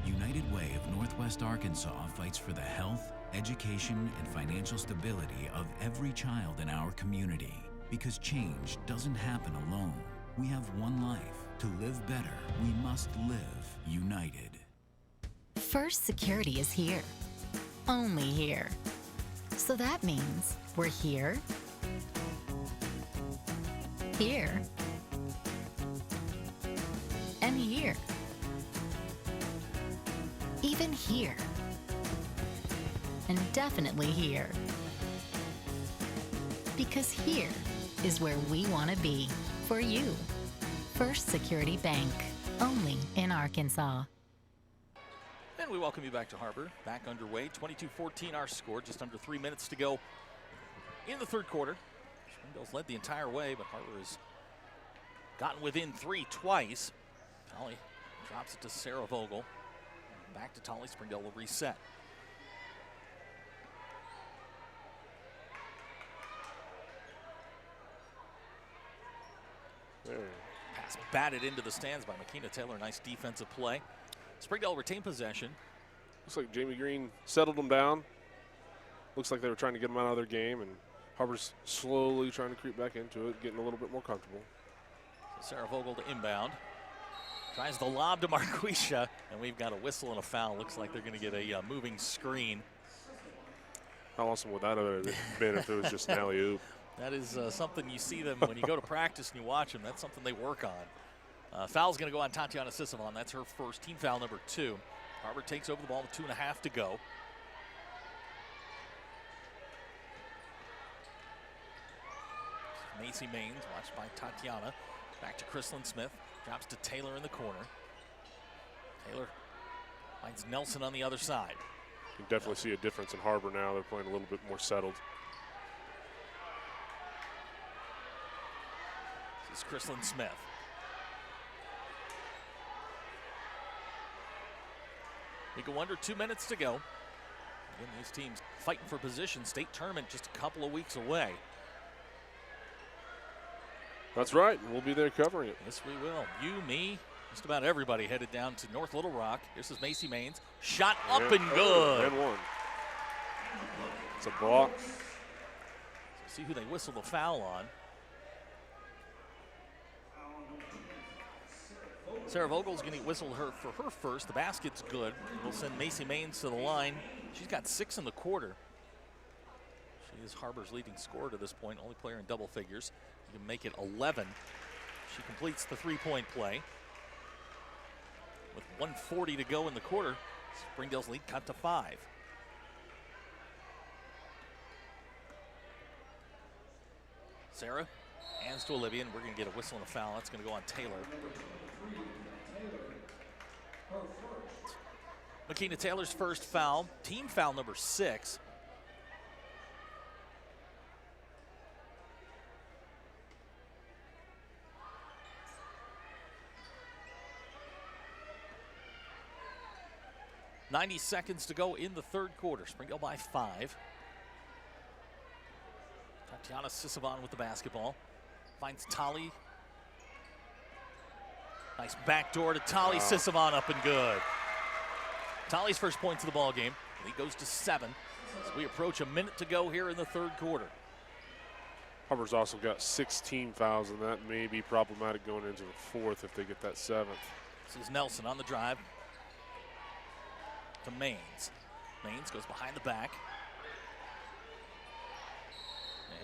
United Way of Northwest Arkansas fights for the health, education, and financial stability of every child in our community. Because change doesn't happen alone. We have one life. To live better, we must live united. First Security is here. Only here. So that means we're here, here, and here. Even here. And definitely here. Because here is where we want to be for you. First Security Bank, only in Arkansas. And we welcome you back to Har-Ber. Back underway, 22-14 our score, just under 3 minutes to go in the third quarter. Springdale's led the entire way, but Har-Ber has gotten within 3 twice. Tolly drops it to Sarah Vogel. Back to Tolly. Springdale will reset. Pass batted into the stands by Makina Taylor. Nice defensive play. Springdale retained possession. Looks like Jamie Green settled them down. Looks like they were trying to get them out of their game, and Har-Ber's slowly trying to creep back into it, getting a little bit more comfortable. Sarah Vogel to inbound. Tries the lob to Marquisha, and we've got a whistle and a foul. Looks like they're going to get a moving screen. How awesome would that have been if it was just an alley-oop? That is something you see them when you go to practice and you watch them. That's something they work on. Foul's going to go on Tatiana Sisavon. That's her first, team foul number 2. Har-Ber takes over the ball with 2.5 to go. Macy Maines, watched by Tatiana. Back to Chrislyn Smith. Drops to Taylor in the corner. Taylor finds Nelson on the other side. You can definitely see a difference in Har-Ber now. They're playing a little bit more settled. This is Chrislyn Smith. We go under 2 minutes to go. Again, these teams fighting for position. State tournament just a couple of weeks away. That's right. We'll be there covering it. Yes, we will. You, me, just about everybody headed down to North Little Rock. This is Macy Maines. Shot up and good. And one. It's a block. So see who they whistle the foul on. Sarah Vogel's going to whistle her for her first. The basket's good. We'll send Macy Maines to the line. She's got 6 in the quarter. She is Har-Ber's leading scorer to this point, only player in double figures. You can make it 11. She completes the three-point play. With 1:40 to go in the quarter, Springdale's lead cut to 5. Sarah hands to Olivia, and we're going to get a whistle and a foul. That's going to go on Taylor. Makina Taylor's first foul, team foul number 6. .90 seconds to go in the third quarter. Springdale by 5. Tatiana Sisovan with the basketball. Finds Tali. Nice backdoor to Tali. Sisovan up and good. Tali's first points of the ball game. Lead goes to 7 as we approach a minute to go here in the third quarter. Har-Ber's also got 16 fouls, and that may be problematic going into the fourth if they get that 7th. This is Nelson on the drive to Maines. Maines goes behind the back.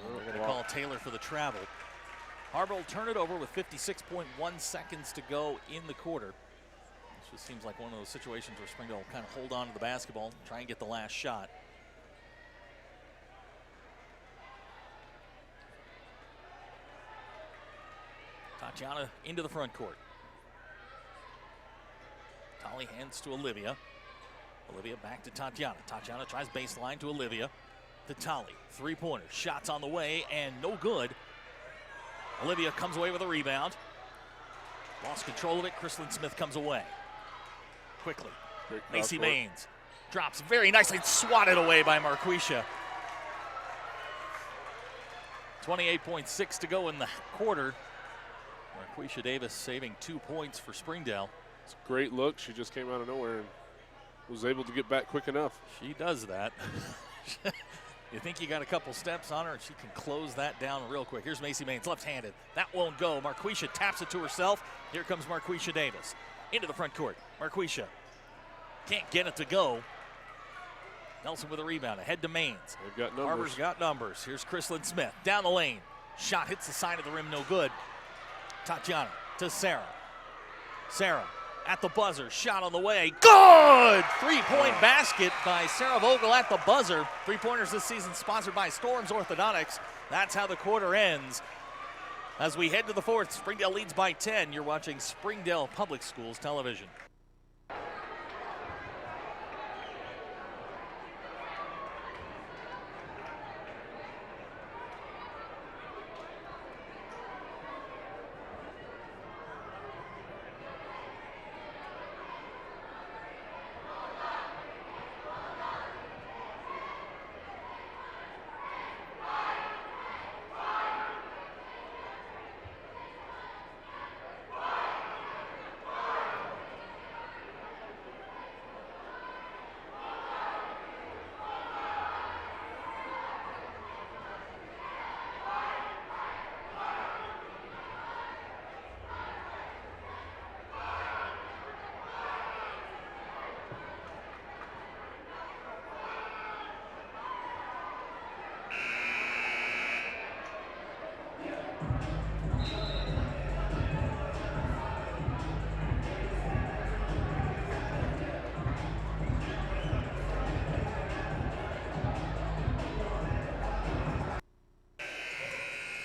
And they're going to call Taylor for the travel. Har-Ber will turn it over with 56.1 seconds to go in the quarter. This just seems like one of those situations where Springdale will kind of hold on to the basketball, try and get the last shot. Tatiana into the front court. Tali hands to Olivia. Olivia back to Tatiana. Tatiana tries baseline to Olivia. To Tali. Three-pointer. Shots on the way and no good. Olivia comes away with a rebound. Lost control of it. Chrislyn Smith comes away. Quickly. Macy Maines drops very nicely. Swatted away by Marquisha. 28.6 to go in the quarter. Marquisha Davis saving 2 points for Springdale. It's a great look. She just came out of nowhere and was able to get back quick enough. She does that. You think you got a couple steps on her, and she can close that down real quick. Here's Macy Maines, left-handed. That won't go. Marquisha taps it to herself. Here comes Marquisha Davis into the front court. Marquisha can't get it to go. Nelson with a rebound. Ahead to Maines. They've got numbers. Har-Ber's got numbers. Here's Chrislyn Smith down the lane. Shot hits the side of the rim, no good. Tatiana to Sarah. Sarah at the buzzer, shot on the way, good! Three-point basket by Sarah Vogel at the buzzer. Three-pointers this season sponsored by Storms Orthodontics. That's how the quarter ends. As we head to the fourth, Springdale leads by 10. You're watching Springdale Public Schools Television.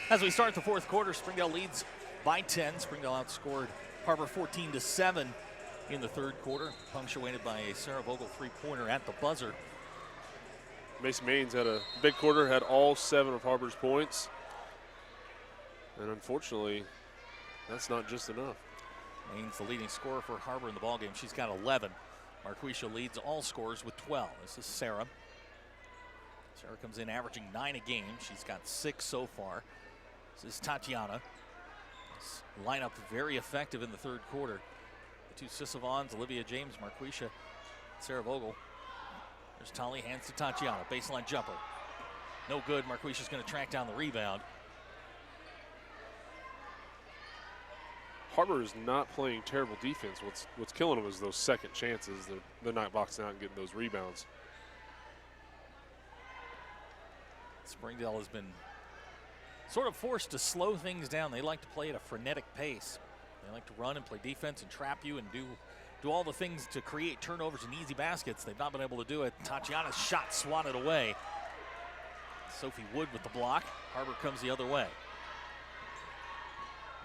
As we start the fourth quarter, Springdale leads by 10. Springdale outscored Har-Ber 14-7 in the third quarter, punctuated by a Sarah Vogel three-pointer at the buzzer. Macy Maines had a big quarter, had all 7 of Har-Ber's points. And unfortunately, that's not just enough. Maines the leading scorer for Har-Ber in the ballgame. She's got 11. Marquisha leads all scorers with 12. This is Sarah. Sarah comes in averaging 9 a game. She's got 6 so far. This is Tatiana. This lineup very effective in the third quarter. The two Sisovans, Olivia James, Marquisha, Sarah Vogel. There's Tali, hands to Tatiana. Baseline jumper. No good. Marquisha's going to track down the rebound. Har-Ber is not playing terrible defense. What's killing them is those second chances. They're not boxing out and getting those rebounds. Springdale has been sort of forced to slow things down. They like to play at a frenetic pace. They like to run and play defense and trap you and do all the things to create turnovers and easy baskets. They've not been able to do it. Tatiana's shot swatted away. Sophie Wood with the block. Har-Ber comes the other way.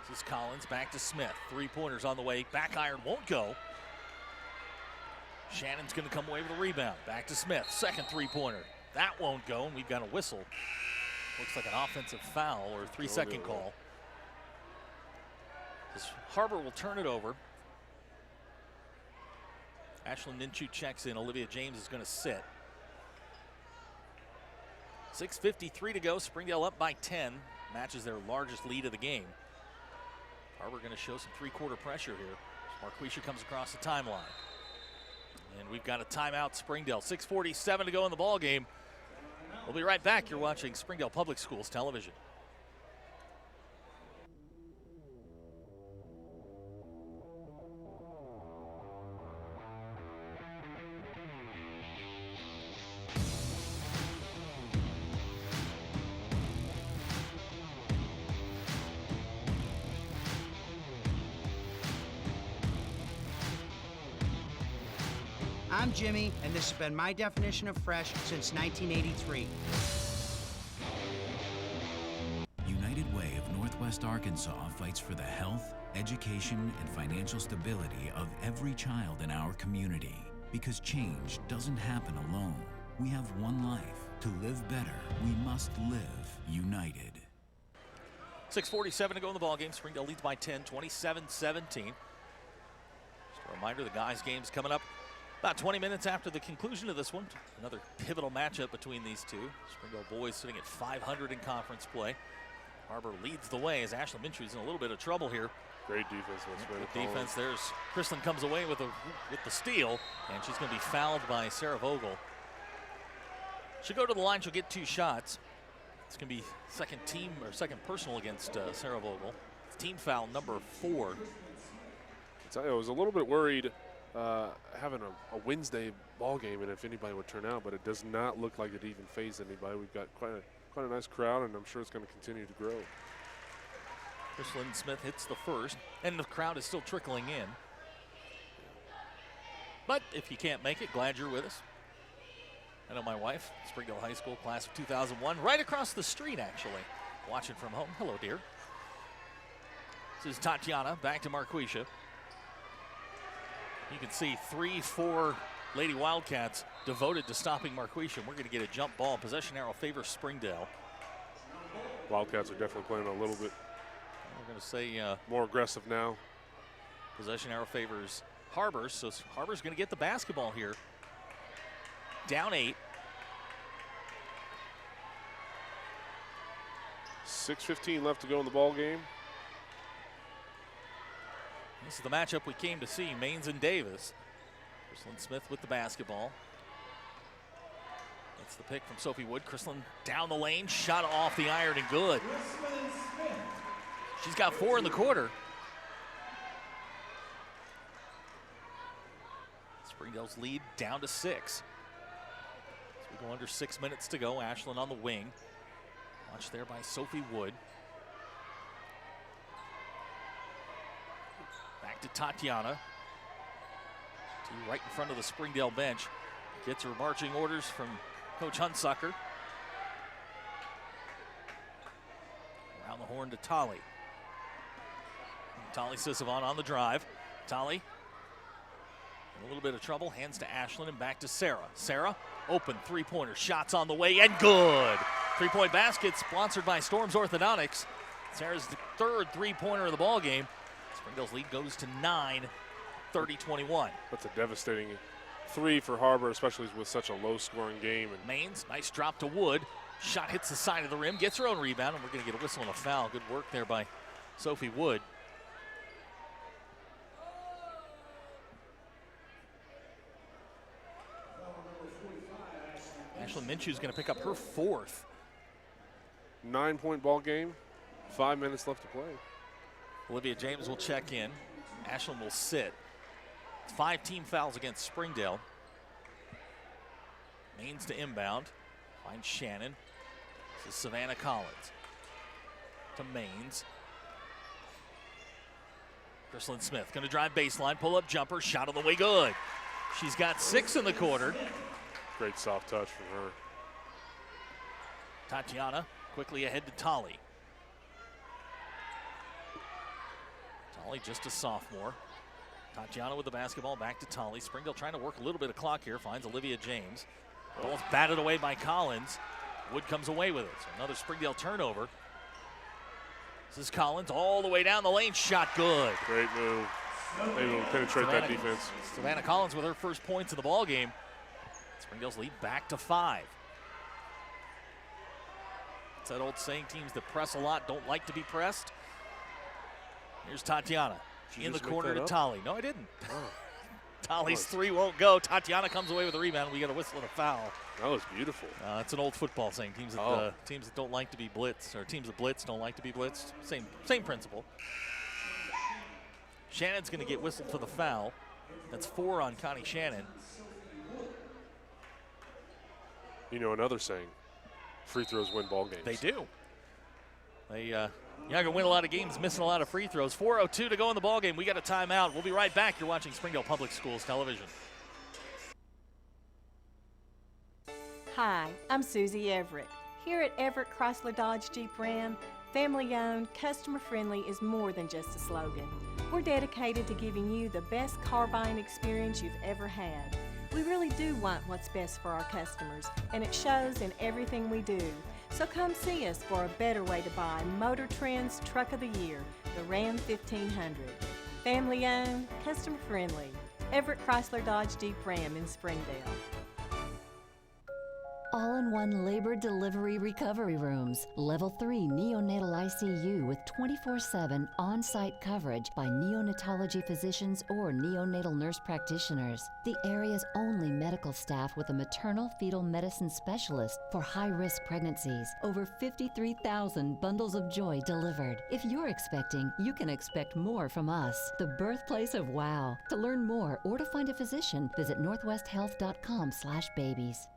This is Collins, back to Smith. Three-pointers on the way. Back iron won't go. Shannon's going to come away with a rebound. Back to Smith. Second three-pointer. That won't go, and we've got a whistle. Looks like an offensive foul or 3-second call. Har-Ber will turn it over. Ashlyn Minshew checks in. Olivia James is going to sit. 6:53 to go. Springdale up by 10. Matches their largest lead of the game. Har-Ber going to show some three-quarter pressure here. Marquisha comes across the timeline. And we've got a timeout, Springdale. 6:47 to go in the ball game. We'll be right back. You're watching Springdale Public Schools television. I'm Jimmy, and this has been my definition of fresh since 1983. United Way of Northwest Arkansas fights for the health, education, and financial stability of every child in our community. Because change doesn't happen alone. We have one life. To live better, we must live united. 6:47 to go in the ball game. Springdale leads by 10, 27-17. Just a reminder, the guys' game's coming up about 20 minutes after the conclusion of this one. Another pivotal matchup between these two. Springdale boys sitting at 500 in conference play. Har-Ber leads the way as Ashlyn Minshew's in a little bit of trouble here. Great defense. Good defense. There's Kristlyn comes away with the steal, and she's going to be fouled by Sarah Vogel. She'll go to the line. She'll get 2 shots. It's going to be second team or second personal against Sarah Vogel. It's team foul number 4. I was a little bit worried having a Wednesday ball game and if anybody would turn out, but it does not look like it even fazed anybody. We've got quite a nice crowd, and I'm sure it's going to continue to grow. Kristlyn Smith hits the first, and the crowd is still trickling in. But if you can't make it, glad you're with us. I know my wife, Springdale High School, class of 2001, right across the street, actually, watching from home. Hello, dear. This is Tatiana, back to Marquisha. You can see 3-4 Lady Wildcats devoted to stopping Marquisha. We're going to get a jump ball. Possession arrow favors Springdale. Wildcats are definitely playing a little bit. We're going to say more aggressive now. Possession arrow favors Har-Ber, so Har-Ber's going to get the basketball here. Down 8. 6:15 left to go in the ball game. This is the matchup we came to see, Maines and Davis. Kristlyn Smith with the basketball. That's the pick from Sophie Wood. Kristlyn down the lane, shot off the iron and good. She's got 4 in the quarter. Springdale's lead down to 6. As we go under 6 minutes to go, Ashlyn on the wing. Watched there by Sophie Wood. Back to Tatiana. Right in front of the Springdale bench. Gets her marching orders from Coach Hunsucker. Around the horn to Tolly. Tolly Sisavon on the drive. Tolly in a little bit of trouble. Hands to Ashlyn and back to Sarah. Sarah, open three-pointer. Shots on the way and good. Three-point basket sponsored by Storms Orthodontics. Sarah's the 3rd three-pointer of the ball game. Springdale's lead goes to 9, 30-21. That's a devastating 3 for Har-Ber, especially with such a low-scoring game. And Maines, nice drop to Wood. Shot hits the side of the rim, gets her own rebound, and we're going to get a whistle and a foul. Good work there by Sophie Wood. Ashlyn Minshew's going to pick up her 4th. 9-point ball game, 5 minutes left to play. Olivia James will check in. Ashlyn will sit. 5 team fouls against Springdale. Maines to inbound. Finds Shannon. This is Savannah Collins to Maines. Chrislyn Smith going to drive baseline, pull-up jumper, shot on the way, good. She's got 6 in the quarter. Great soft touch from her. Tatiana quickly ahead to Tolly. Tolly just a sophomore. Tatiana with the basketball, back to Tolly. Springdale trying to work a little bit of clock here, finds Olivia James. Ball's batted away by Collins. Wood comes away with it. So another Springdale turnover. This is Collins all the way down the lane, shot good. Great move. They will penetrate that defense. Savannah Collins with her first points of the ball game. Springdale's lead back to 5. It's that old saying, teams that press a lot don't like to be pressed. Here's Tatiana in the corner to Tolly. No, I didn't. Oh. Tolly's 3 won't go. Tatiana comes away with a rebound. We got a whistle and a foul. That was beautiful. That's an old football saying. Teams that don't like to be blitzed, or teams that blitz don't like to be blitzed. Same principle. Shannon's going to get whistled for the foul. That's 4 on Connie Shannon. You know another saying, free throws win ball games. They do. You're not going to win a lot of games missing a lot of free throws. 4:02 to go in the ball game. We got a timeout. We'll be right back. You're watching Springdale Public Schools Television. Hi, I'm Susie Everett. Here at Everett Chrysler Dodge Jeep Ram, family-owned, customer-friendly is more than just a slogan. We're dedicated to giving you the best car buying experience you've ever had. We really do want what's best for our customers, and it shows in everything we do. So come see us for a better way to buy Motor Trend's Truck of the Year, the Ram 1500. Family-owned, customer-friendly. Everett Chrysler Dodge Jeep Ram in Springdale. All-in-one labor delivery recovery rooms. Level 3 neonatal ICU with 24/7 on-site coverage by neonatology physicians or neonatal nurse practitioners. The area's only medical staff with a maternal fetal medicine specialist for high-risk pregnancies. Over 53,000 bundles of joy delivered. If you're expecting, you can expect more from us. The birthplace of wow. To learn more or to find a physician, visit northwesthealth.com/babies.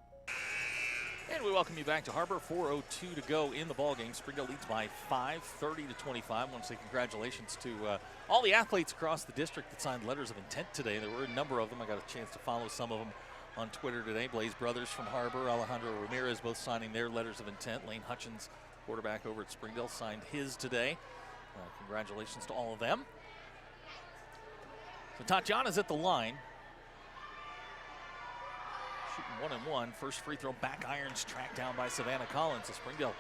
And we welcome you back to Har-Ber. 4:02 to go in the ballgame. Springdale leads by 5, 30-25. I want to say congratulations to all the athletes across the district that signed letters of intent today. There were a number of them. I got a chance to follow some of them on Twitter today. Blaze Brothers from Har-Ber, Alejandro Ramirez both signing their letters of intent. Lane Hutchins, quarterback over at Springdale, signed his today. Congratulations to all of them. So Tatiana's at the line. Shooting 1-and-1. First free throw, back irons tracked down by Savannah Collins. So Springdale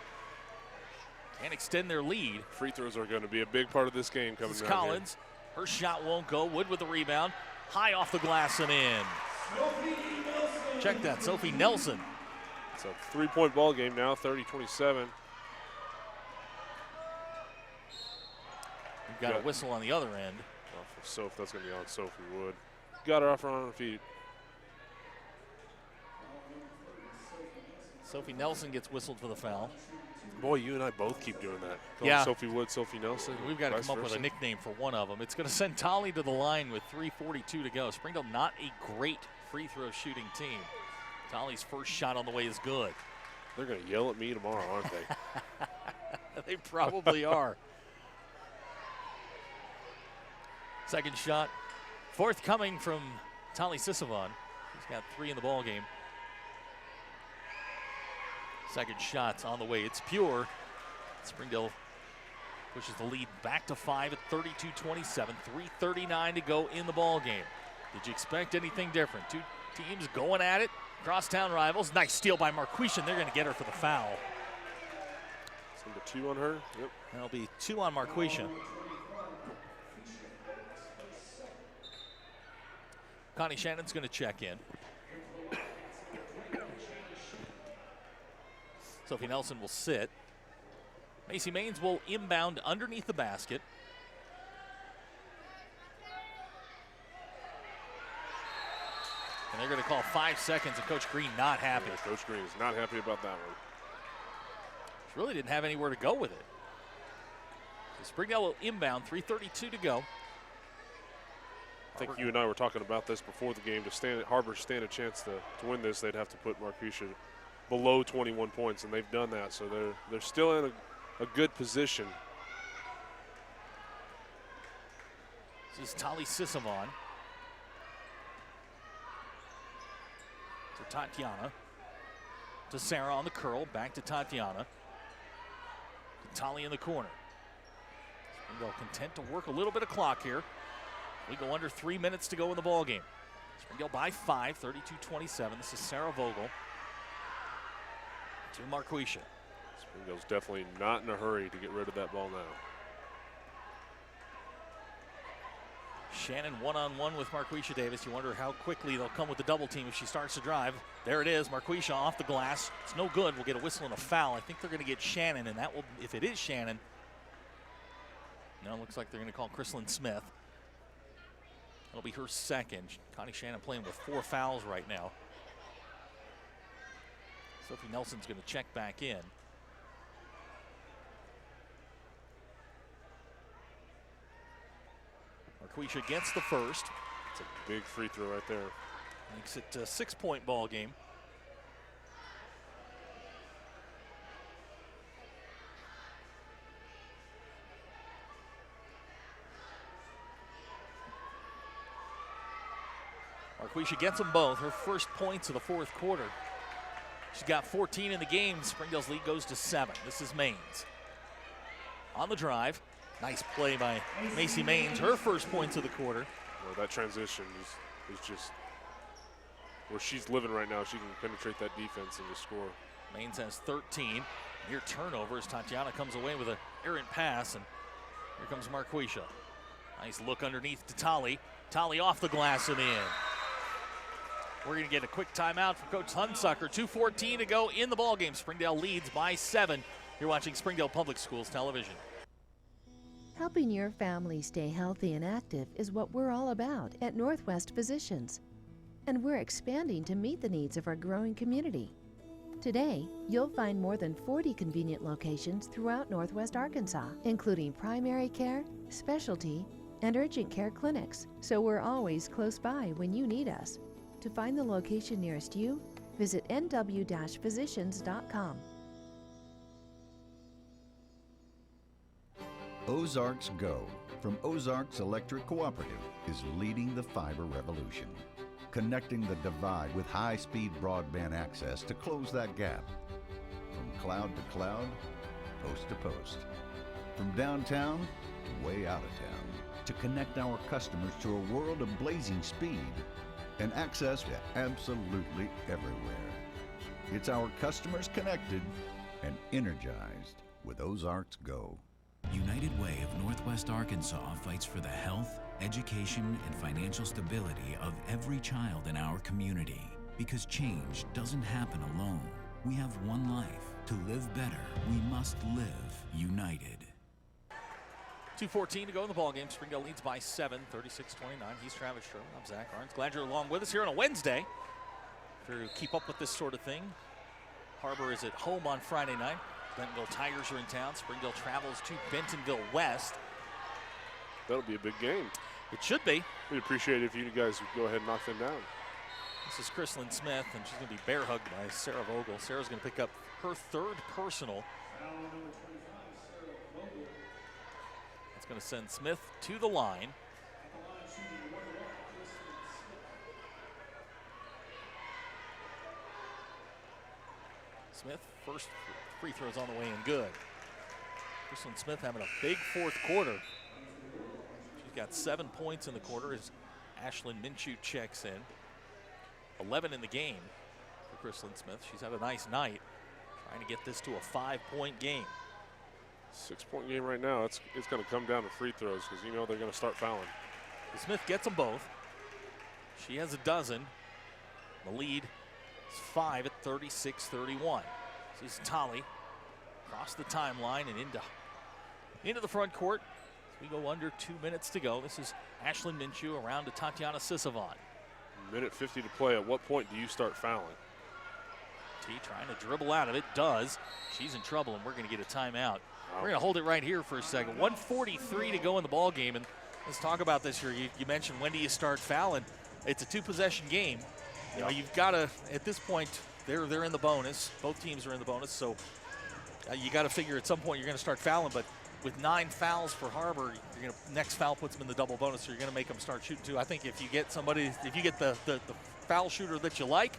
can't extend their lead. Free throws are going to be a big part of this game coming down Collins. Here. Her shot won't go. Wood with the rebound. High off the glass and in. Check that, Sophie Nelson. It's a 3-point ball game now, 30-27. We've got a whistle on the other end. For Soph, that's going to be on Sophie Wood. Got her off her on her feet. Sophie Nelson gets whistled for the foul. Boy, you and I both keep doing that. Sophie Wood, Sophie Nelson. We've got to come up with a nickname for one of them. It's going to send Tolly to the line with 3:42 to go. Springdale not a great free throw shooting team. Tolly's first shot on the way is good. They're going to yell at me tomorrow, aren't they? They probably are. Second shot forthcoming from Tolly Sisavon. He's got 3 in the ball game. Second shot's on the way. It's pure. Springdale pushes the lead back to 5 at 32-27. 3:39 to go in the ball game. Did you expect anything different? Two teams going at it. Crosstown rivals. Nice steal by Marquishan. They're going to get her for the foul. It's number 2 on her. Yep. That'll be 2 on Marquishan. Connie Shannon's going to check in. Sophie Nelson will sit. Macy Maines will inbound underneath the basket. And they're going to call 5 seconds, and Coach Green not happy. Yeah, Coach Green is not happy about that one. She really didn't have anywhere to go with it. So Springdale will inbound, 3:32 to go. I think you and I were talking about this before the game. To Har-Ber stand a chance to win this, they'd have to put Marquisha below 21 points, and they've done that. So they're still in a good position. This is Tali Sisavon to Tatiana, to Sarah on the curl, back to Tatiana, to Tali in the corner. Springdale content to work a little bit of clock here. We go under 3 minutes to go in the ball game. Springdale by 5, 32-27. This is Sarah Vogel to Marquisha. Springdale's definitely not in a hurry to get rid of that ball now. Shannon one-on-one with Marquisha Davis. You wonder how quickly they'll come with the double team if she starts to drive. There it is, Marquisha off the glass. It's no good. We'll get a whistle and a foul. I think they're going to get Shannon, and that will, if it is Shannon, no, it looks like they're going to call Chrislyn Smith. That'll be her second. Connie Shannon playing with 4 fouls right now. Sophie Nelson's going to check back in. Marquisha gets the first. It's a big free throw right there. Makes it a 6-point ball game. Marquisha gets them both. Her first points of the fourth quarter. She's got 14 in the game. Springdale's lead goes to 7. This is Maines. On the drive. Nice play by Macy Maines. Her first points of the quarter. Well, that transition is just where she's living right now. She can penetrate that defense and just score. Maines has 13. Near turnover as Tatiana comes away with an errant pass. And here comes Marquisha. Nice look underneath to Tali. Tali off the glass and in. We're going to get a quick timeout from Coach Hunsucker. 2:14 to go in the ballgame. Springdale leads by 7. You're watching Springdale Public Schools Television. Helping your family stay healthy and active is what we're all about at Northwest Physicians. And we're expanding to meet the needs of our growing community. Today, you'll find more than 40 convenient locations throughout Northwest Arkansas, including primary care, specialty, and urgent care clinics. So we're always close by when you need us. To find the location nearest you, visit nw-physicians.com. Ozarks Go from Ozarks Electric Cooperative is leading the fiber revolution, connecting the divide with high-speed broadband access to close that gap. From cloud to cloud, post to post. From downtown to way out of town, to connect our customers to a world of blazing speed and access to absolutely everywhere. It's our customers connected and energized with Ozarks Go. United Way of Northwest Arkansas fights for the health, education, and financial stability of every child in our community. Because change doesn't happen alone. We have one life. To live better, we must live united. 2:14 to go in the ballgame. Springdale leads by 7, 36-29. He's Travis Sherman. I'm Zach Arns. Glad you're along with us here on a Wednesday. To keep up with this sort of thing, Har-Ber is at home on Friday night. Bentonville Tigers are in town. Springdale travels to Bentonville West. That'll be a big game. It should be. We'd appreciate it if you guys would go ahead and knock them down. This is Chrislyn Smith, and she's going to be bear hugged by Sarah Vogel. Sarah's going to pick up her 3rd personal. That's going to send Smith to the line. Smith, first free throws on the way and good. Chrislyn Smith having a big fourth quarter. She's got 7 points in the quarter as Ashlyn Minshew checks in. 11 in the game for Chrislyn Smith. She's had a nice night trying to get this to a 5-point game. 6-point game right now. It's going to come down to free throws because you know they're going to start fouling. Smith gets them both. She has a dozen. The lead is 5 at 36-31. This is Tali across the timeline and into the front court. We go under 2 minutes to go. This is Ashlyn Minshew around to Tatiana Sisavon. Minute 50 to play. At what point do you start fouling? T trying to dribble out of it. Does. She's in trouble, and we're going to get a timeout. We're going to hold it right here for a second. 1:43 to go in the ball game, and let's talk about this here. You mentioned when do you start fouling? It's a 2-possession game. You know, you've got to, at this point, they're in the bonus. Both teams are in the bonus, so you got to figure at some point you're going to start fouling. But with 9 fouls for Har-Ber, next foul puts them in the double bonus, so you're going to make them start shooting too. I think if you get the foul shooter that you like,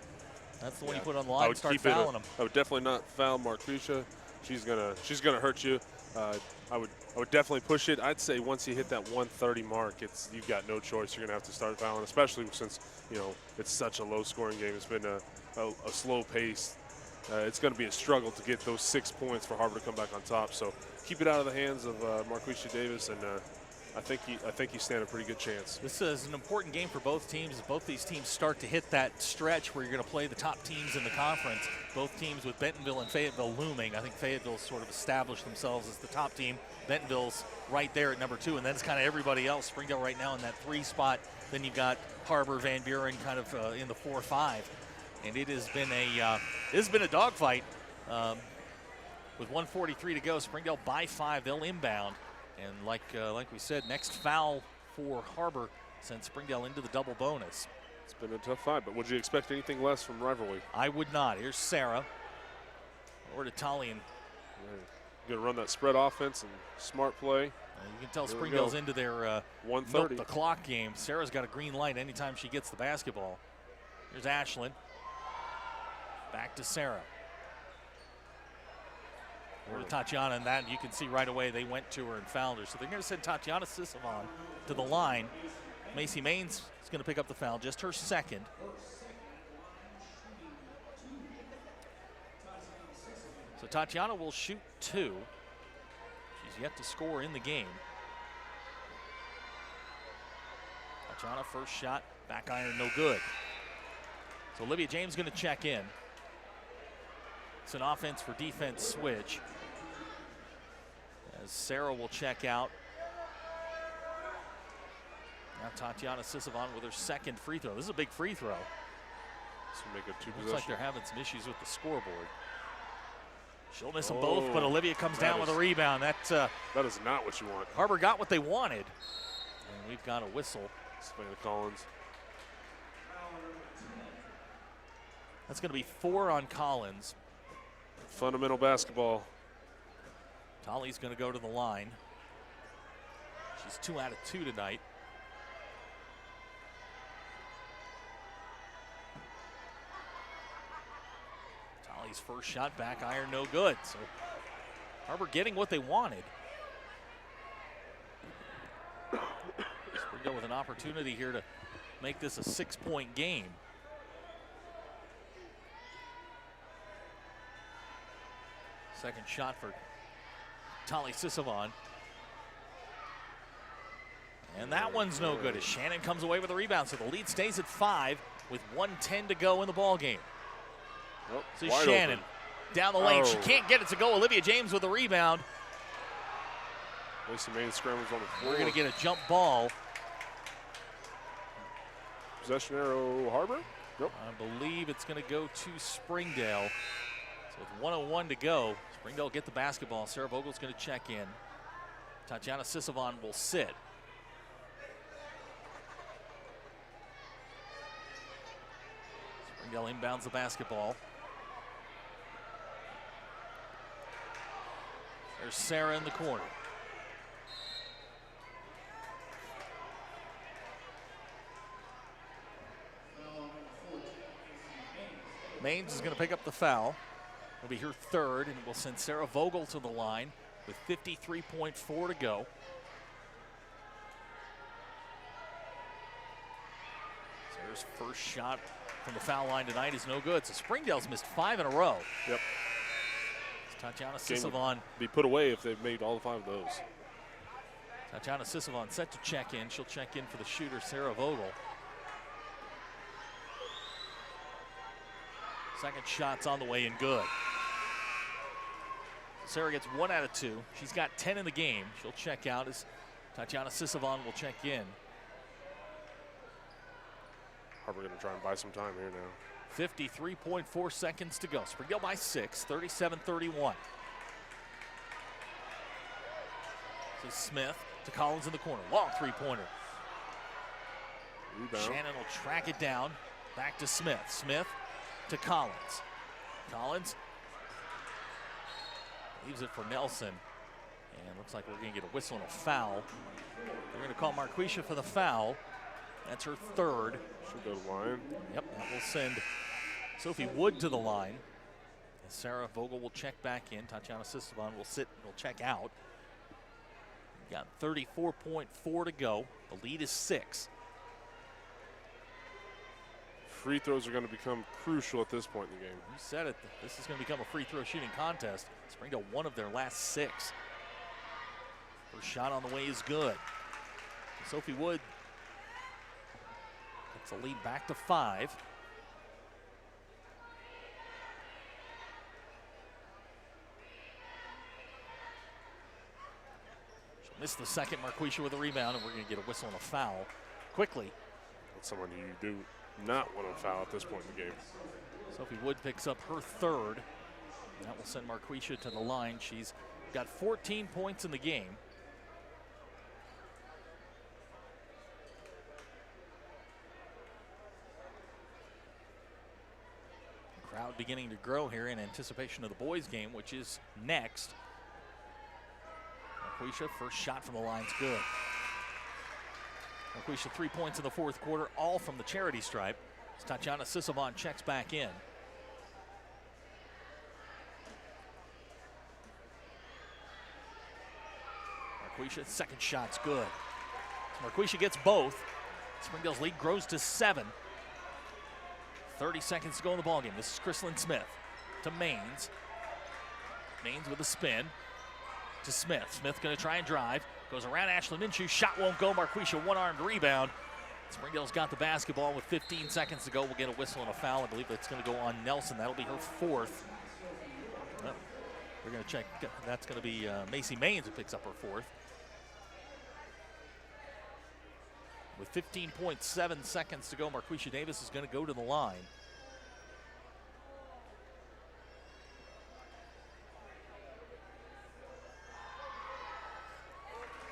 that's the one you put on the line and start fouling them. I would definitely not foul Marquisha. She's gonna hurt you. I would definitely push it. I'd say once you hit that 130 mark, you've got no choice. You're gonna have to start fouling, especially since it's such a low-scoring game. It's been a slow pace. It's going to be a struggle to get those 6 points for Har-Ber to come back on top. So keep it out of the hands of Marquisha Davis, and I think you stand a pretty good chance. This is an important game for both teams. As both these teams start to hit that stretch where you're going to play the top teams in the conference. Both teams with Bentonville and Fayetteville looming. I think Fayetteville's sort of established themselves as the top team. Bentonville's right there at number 2, and then it's kind of everybody else. Springdale right now in that 3 spot. Then you've got Har-Ber, Van Buren kind of in the 4-5. And it has been a dogfight. With 1:43 to go, Springdale by 5. They'll inbound. And like we said, next foul for Har-Ber sends Springdale into the double bonus. It's been a tough fight, but would you expect anything less from rivalry? I would not. Here's Sarah. Over to Talian. Going to run that spread offense and smart play. You can tell Springdale's into their 130. milk the clock game. Sarah's got a green light anytime she gets the basketball. Here's Ashlyn. Back to Sarah. Over to Tatiana, and that you can see right away they went to her and fouled her. So they're going to send Tatiana Sisavon to the line. Macy Maines is going to pick up the foul, just her second. So Tatiana will shoot 2. She's yet to score in the game. Tatiana first shot, back iron, no good. So Olivia James going to check in. It's an offense for defense switch. As Sarah will check out. Now Tatiana Sisavon with her second free throw. This is a big free throw. This will make it 2 Looks possession. like they're having some issues with the scoreboard. She'll miss them both, but Olivia comes down with a rebound. That is not what you want. Har-Ber got what they wanted. And we've got a whistle. Savannah Collins. That's going to be 4 on Collins. Fundamental basketball. Tolly's going to go to the line. She's 2 out of 2 tonight. Tolly's first shot, back iron, no good. So Har-Ber getting what they wanted. Springdale with an opportunity here to make this a 6-point game. Second shot for Tali Sisavon. And that one's no good as Shannon comes away with a rebound. So the lead stays at 5 with 1:10 to go in the ball game. So Shannon down the lane. She can't get it to go. Olivia James with a rebound. Macy Maines scrambles on the floor. We're going to get a jump ball. Possession arrow Har-Ber? Nope. I believe it's going to go to Springdale. So with 1:01 to go, Springdale get the basketball. Sarah Vogel's going to check in. Tatiana Sisavon will sit. Springdale inbounds the basketball. There's Sarah in the corner. Maines is going to pick up the foul. It'll be her third, and will send Sarah Vogel to the line with 53.4 to go. Sarah's first shot from the foul line tonight is no good. So Springdale's missed 5 in a row. Yep. Tatiana Sisavon be put away if they've made all 5 of those. Tatiana Sisavon set to check in. She'll check in for the shooter, Sarah Vogel. Second shot's on the way and good. Sarah gets 1 out of 2. She's got 10 in the game. She'll check out as Tatiana Sisavon will check in. Har-Ber going to try and buy some time here now. 53.4 seconds to go. Springdale by 6, 37-31. So Smith to Collins in the corner. Long three-pointer. Rebound. Shannon will track it down. Back to Smith. Smith to Collins. Collins leaves it for Nelson. And looks like we're going to get a whistle and a foul. They're going to call Marquisha for the foul. That's her third. Should go to the line. Yep, that will send Sophie Wood to the line. And Sarah Vogel will check back in. Tatiana Sistovan will check out. We've got 34.4 to go. The lead is 6. Free throws are going to become crucial at this point in the game. You said it. This is going to become a free throw shooting contest. Springdale one of their last 6. First shot on the way is good. Sophie Wood gets the lead back to 5. She'll miss the second. Marquisha with a rebound, and we're going to get a whistle and a foul quickly. That's someone you do not want to foul at this point in the game. Sophie Wood picks up her third. That will send Marquisha to the line. She's got 14 points in the game. Crowd beginning to grow here in anticipation of the boys' game, which is next. Marquisha, first shot from the line's good. Marquisha 3 points in the fourth quarter, all from the charity stripe. As Tatiana Sisovan checks back in. Marquisha, second shot's good. Marquisha gets both. Springdale's lead grows to 7. 30 seconds to go in the ballgame. This is Chrislyn Smith to Maines. Maines with a spin to Smith. Smith going to try and drive. Goes around Ashley Minshew. Shot won't go. Marquisha one-armed rebound. Springdale's got the basketball with 15 seconds to go. We'll get a whistle and a foul. I believe that's going to go on Nelson. That'll be her 4th. Well, we're going to check. That's going to be Macy Maines who picks up her 4th. With 15.7 seconds to go, Marquisha Davis is going to go to the line.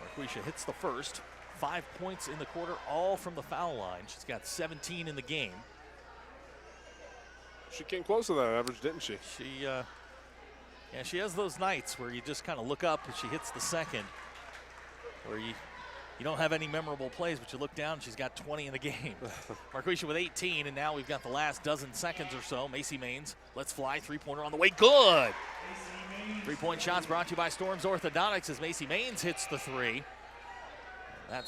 Marquisha hits the first. 5 points in the quarter, all from the foul line. She's got 17 in the game. She came close to that average, didn't she? She has those nights where you just kind of look up and she hits the second, where you don't have any memorable plays, but you look down and she's got 20 in the game. Marquisha with 18, and now we've got the last dozen seconds or so. Macy Maines lets fly, three-pointer on the way, good! 3-point shots brought to you by Storms Orthodontics as Macy Maines hits the 3. We're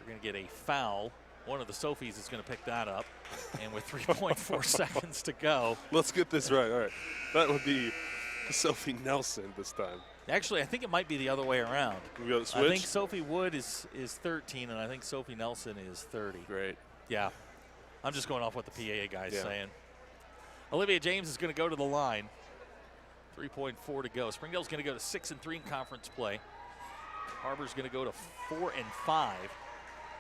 going to get a foul. One of the Sophies is going to pick that up. And with 3.4 seconds to go. Let's get this right. All right. That would be Sophie Nelson this time. Actually, I think it might be the other way around. We got to switch? I think Sophie Wood is 13, and I think Sophie Nelson is 30. Great. Yeah. I'm just going off what the PAA guy's saying. Olivia James is going to go to the line. 3.4 to go. Springdale's going to go to 6-3 in conference play. Har-Ber's going to go to 4-5.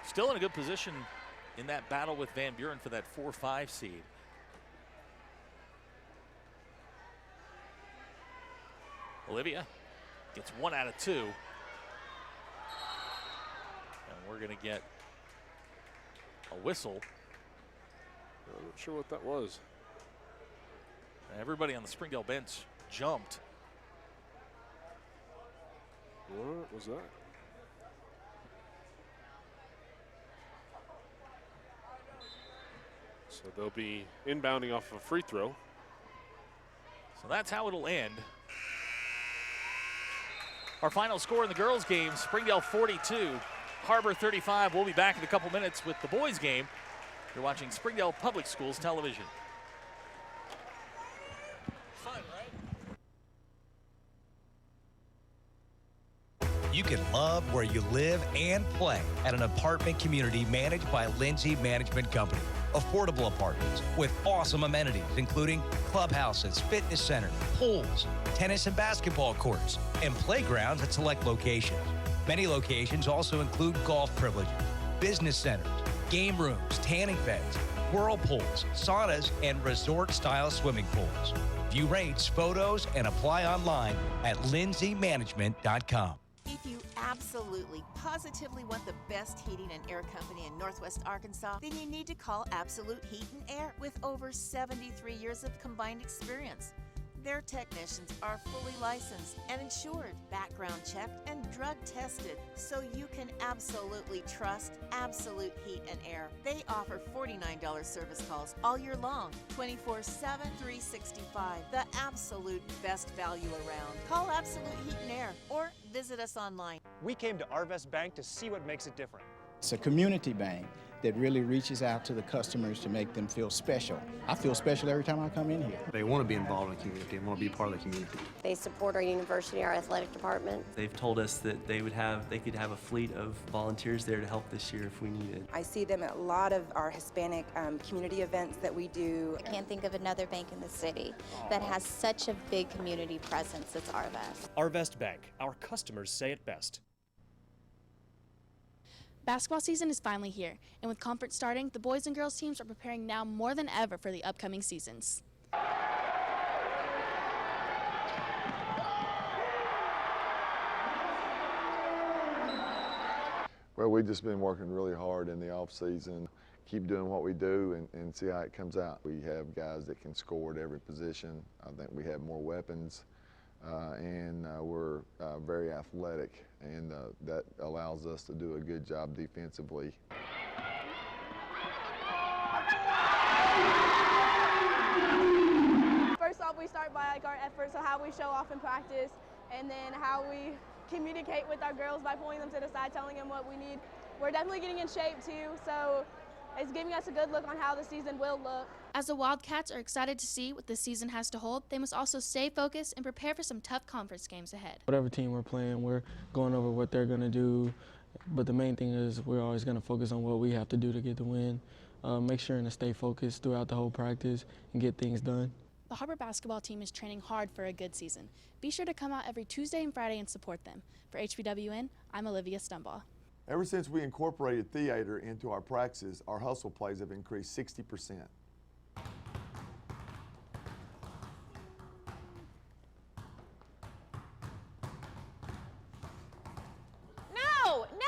Still in a good position in that battle with Van Buren for that 4-5 seed. Olivia gets 1 out of 2. And we're going to get a whistle. I'm not sure what that was. Everybody on the Springdale bench jumped. What was that? So they'll be inbounding off of a free throw. So that's how it'll end. Our final score in the girls' game, Springdale 42, Har-Ber 35. We'll be back in a couple minutes with the boys' game. You're watching Springdale Public Schools Television. Fun, right? You can love where you live and play at an apartment community managed by Lindsay Management Company. Affordable apartments with awesome amenities, including clubhouses, fitness centers, pools, tennis and basketball courts, and playgrounds at select locations. Many locations also include golf privileges, business centers, game rooms, tanning beds, whirlpools, saunas, and resort-style swimming pools. View rates, photos, and apply online at lindsaymanagement.com. If you absolutely, positively want the best heating and air company in Northwest Arkansas, then you need to call Absolute Heat and Air with over 73 years of combined experience. Their technicians are fully licensed and insured, background checked, and drug tested, so you can absolutely trust Absolute Heat and Air. They offer $49 service calls all year long, 24/7, 365. The absolute best value around. Call Absolute Heat and Air or visit us online. We came to Arvest Bank to see what makes it different. It's a community bank that really reaches out to the customers to make them feel special. I feel special every time I come in here. They want to be involved in the community and want to be part of the community. They support our university, our athletic department. They've told us that they could have a fleet of volunteers there to help this year if we needed. I see them at a lot of our Hispanic community events that we do. I can't think of another bank in the city that has such a big community presence as Arvest. Arvest Bank, our customers say it best. Basketball season is finally here, and with conference starting, the boys and girls teams are preparing now more than ever for the upcoming seasons. Well, we've just been working really hard in the off season, keep doing what we do and see how it comes out. We have guys that can score at every position. I think we have more weapons. And we're very athletic, and that allows us to do a good job defensively. First off, we start by our efforts, so how we show off in practice, and then how we communicate with our girls by pulling them to the side, telling them what we need. We're definitely getting in shape too, so it's giving us a good look on how the season will look. As the Wildcats are excited to see what the season has to hold, they must also stay focused and prepare for some tough conference games ahead. Whatever team we're playing, we're going over what they're going to do, but the main thing is we're always going to focus on what we have to do to get the win. Make sure to stay focused throughout the whole practice and get things done. The Har-Ber basketball team is training hard for a good season. Be sure to come out every Tuesday and Friday and support them. For HBWN, I'm Olivia Stumbaugh. Ever since we incorporated theater into our practices, our hustle plays have increased 60%.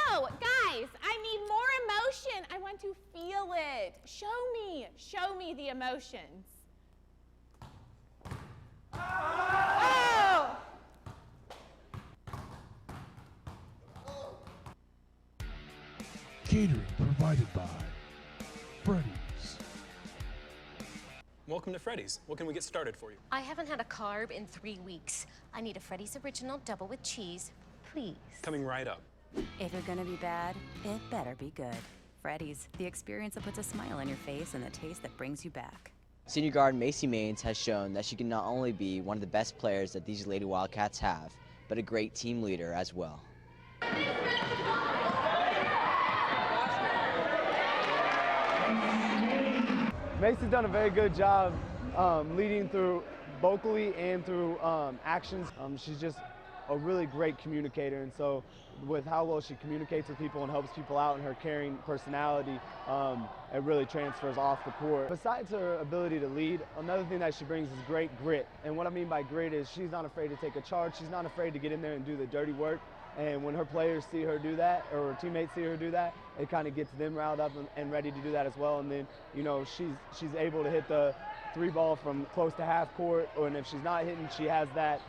No, guys, I need more emotion. I want to feel it. Show me the emotions. Oh! Catering provided by Freddy's. Welcome to Freddy's. What can we get started for you? I haven't had a carb in 3 weeks. I need a Freddy's Original Double with cheese, please. Coming right up. If you're gonna be bad, it better be good. Freddy's, the experience that puts a smile on your face and the taste that brings you back. Senior guard Macy Maines has shown that she can not only be one of the best players that these Lady Wildcats have, but a great team leader as well. Macy's done a very good job leading through vocally and through actions. She's just a really great communicator, and so with how well she communicates with people and helps people out and her caring personality, it really transfers off the court. Besides her ability to lead, another thing that she brings is great grit. And what I mean by grit is she's not afraid to take a charge. She's not afraid to get in there and do the dirty work. And when her players see her do that, or her teammates see her do that, it kind of gets them riled up and ready to do that as well. And then, you know, she's able to hit the 3 ball from close to half court, and if she's not hitting, she has that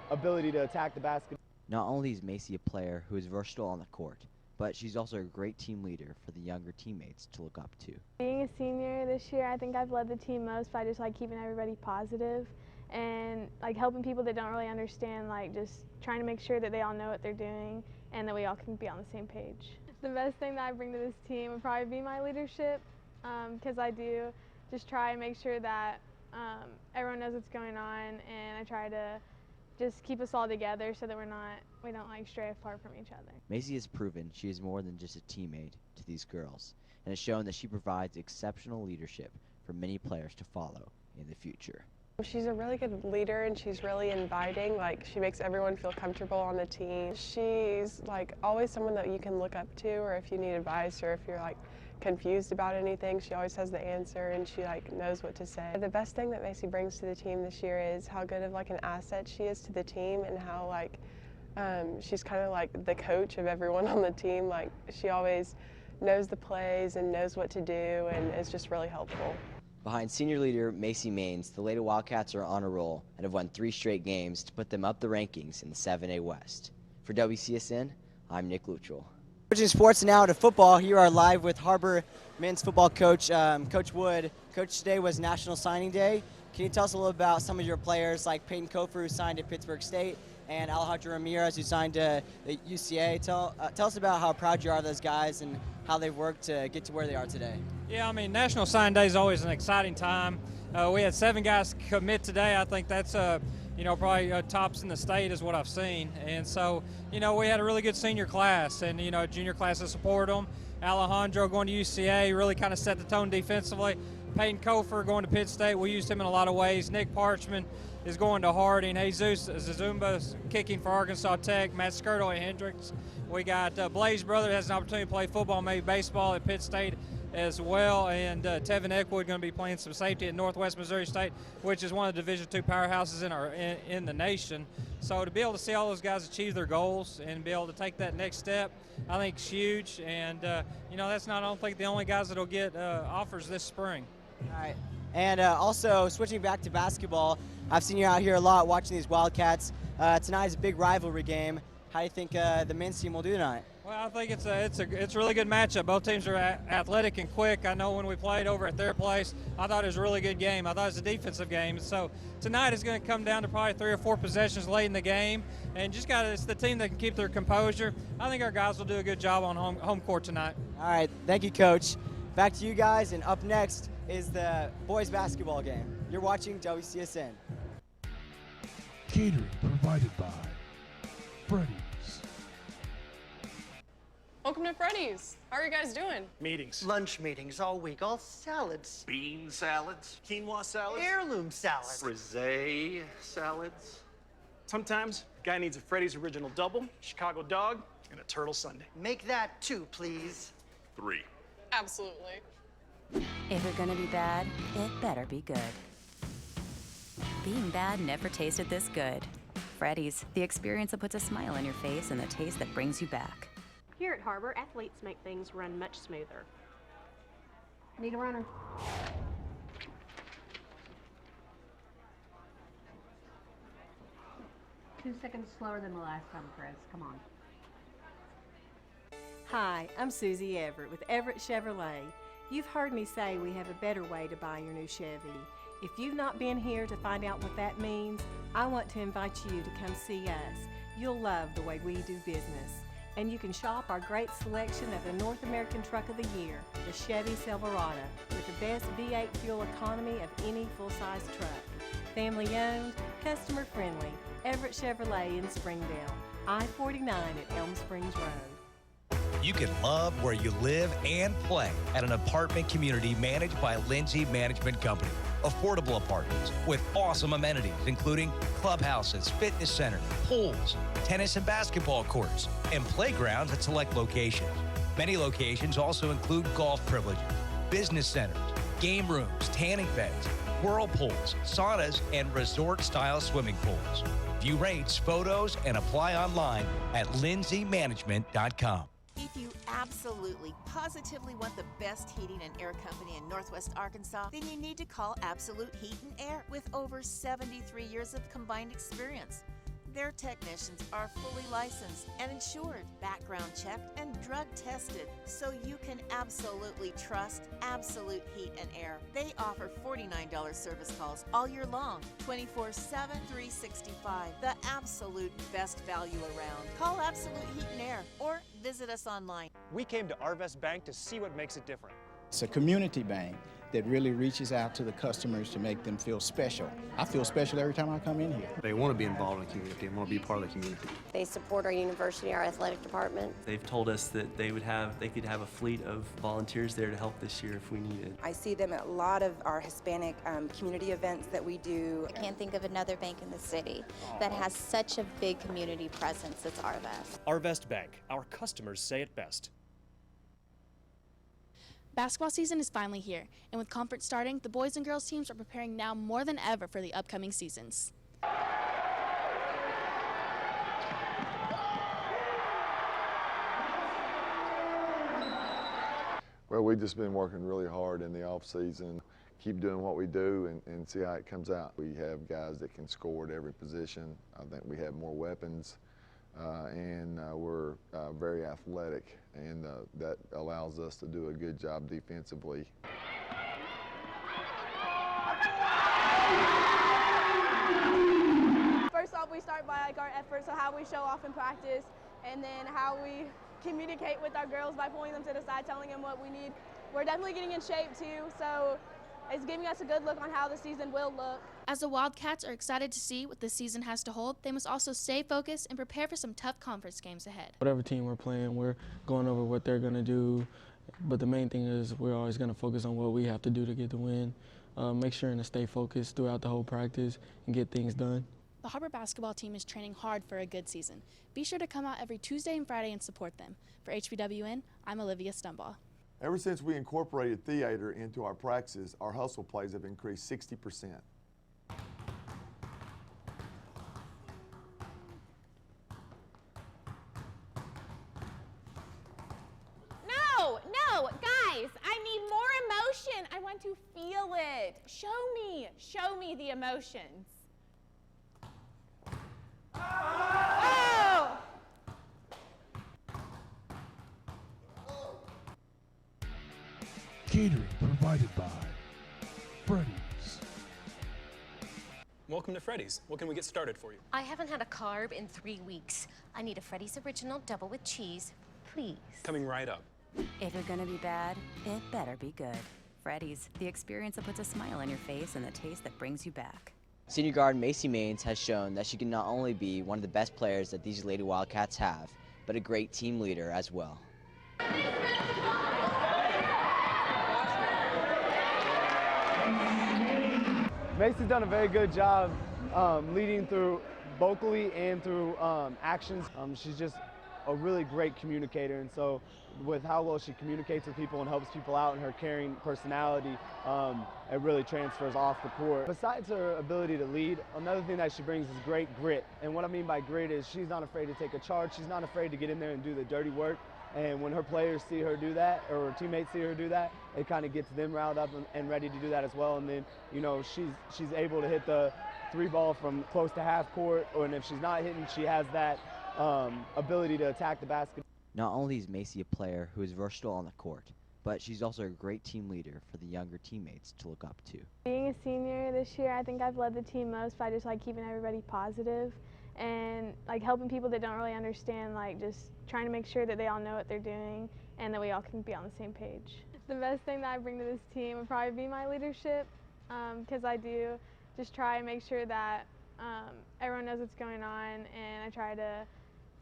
ability to attack the basket. Not only is Macy a player who is versatile on the court, but she's also a great team leader for the younger teammates to look up to. Being a senior this year, I think I've led the team most by just like keeping everybody positive and like helping people that don't really understand, like just trying to make sure that they all know what they're doing and that we all can be on the same page. The best thing that I bring to this team would probably be my leadership, because I do just try and make sure that everyone knows what's going on, and I try to just keep us all together so that we don't like stray apart from each other. Macy has proven she is more than just a teammate to these girls, and has shown that she provides exceptional leadership for many players to follow in the future. She's a really good leader, and she's really inviting. Like, she makes everyone feel comfortable on the team. She's like always someone that you can look up to, or if you need advice, or if you're like confused about anything, she always has the answer, and she like knows what to say. The best thing that Macy brings to the team this year is how good of like an asset she is to the team, and how like She's kind of like the coach of everyone on the team. Like, she always knows the plays and knows what to do, and is just really helpful. Behind senior leader Macy Maines, the Lady Wildcats are on a roll and have won 3 straight games to put them up the rankings in the 7A West. For WCSN, I'm Nick Luttrell. Switching sports now to football, here are live with Har-Ber men's football coach, Coach Wood. Coach, today was National Signing Day. Can you tell us a little about some of your players like Peyton Kofer, who signed at Pittsburgh State, and Alejandro Ramirez, who signed to the UCA? Tell us about how proud you are of those guys and how they've worked to get to where they are today. Yeah, I mean, National Signing Day is always an exciting time. We had 7 guys commit today. I think that's probably tops in the state is what I've seen. And so, we had a really good senior class, and, junior classes supported them. Alejandro going to UCA really kind of set the tone defensively. Peyton Kofer going to Pitt State, we used him in a lot of ways. Nick Parchman is going to Harding. Jesus Zazumba kicking for Arkansas Tech. Matt Skirtle at Hendricks. We got Blaze Brother has an opportunity to play football, maybe baseball at Pitt State as well, and Tevin Eckwood going to be playing some safety at Northwest Missouri State, which is one of the Division II powerhouses in the nation. So to be able to see all those guys achieve their goals and be able to take that next step, I think is huge. And that's not, I don't think, the only guys that'll get offers this spring. All right. And also switching back to basketball, I've seen you out here a lot watching these Wildcats. Tonight is a big rivalry game. How do you think the men's team will do tonight? Well, I think it's a really good matchup. Both teams are athletic and quick. I know when we played over at their place, I thought it was a really good game. I thought it was a defensive game. So tonight is going to come down to probably 3 or 4 possessions late in the game, and it's the team that can keep their composure. I think our guys will do a good job on home court tonight. All right, thank you, Coach. Back to you guys, and up next is the boys basketball game. You're watching WCSN. Catering provided by Freddy's. Welcome to Freddy's. How are you guys doing? Meetings. Lunch meetings all week, all salads. Bean salads. Quinoa salads. Heirloom salads. Frisee salads. Sometimes a guy needs a Freddy's Original Double, Chicago Dog, and a Turtle Sundae. Make that 2, please. 3. Absolutely. If you're gonna be bad, it better be good. Being bad never tasted this good. Freddy's, the experience that puts a smile on your face and the taste that brings you back. Here at Har-Ber, athletes make things run much smoother. Need a runner. 2 seconds slower than the last time, Chris. Come on. Hi, I'm Susie Everett with Everett Chevrolet. You've heard me say we have a better way to buy your new Chevy. If you've not been here to find out what that means, I want to invite you to come see us. You'll love the way we do business. And you can shop our great selection of the North American Truck of the Year, the Chevy Silverado, with the best V8 fuel economy of any full-size truck. Family owned, customer friendly, Everett Chevrolet in Springdale, I-49 at Elm Springs Road. You can love where you live and play at an apartment community managed by Lindsay Management Company. Affordable apartments with awesome amenities, including clubhouses, fitness centers, pools, tennis and basketball courts, and playgrounds at select locations. Many locations also include golf privileges, business centers, game rooms, tanning beds, whirlpools, saunas, and resort-style swimming pools. View rates, photos, and apply online at lindsaymanagement.com. If you absolutely, positively want the best heating and air company in Northwest Arkansas, then you need to call Absolute Heat and Air with over 73 years of combined experience. Their technicians are fully licensed and insured, background checked, and drug tested, so you can absolutely trust Absolute Heat and Air. They offer $49 service calls all year long, 24/7, 365. The absolute best value around. Call Absolute Heat and Air or visit us online. We came to Arvest Bank to see what makes it different. It's a community bank that really reaches out to the customers to make them feel special. I feel special every time I come in here. They want to be involved in the community and want to be part of the community. They support our university, our athletic department. They've told us that they could have a fleet of volunteers there to help this year if we need it. I see them at a lot of our Hispanic community events that we do. I can't think of another bank in the city that has such a big community presence as Arvest. Arvest Bank, our customers say it best. Basketball season is finally here, and with conference starting, the boys and girls teams are preparing now more than ever for the upcoming seasons. Well, we've just been working really hard in the off season. Keep doing what we do and see how it comes out. We have guys that can score at every position. I think we have more weapons, and we're very athletic, and that allows us to do a good job defensively. First off, we start by our efforts, so how we show off in practice, and then how we communicate with our girls by pulling them to the side, telling them what we need. We're definitely getting in shape too, so it's giving us a good look on how the season will look. As the Wildcats are excited to see what the season has to hold, they must also stay focused and prepare for some tough conference games ahead. Whatever team we're playing, we're going over what they're going to do, but the main thing is we're always going to focus on what we have to do to get the win. Make sure to stay focused throughout the whole practice and get things done. The Har-Ber basketball team is training hard for a good season. Be sure to come out every Tuesday and Friday and support them. For HBWN, I'm Olivia Stumbaugh. Ever since we incorporated theater into our practices, our hustle plays have increased 60%. No, guys, I need more emotion. I want to feel it. Show me the emotions. Oh! Catering provided by Freddy's. Welcome to Freddy's. What can we get started for you? I haven't had a carb in 3 weeks. I need a Freddy's Original Double with cheese, please. Coming right up. If you're gonna be bad, it better be good. Freddy's, the experience that puts a smile on your face and the taste that brings you back. Senior guard Macy Maines has shown that she can not only be one of the best players that these Lady Wildcats have, but a great team leader as well. Macy's done a very good job leading through vocally and through actions. She's just a really great communicator, and so with how well she communicates with people and helps people out and her caring personality, it really transfers off the court. Besides her ability to lead, another thing that she brings is great grit. And what I mean by grit is she's not afraid to take a charge. She's not afraid to get in there and do the dirty work. And when her players see her do that, or her teammates see her do that, it kind of gets them riled up and ready to do that as well. And then, you know, she's able to hit the 3-ball from close to half court, and if she's not hitting, she has that ability to attack the basket. Not only is Macy a player who is versatile on the court, but she's also a great team leader for the younger teammates to look up to. Being a senior this year, I think I've led the team most by just keeping everybody positive and helping people that don't really understand, just trying to make sure that they all know what they're doing and that we all can be on the same page. The best thing that I bring to this team would probably be my leadership, because I do just try and make sure that everyone knows what's going on, and I try to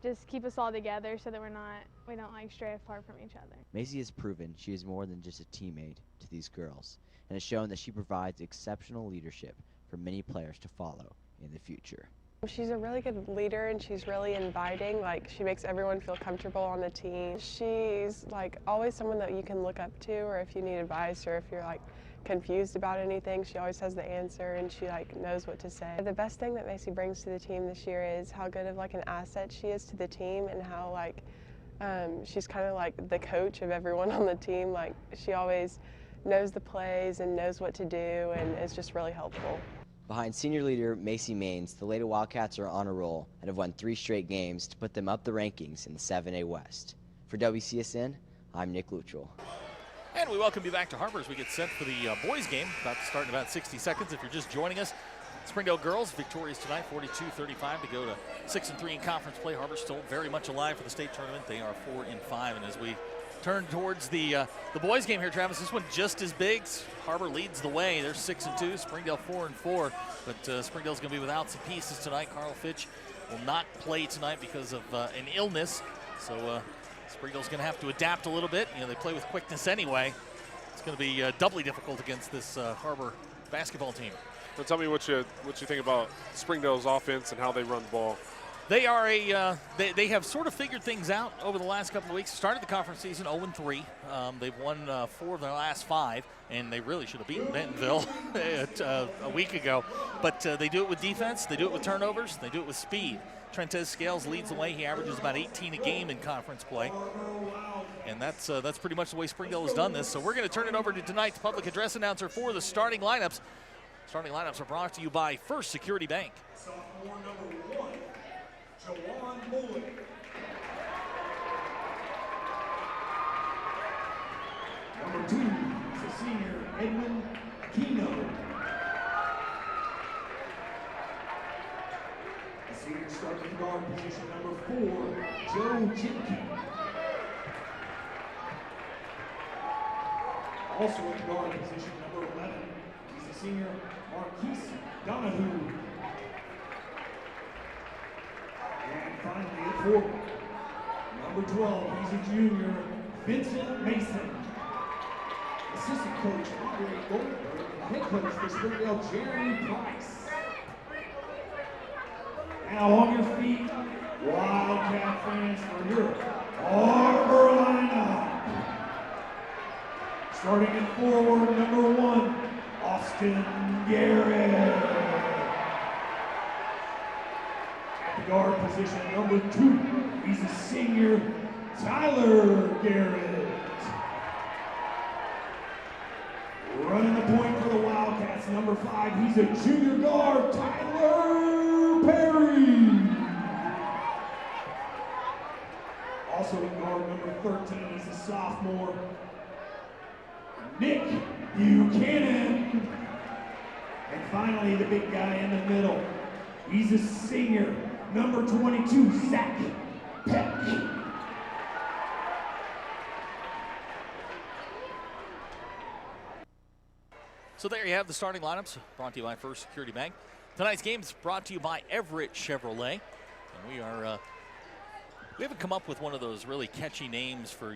just keep us all together so that we don't stray apart from each other. Macy has proven she is more than just a teammate to these girls, and has shown that she provides exceptional leadership for many players to follow in the future. She's a really good leader, and she's really inviting. She makes everyone feel comfortable on the team. She's always someone that you can look up to, or if you need advice, or if you're confused about anything, she always has the answer, and she knows what to say. The best thing that Macy brings to the team this year is how good of an asset she is to the team, and how she's kind of the coach of everyone on the team. She always knows the plays and knows what to do, and is just really helpful. Behind senior leader Macy Maines, the Lady Wildcats are on a roll and have won 3 straight games to put them up the rankings in the 7A West. For WCSN, I'm Nick Luttrell. And we welcome you back to Har-Ber as we get set for the boys game, about to start in about 60 seconds. If you're just joining us, Springdale girls victorious tonight, 42-35 to go to 6-3 in conference play. Har-Ber still very much alive for the state tournament. They are 4-5, and as we turn towards the boys game here, Travis, this one just as big. Har-Ber leads the way. They're 6-2, Springdale 4-4, but Springdale's going to be without some pieces tonight. Carl Fitch will not play tonight because of an illness, so Springdale's going to have to adapt a little bit. They play with quickness anyway. It's going to be doubly difficult against this Har-Ber basketball team. Well, tell me what you think about Springdale's offense and how they run the ball. They are they have sort of figured things out over the last couple of weeks. Started the conference season 0-3. They've won 4 of their last 5, and they really should have beaten Bentonville a week ago. But they do it with defense, they do it with turnovers, they do it with speed. Trentez Scales leads the way. He averages about 18 a game in conference play. And that's pretty much the way Springdale has done this. So we're going to turn it over to tonight's public address announcer for the starting lineups. Starting lineups are brought to you by First Security Bank. Sophomore number 1, Jawan Bullock. Number 2 is a senior, Edwin Aquino. A senior starting guard position, number 4, Joe Jimke. Also in guard position, number 11, he's a senior, Marquise Donahue. And finally at forward, number 12, he's a junior, Vincent Mason. Assistant coach Andre Goldberg and head coach for Springdale, Jeremy Price. Now on your feet, Wildcat fans, for your Har-Ber lineup. Starting at forward, number 1, Austin Garrett. At the guard position, number 2, he's a senior, Tyler Garrett. Running the point for the Wildcats, number 5, he's a junior guard, Tyler Perry. Also in guard, number 13, he's a sophomore, Nick Buchanan. And finally, the big guy in the middle, he's a senior, number 22, Zach Peck. So there you have the starting lineups, brought to you by First Security Bank. Tonight's game is brought to you by Everett Chevrolet. And we haven't come up with one of those really catchy names for,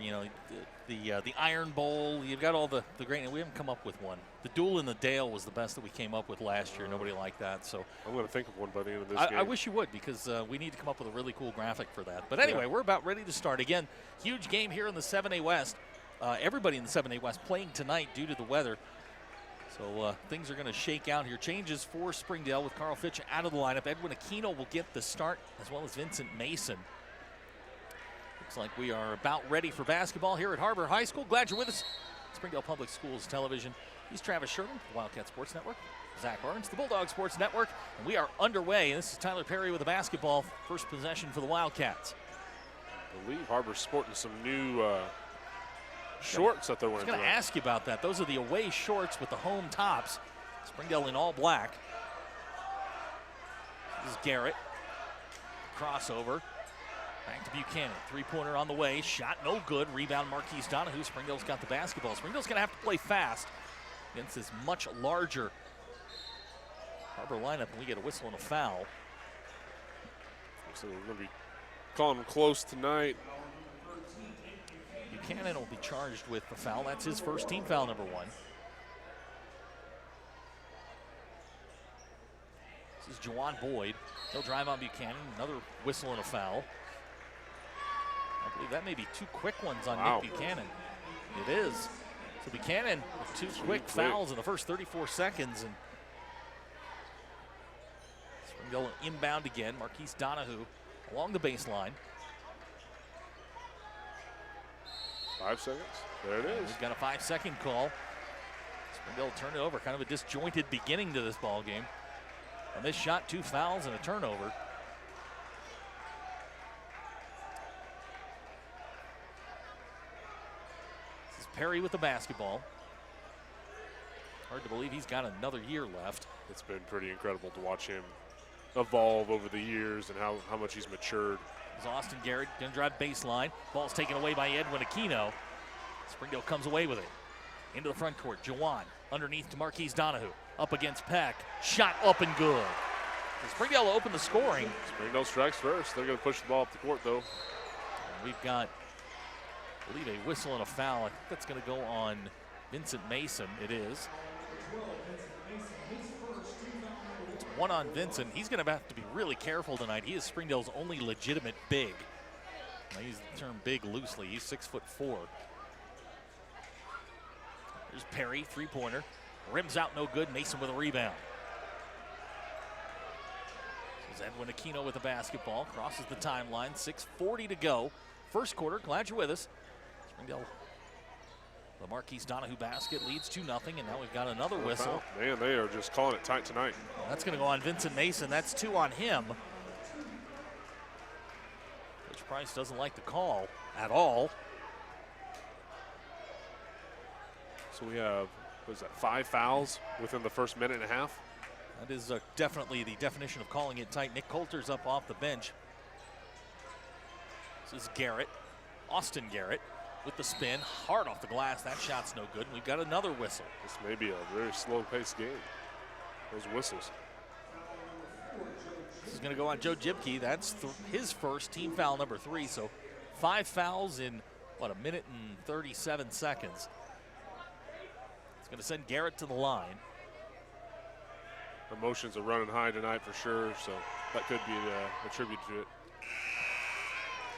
the Iron Bowl. You've got all the great, we haven't come up with one. The Duel in the Dale was the best that we came up with last year. Nobody liked that. So I'm going to think of one by the end of this game. I wish you would, because we need to come up with a really cool graphic for that. But anyway, we're about ready to start. Again, huge game here in the 7A West. Everybody in the 7A West playing tonight due to the weather. So things are going to shake out here. Changes for Springdale with Carl Fitch out of the lineup. Edwin Aquino will get the start, as well as Vincent Mason. Looks like we are about ready for basketball here at Har-Ber High School. Glad you're with us. Springdale Public Schools Television. He's Travis Sherman, Wildcat Sports Network. Zach Barnes, the Bulldog Sports Network. And we are underway. This is Tyler Perry with the basketball. First possession for the Wildcats. I believe Har-Ber's sporting some new shorts that they're wearing. I was going to ask you about that. Those are the away shorts with the home tops. Springdale in all black. This is Garrett. Crossover. Back to Buchanan. Three-pointer on the way. Shot no good. Rebound Marquise Donahue. Springdale's got the basketball. Springdale's going to have to play fast against this much larger Har-Ber lineup, and we get a whistle and a foul. So we're going to be calling them close tonight. Buchanan will be charged with the foul. That's his first team foul, number 1. This is Jawan Boyd. He'll drive on Buchanan. Another whistle and a foul. I believe that may be 2 quick ones on Nick Buchanan. It is. So Buchanan with 2 quick fouls in the first 34 seconds. And Springdale inbound again. Marquise Donahue along the baseline. 5 seconds. There it is. He's got a 5-second call. Springdale turned it over. Kind of a disjointed beginning to this ball game. And this shot, 2 fouls and a turnover. This is Perry with the basketball. Hard to believe he's got another year left. It's been pretty incredible to watch him evolve over the years and how much he's matured. Is Austin Garrett going to drive baseline. Ball's taken away by Edwin Aquino. Springdale comes away with it. Into the front court. Jawan underneath to Marquise Donahue. Up against Peck. Shot up and good. So Springdale will open the scoring. Springdale strikes first. They're going to push the ball up the court, though. And we've got, I believe, a whistle and a foul. I think that's going to go on Vincent Mason. It is. It's 1 on Vincent. He's going to have to be really careful tonight. He is Springdale's only legitimate big. I use the term big loosely. He's 6'4". There's Perry, 3-pointer. Rims out no good. Mason with a rebound. There's Edwin Aquino with the basketball, crosses the timeline, 6:40 to go. First quarter, glad you're with us. Springdale, the Marquise Donahue basket leads 2-0, and now we've got another whistle. Man, they are just calling it tight tonight. That's going to go on Vincent Mason. That's 2 on him. Coach Price doesn't like the call at all. So we have, what is that, 5 fouls within the first minute and a half? That is definitely the definition of calling it tight. Nick Coulter's up off the bench. This is Garrett, Austin Garrett, with the spin, hard off the glass. That shot's no good. We've got another whistle. This may be a very slow-paced game. Those whistles. This is going to go on Joe Jibke. That's his first, team foul number 3. So 5 fouls in, what, a minute and 37 seconds. It's going to send Garrett to the line. Emotions are running high tonight for sure, so that could be attributed to it.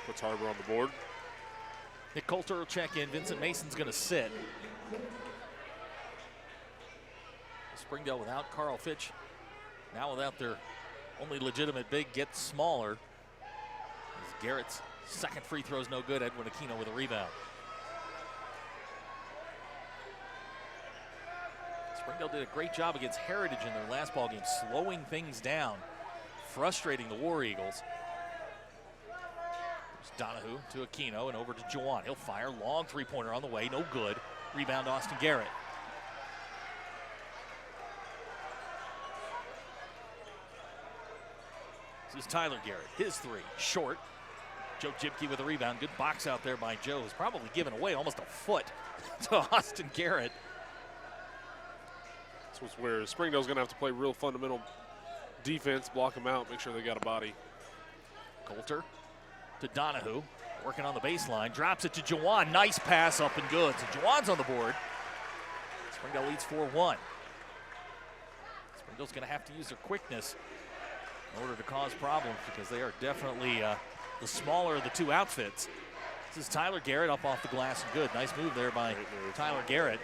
Puts Har-Ber on the board. Nick Coulter will check in. Vincent Mason's going to sit. Springdale without Carl Fitch. Now without their only legitimate big, gets smaller. As Garrett's second free throw is no good. Edwin Aquino with a rebound. Springdale did a great job against Heritage in their last ball game, slowing things down, frustrating the War Eagles. Donahue to Aquino and over to Juwan. He'll fire, long three-pointer on the way, no good. Rebound Austin Garrett. This is Tyler Garrett, his 3, short. Joe Jibke with a rebound. Good box out there by Joe, who's probably given away almost a foot to Austin Garrett. That's what's weird. Springdale's going to have to play real fundamental defense, block them out, make sure they got a body. Coulter to Donahue, working on the baseline, drops it to Juwan. Nice pass up and good. So Juwan's on the board. Springdale leads 4-1. Springdale's going to have to use their quickness in order to cause problems because they are definitely the smaller of the two outfits. This is Tyler Garrett up off the glass and good. Nice move there by Tyler Garrett.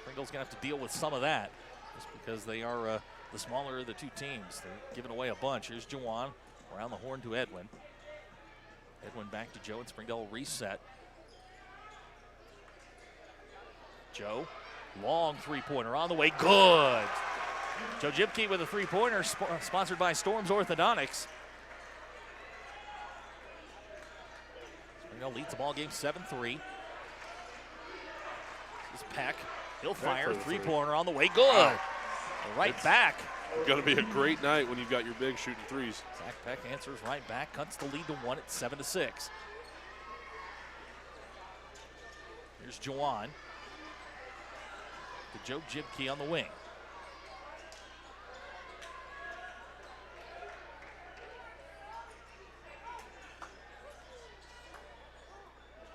Springdale's going to have to deal with some of that just because they are the smaller of the two teams. They're giving away a bunch. Here's Juwan around the horn to Edwin. Edwin back to Joe, and Springdale will reset. Joe, long three-pointer on the way, good. Joe Jibke with a three-pointer sponsored by Storms Orthodontics. Springdale leads the ball game 7-3. This is Peck. He'll fire, three-pointer on the way, good. Wow. Right back. It's going to be a great night when you've got your big shooting threes. Zach Peck answers right back, cuts the lead to 1 at 7-6. Here's Juwan to Joe Jibke on the wing.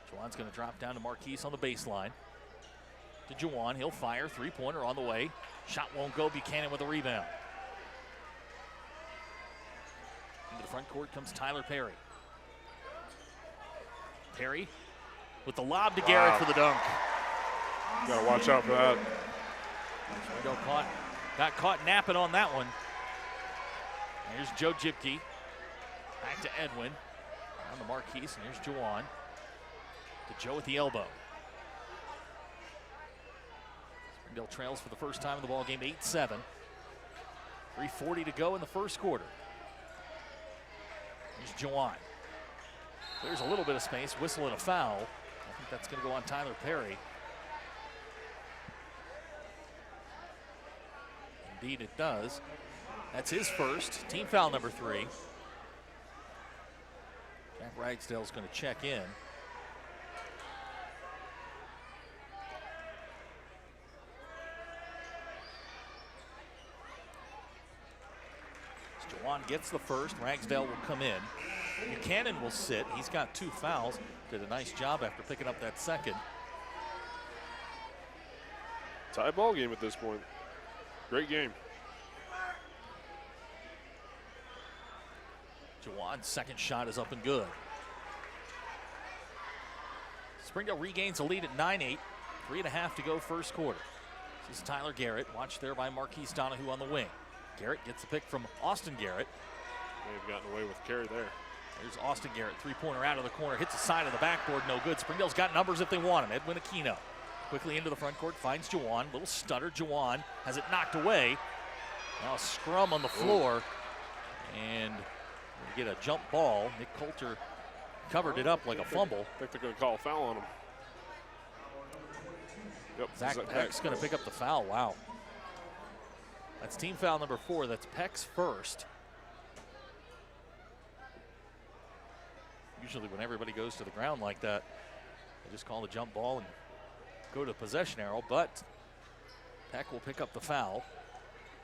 Juwan's going to drop down to Marquise on the baseline. To Juwan, he'll fire, three-pointer on the way. Shot won't go, Buchanan with a rebound. Into the front court comes Tyler Perry. Perry with the lob to Garrett for the dunk. Gotta watch out for that. Got caught napping on that one. Here's Joe Jibke. Back to Edwin. On the Marquise, and here's Juwan. To Joe at the elbow. Springdale trails for the first time in the ball game, 8-7. 3:40 to go in the first quarter. Here's Juwan. There's a little bit of space, whistle and a foul. I think that's going to go on Tyler Perry. Indeed it does. That's his first, team foul number 3. Jack Ragsdale's going to check in. Juwan gets the first. Ragsdale will come in. Buchanan will sit. He's got 2 fouls. Did a nice job after picking up that second. Tie ball game at this point. Great game. Juwan's second shot is up and good. Springdale regains a lead at 9-8. 3.5 to go first quarter. This is Tyler Garrett, watched there by Marquise Donahue on the wing. Garrett gets the pick from Austin Garrett. May have gotten away with carry there. There's Austin Garrett, three-pointer out of the corner, hits the side of the backboard, no good. Springdale's got numbers if they want him. Edwin Aquino quickly into the front court, finds Jawan. Little stutter, Jawan has it knocked away. Now a scrum on the floor, and we get a jump ball. Nick Coulter covered it up like a fumble. I think they're going to call a foul on him. Yep, Zach Peck's going to pick up the foul. Wow. That's team foul number 4. That's Peck's first. Usually when everybody goes to the ground like that, they just call the jump ball and go to the possession arrow, but Peck will pick up the foul.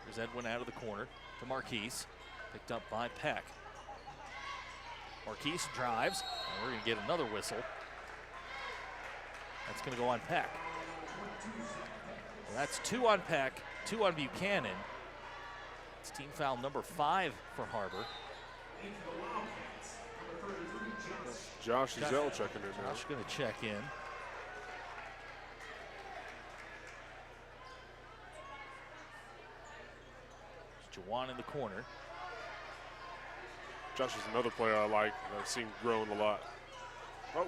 There's Edwin out of the corner to Marquise, picked up by Peck. Marquise drives, and we're going to get another whistle. That's going to go on Peck. Well, that's 2 on Peck, 2 on Buchanan. It's team foul number 5 for Har-Ber. Josh Zell checking in now. Josh going to check in. There's Jawan in the corner. Josh is another player I like that I've seen growing a lot. Oh.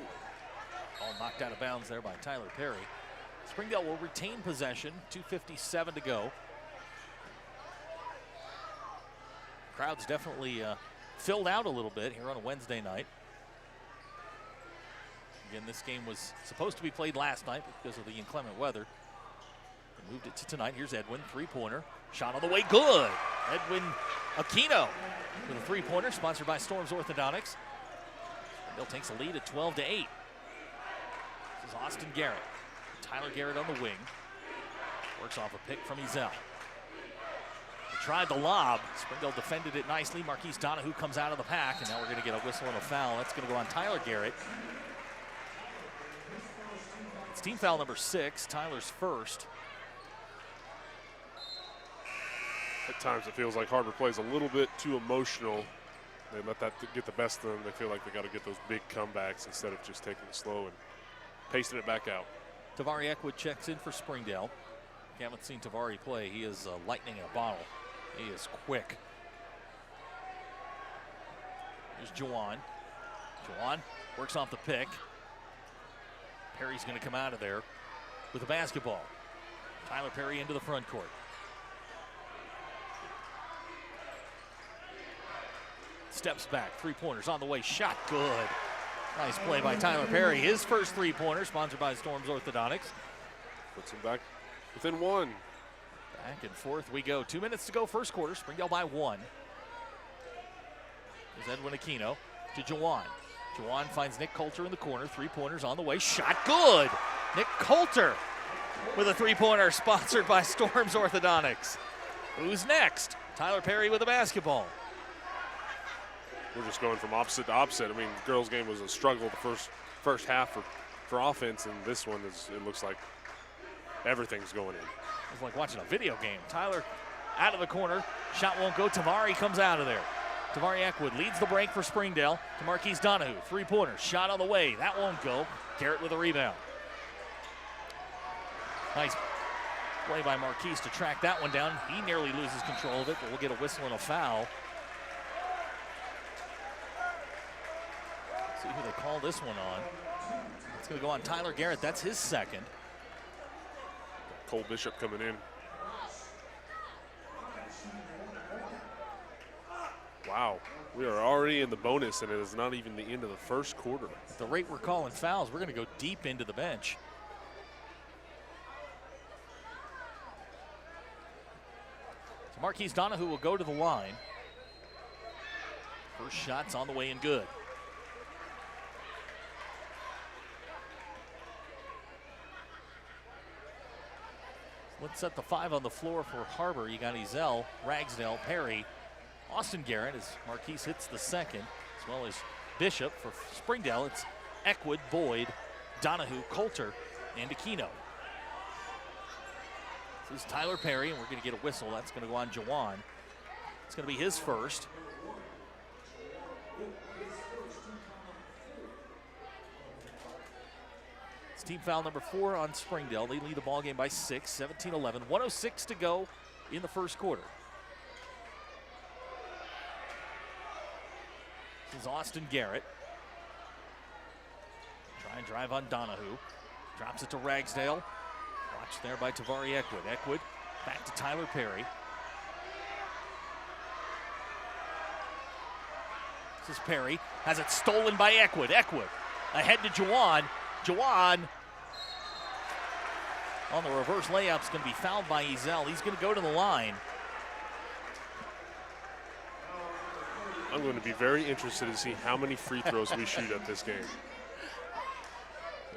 All knocked out of bounds there by Tyler Perry. Springdale will retain possession, 2:57 to go. Crowd's definitely filled out a little bit here on a Wednesday night. Again, this game was supposed to be played last night because of the inclement weather. They moved it to tonight. Here's Edwin, three-pointer. Shot on the way, good. Edwin Aquino with a three-pointer, sponsored by Storms Orthodontics. Springdale takes a lead at 12-8. This is Austin Garrett. Tyler Garrett on the wing. Works off a pick from Ezel. Tried the lob. Springdale defended it nicely. Marquise Donahue comes out of the pack, and now we're going to get a whistle and a foul. That's going to go on Tyler Garrett. It's team foul number 6, Tyler's first. At times it feels like Har-Ber plays a little bit too emotional. They let that get the best of them. They feel like they got to get those big comebacks instead of just taking it slow and pacing it back out. Tavari Eckwood checks in for Springdale. If you haven't seen Tavari play, he is lightning in a bottle. He is quick. Here's Jawan. Jawan works off the pick. Perry's going to come out of there with a basketball. Tyler Perry into the front court. Steps back, three-pointers on the way, shot good. Nice play by Tyler Perry. His first three-pointer, sponsored by Storms Orthodontics. Puts him back within 1. Back and forth we go. 2 minutes to go, first quarter. Springdale by 1. There's Edwin Aquino to Jawan. Jawan finds Nick Coulter in the corner. Three-pointers on the way. Shot good. Nick Coulter with a three-pointer, sponsored by Storms Orthodontics. Who's next? Tyler Perry with a basketball. We're just going from opposite to opposite. I mean, the girls' game was a struggle the first half for offense, and this one it looks like everything's going in. It's like watching a video game. Tyler out of the corner. Shot won't go. Tavari comes out of there. Tavari Eckwood leads the break for Springdale to Marquise Donahue. Three-pointer. Shot on the way. That won't go. Garrett with a rebound. Nice play by Marquise to track that one down. He nearly loses control of it, but we'll get a whistle and a foul. See who they call this one on. It's going to go on Tyler Garrett. That's his second. Cole Bishop coming in. Wow, we are already in the bonus, and it is not even the end of the first quarter. At the rate we're calling fouls, we're going to go deep into the bench. So Marquise Donahue will go to the line. First shot's on the way and good. Let's set the 5 on the floor for Har-Ber. You got Ezel, Ragsdale, Perry, Austin Garrett as Marquise hits the second, as well as Bishop. For Springdale, it's Eckwood, Boyd, Donahue, Coulter, and Aquino. This is Tyler Perry, and we're going to get a whistle. That's going to go on Jawan. It's going to be his first. It's team foul number 4 on Springdale. They lead the ball game by 6, 17-11. 1:06 to go in the first quarter. is Austin Garrett. Try and drive on Donahue. Drops it to Ragsdale. Watched there by Tavari Eckwood. Eckwood back to Tyler Perry. This is Perry. Has it stolen by Eckwood. Eckwood ahead to Juwan. Juwan on the reverse layup is going to be fouled by Ezell. He's going to go to the line. I'm going to be very interested to see how many free throws we shoot at this game.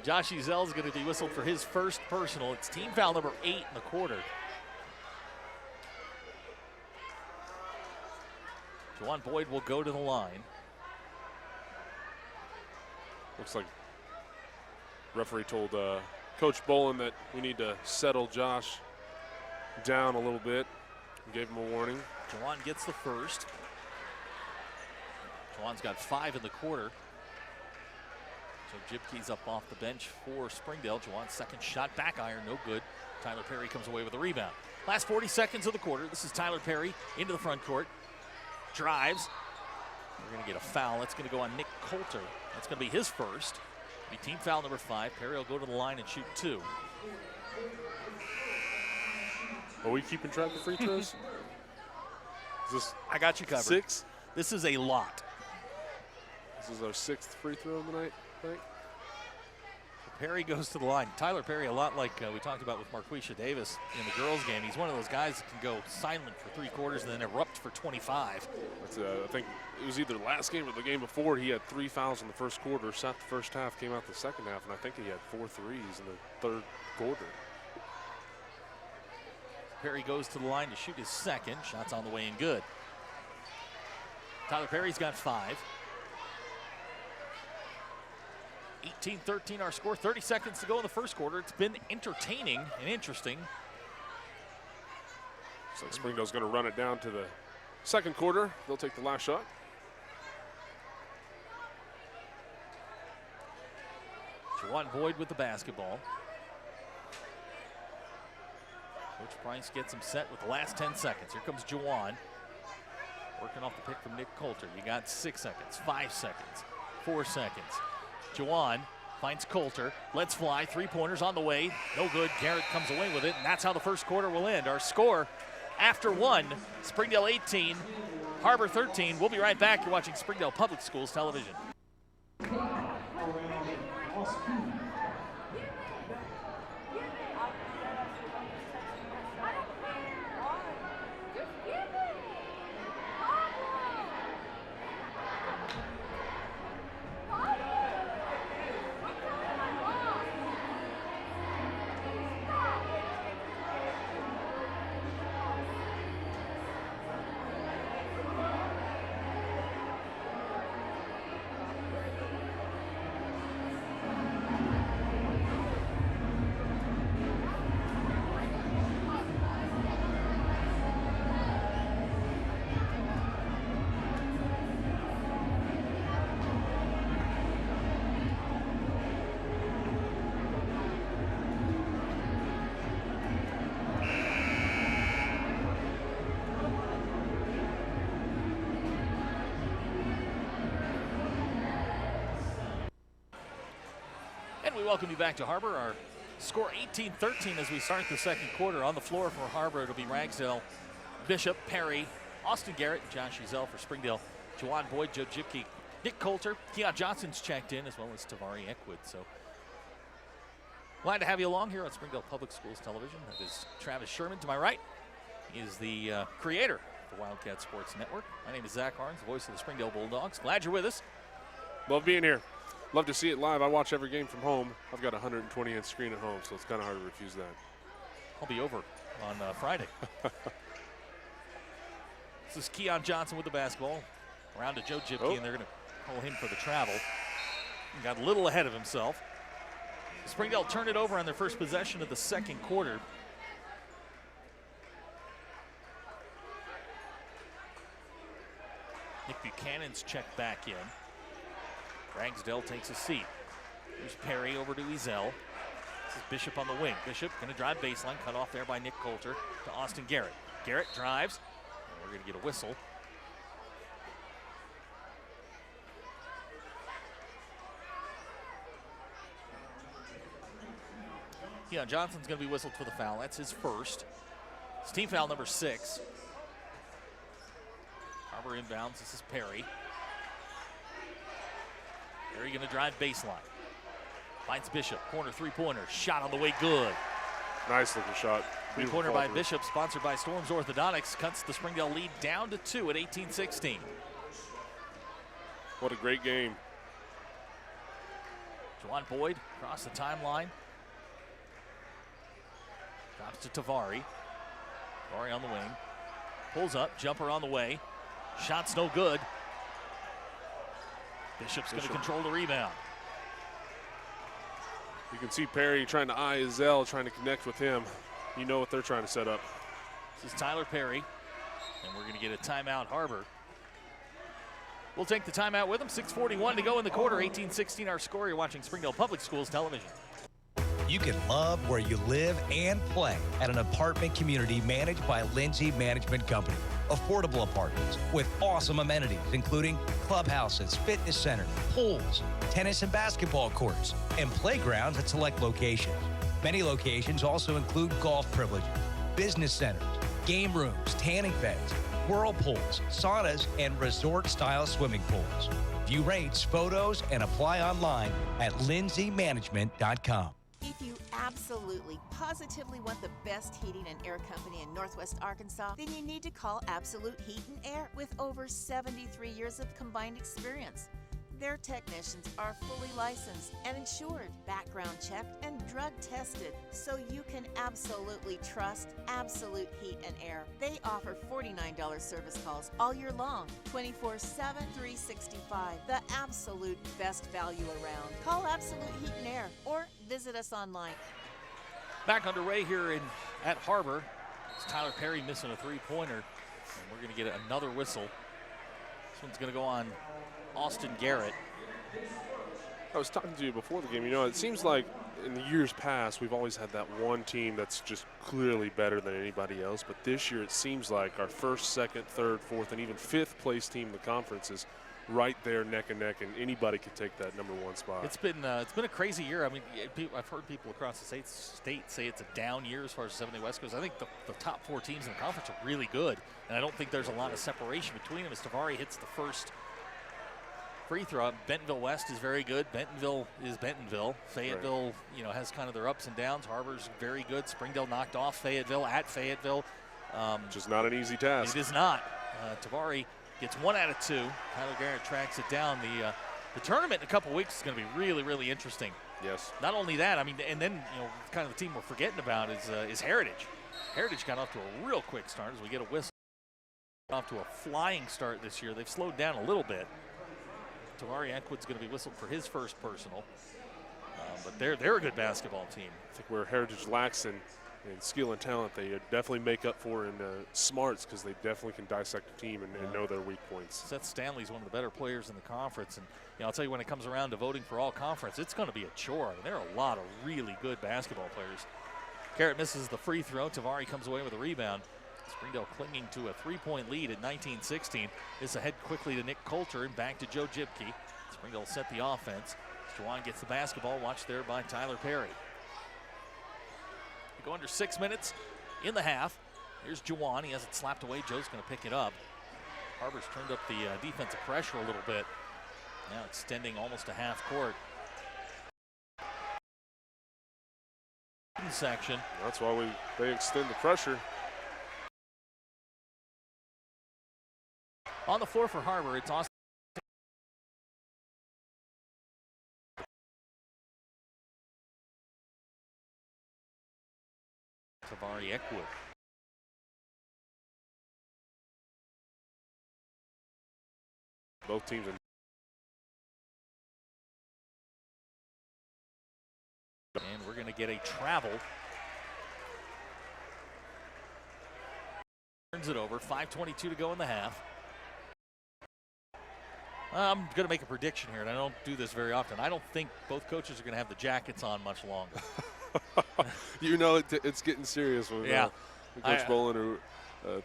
Josh Ezell is going to be whistled for his first personal. It's team foul number 8 in the quarter. Juwan Boyd will go to the line. Looks like referee told Coach Bolin that we need to settle Josh down a little bit. Gave him a warning. Juwan gets the first. Juwan's got 5 in the quarter. So Jibke's up off the bench for Springdale. Juwan's second shot, back iron, no good. Tyler Perry comes away with a rebound. Last 40 seconds of the quarter. This is Tyler Perry into the front court. Drives. We're going to get a foul. That's going to go on Nick Coulter. That's going to be his first. Be team foul number 5. Perry will go to the line and shoot 2. Are we keeping track of free throws? Is this I got you covered. 6? This is a lot. This is our 6th free throw of the night, I think. Perry goes to the line. Tyler Perry, a lot like we talked about with Marquisha Davis in the girls' game. He's one of those guys that can go silent for 3 quarters and then erupt for 25. That's, I think it was either last game or the game before. He had 3 fouls in the first quarter. Sat the first half, came out the second half, and I think he had 4 threes in the third quarter. Perry goes to the line to shoot his second. Shot's on the way and good. Tyler Perry's got 5. 18-13 our score. 30 seconds to go in the first quarter. It's been entertaining and interesting. Looks like Springdale's going to run it down to the second quarter. They'll take the last shot. Juwan Boyd with the basketball. Coach Price gets him set with the last 10 seconds. Here comes Juwan. Working off the pick from Nick Coulter. You got 6 seconds, 5 seconds, 4 seconds. Juwan finds Coulter, lets fly, 3-pointers on the way, no good. Garrett comes away with it, and that's how the first quarter will end. Our score after 1, Springdale 18, Har-Ber 13. We'll be right back. You're watching Springdale Public Schools Television. We welcome you back to Har-Ber. Our score 18-13 as we start the second quarter. On the floor for Har-Ber, it'll be Ragsdale, Bishop, Perry, Austin Garrett, and Josh Ezell for Springdale. Juwan Boyd, Joe Jibke, Nick Coulter, Keon Johnson's checked in, as well as Tavari Eckwood. So glad to have you along here on Springdale Public Schools Television. That is Travis Sherman to my right. He is the creator of the Wildcat Sports Network. My name is Zach Harns, the voice of the Springdale Bulldogs. Glad you're with us. Love being here. Love to see it live. I watch every game from home. I've got a 120-inch screen at home, so it's kind of hard to refuse that. I'll be over on Friday. This is Keon Johnson with the basketball. Around to Joe Jibke, and they're going to call him for the travel. He got a little ahead of himself. Springdale turned it over on their first possession of the second quarter. Nick Buchanan's checked back in. Ragsdale takes a seat. Here's Perry over to Ezell. This is Bishop on the wing. Bishop going to drive baseline, cut off there by Nick Coulter to Austin Garrett. Garrett drives. And we're going to get a whistle. Keon Johnson's going to be whistled for the foul. That's his first. It's team foul number 6. Har-Ber inbounds. This is Perry. Perry going to drive baseline. Finds Bishop. Corner three-pointer. Shot on the way, good. Nice looking shot. Three-pointer by Bishop, sponsored by Storms Orthodontics, cuts the Springdale lead down to 2 at 18-16. What a great game. Juwan Boyd across the timeline. Drops to Tavari. Tavari on the wing. Pulls up, jumper on the way. Shot's no good. Bishop's going to control the rebound. You can see Perry trying to eye Zell, trying to connect with him. You know what they're trying to set up. This is Tyler Perry, and we're going to get a timeout, Har-Ber. We'll take the timeout with them. 6:41 to go in the quarter. 18-16 our score. You're watching Springdale Public Schools television. You can love where you live and play at an apartment community managed by Lindsay Management Company. Affordable apartments with awesome amenities, including clubhouses, fitness centers, pools, tennis and basketball courts, and playgrounds at select locations. Many locations also include golf privileges, business centers, game rooms, tanning beds, whirlpools, saunas, and resort-style swimming pools. View rates, photos, and apply online at lindsaymanagement.com. If you absolutely, positively want the best heating and air company in Northwest Arkansas, then you need to call Absolute Heat and Air with over 73 years of combined experience. Their technicians are fully licensed and insured, background checked, and drug tested, so you can absolutely trust Absolute Heat and Air. They offer $49 service calls all year long, 24/7, 365. The absolute best value around. Call Absolute Heat and Air or visit us online. Back underway here at Har-Ber. It's Tyler Perry missing a three-pointer, and we're going to get another whistle. This one's going to go on Austin Garrett. I was talking to you before the game. You know, it seems like in the years past, we've always had that one team that's just clearly better than anybody else. But this year, it seems like our first, second, third, fourth, and even fifth place team in the conference is right there neck and neck, and anybody could take that #1 spot. It's been a crazy year. I mean, I've heard people across the state say it's a down year as far as 7A West goes. I think the top 4 teams in the conference are really good, and I don't think there's a lot of separation between them as Tavari hits the first free throw. Bentonville West is very good. Bentonville is Bentonville. Fayetteville, you know, has kind of their ups and downs. Har-Ber's very good. Springdale knocked off Fayetteville at Fayetteville. Just not an easy task. It is not. Tavari gets 1 out of 2. Tyler Garrett tracks it down. The tournament in a couple weeks is going to be really, really interesting. Yes. Not only that, I mean, and then, you know, kind of the team we're forgetting about is Heritage. Heritage got off to a real quick start as we get a whistle. Off to a flying start this year. They've slowed down a little bit. Tavari Eckwood's going to be whistled for his first personal, but they're a good basketball team. I think where Heritage lacks in skill and talent, they definitely make up for in smarts, because they definitely can dissect a team and know their weak points. Seth Stanley's one of the better players in the conference, and you know, I'll tell you, when it comes around to voting for all conference, it's going to be a chore. I mean, there are a lot of really good basketball players. Garrett misses the free throw. Tavari comes away with a rebound. Springdale clinging to a 3-point lead at 19-16. This ahead quickly to Nick Coulter and back to Joe Jibke. Springdale set the offense. Juwan gets the basketball, watched there by Tyler Perry. We go under 6 minutes in the half. Here's Juwan. He has it slapped away. Joe's going to pick it up. Har-Ber's turned up the defensive pressure a little bit. Now extending almost a half court. Section. That's why they extend the pressure. On the floor for Har-Ber, it's Austin. Tavari Eckwood. Both teams are. And we're going to get a travel. Turns it over. 5:22 to go in the half. I'm going to make a prediction here, and I don't do this very often. I don't think both coaches are going to have the jackets on much longer. You know, it's getting serious when Coach Bolin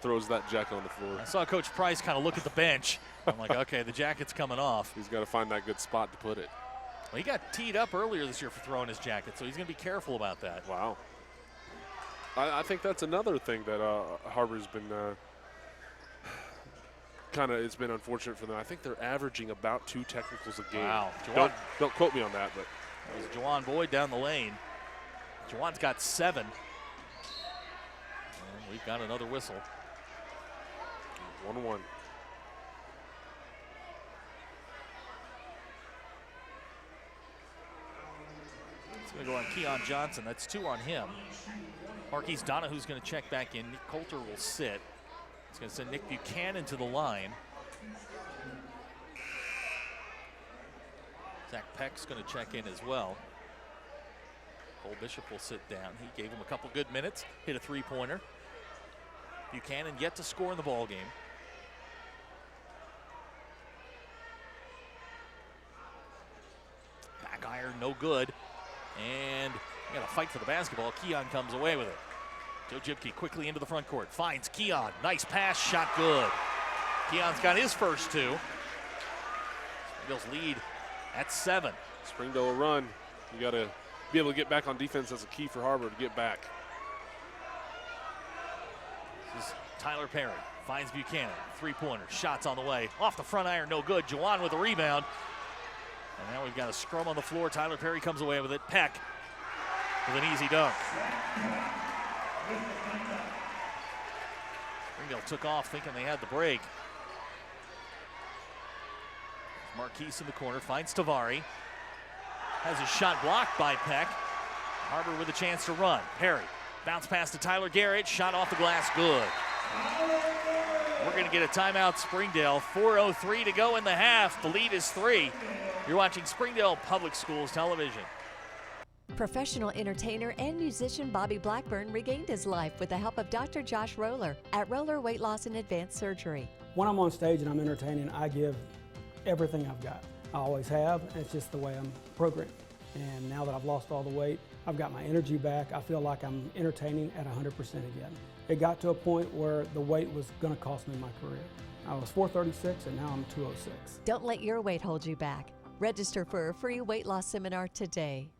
throws that jacket on the floor. I saw Coach Price kind of look at the bench. I'm like, okay, the jacket's coming off. He's got to find that good spot to put it. Well, he got teed up earlier this year for throwing his jacket, so he's going to be careful about that. Wow. I think that's another thing that Har-Ber's been it's been unfortunate for them. I think they're averaging about 2 technicals a game. Wow. Don't quote me on that, but. That was Jawan Boyd down the lane. Jawan's got 7. And we've got another whistle. 1-1. It's going to go on Keon Johnson. That's 2 on him. Marquise Donahue's going to check back in. Nick Coulter will sit. It's going to send Nick Buchanan to the line. Zach Peck's going to check in as well. Cole Bishop will sit down. He gave him a couple good minutes, hit a 3-pointer. Buchanan yet to score in the ball game. Back iron, no good. And got to fight for the basketball. Keon comes away with it. Joe Jibke quickly into the front court. Finds Keon. Nice pass, shot good. Keon's got his first 2. Springdale's lead at 7. Springdale will run. You got to be able to get back on defense. That's a key for Har-Ber to get back. This is Tyler Perry. Finds Buchanan. 3-pointer. Shots on the way. Off the front iron, no good. Jawan with a rebound. And now we've got a scrum on the floor. Tyler Perry comes away with it. Peck with an easy dunk. Springdale took off thinking they had the break. Marquise in the corner, finds Tavari. Has his shot blocked by Peck. Har-Ber with a chance to run. Perry, bounce pass to Tyler Garrett, shot off the glass, good. We're going to get a timeout, Springdale. 4:03 to go in the half. The lead is 3. You're watching Springdale Public Schools Television. Professional entertainer and musician Bobby Blackburn regained his life with the help of Dr. Josh Roller at Roller Weight Loss and Advanced Surgery. When I'm on stage and I'm entertaining, I give everything I've got. I always have. It's just the way I'm programmed. And now that I've lost all the weight, I've got my energy back. I feel like I'm entertaining at 100% again. It got to a point where the weight was going to cost me my career. I was 436 and now I'm 206. Don't let your weight hold you back. Register for a free weight loss seminar today.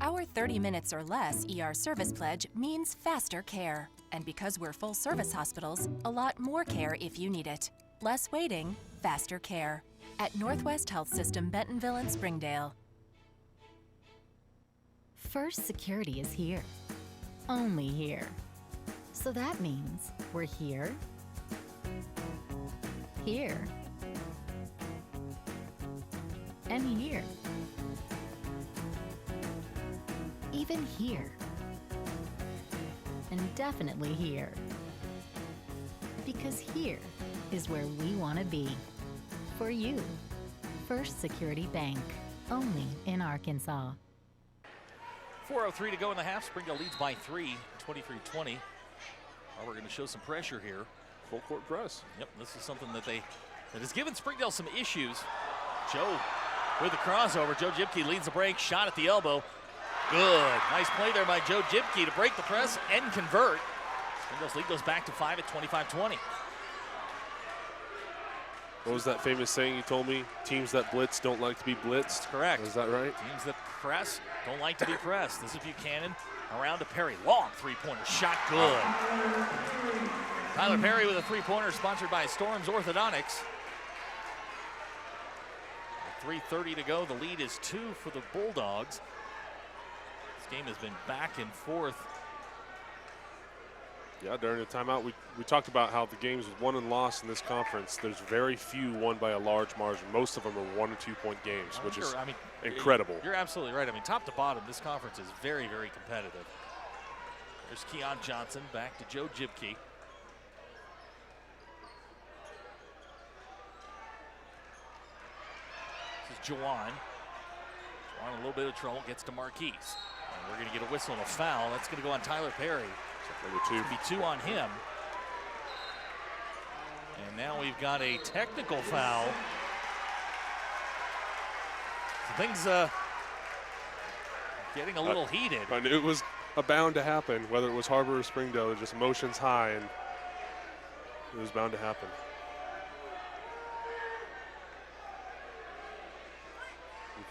Our 30 minutes or less ER service pledge means faster care. And because we're full service hospitals, a lot more care if you need it. Less waiting, faster care. At Northwest Health System, Bentonville and Springdale. First Security is here. Only here. So that means we're here, here, and here. Even here. And definitely here. Because here is where we want to be. For you. First Security Bank. Only in Arkansas. 4:03 to go in the half. Springdale leads by 3, 23-20. We're going to show some pressure here. Full court press. Yep, this is something that has given Springdale some issues. Joe with the crossover. Joe Jibke leads the break. Shot at the elbow. Good. Nice play there by Joe Jibke to break the press and convert. Springdale's lead goes back to 5 at 25-20. What was that famous saying you told me? Teams that blitz don't like to be blitzed. That's correct. Is that right? Teams that press don't like to be pressed. This is Buchanan around to Perry. Long 3-pointer. Shot good. Tyler Perry with a 3-pointer sponsored by Storms Orthodontics. 3:30 to go. The lead is 2 for the Bulldogs. This game has been back and forth. Yeah, during the timeout, we talked about how the games won and lost in this conference. There's very few won by a large margin. Most of them are 1- or 2-point games, which is incredible. You're absolutely right. I mean, top to bottom, this conference is very, very competitive. There's Keon Johnson back to Joe Jibke. This is Jawan. Jawan in a little bit of trouble, gets to Marquise. And we're going to get a whistle and a foul. That's going to go on Tyler Perry. Number 2. It'll be 2 on him. And now we've got a technical foul. So things getting a little heated. I knew it was bound to happen, whether it was Har-Ber or Springdale. Just emotions high, and it was bound to happen.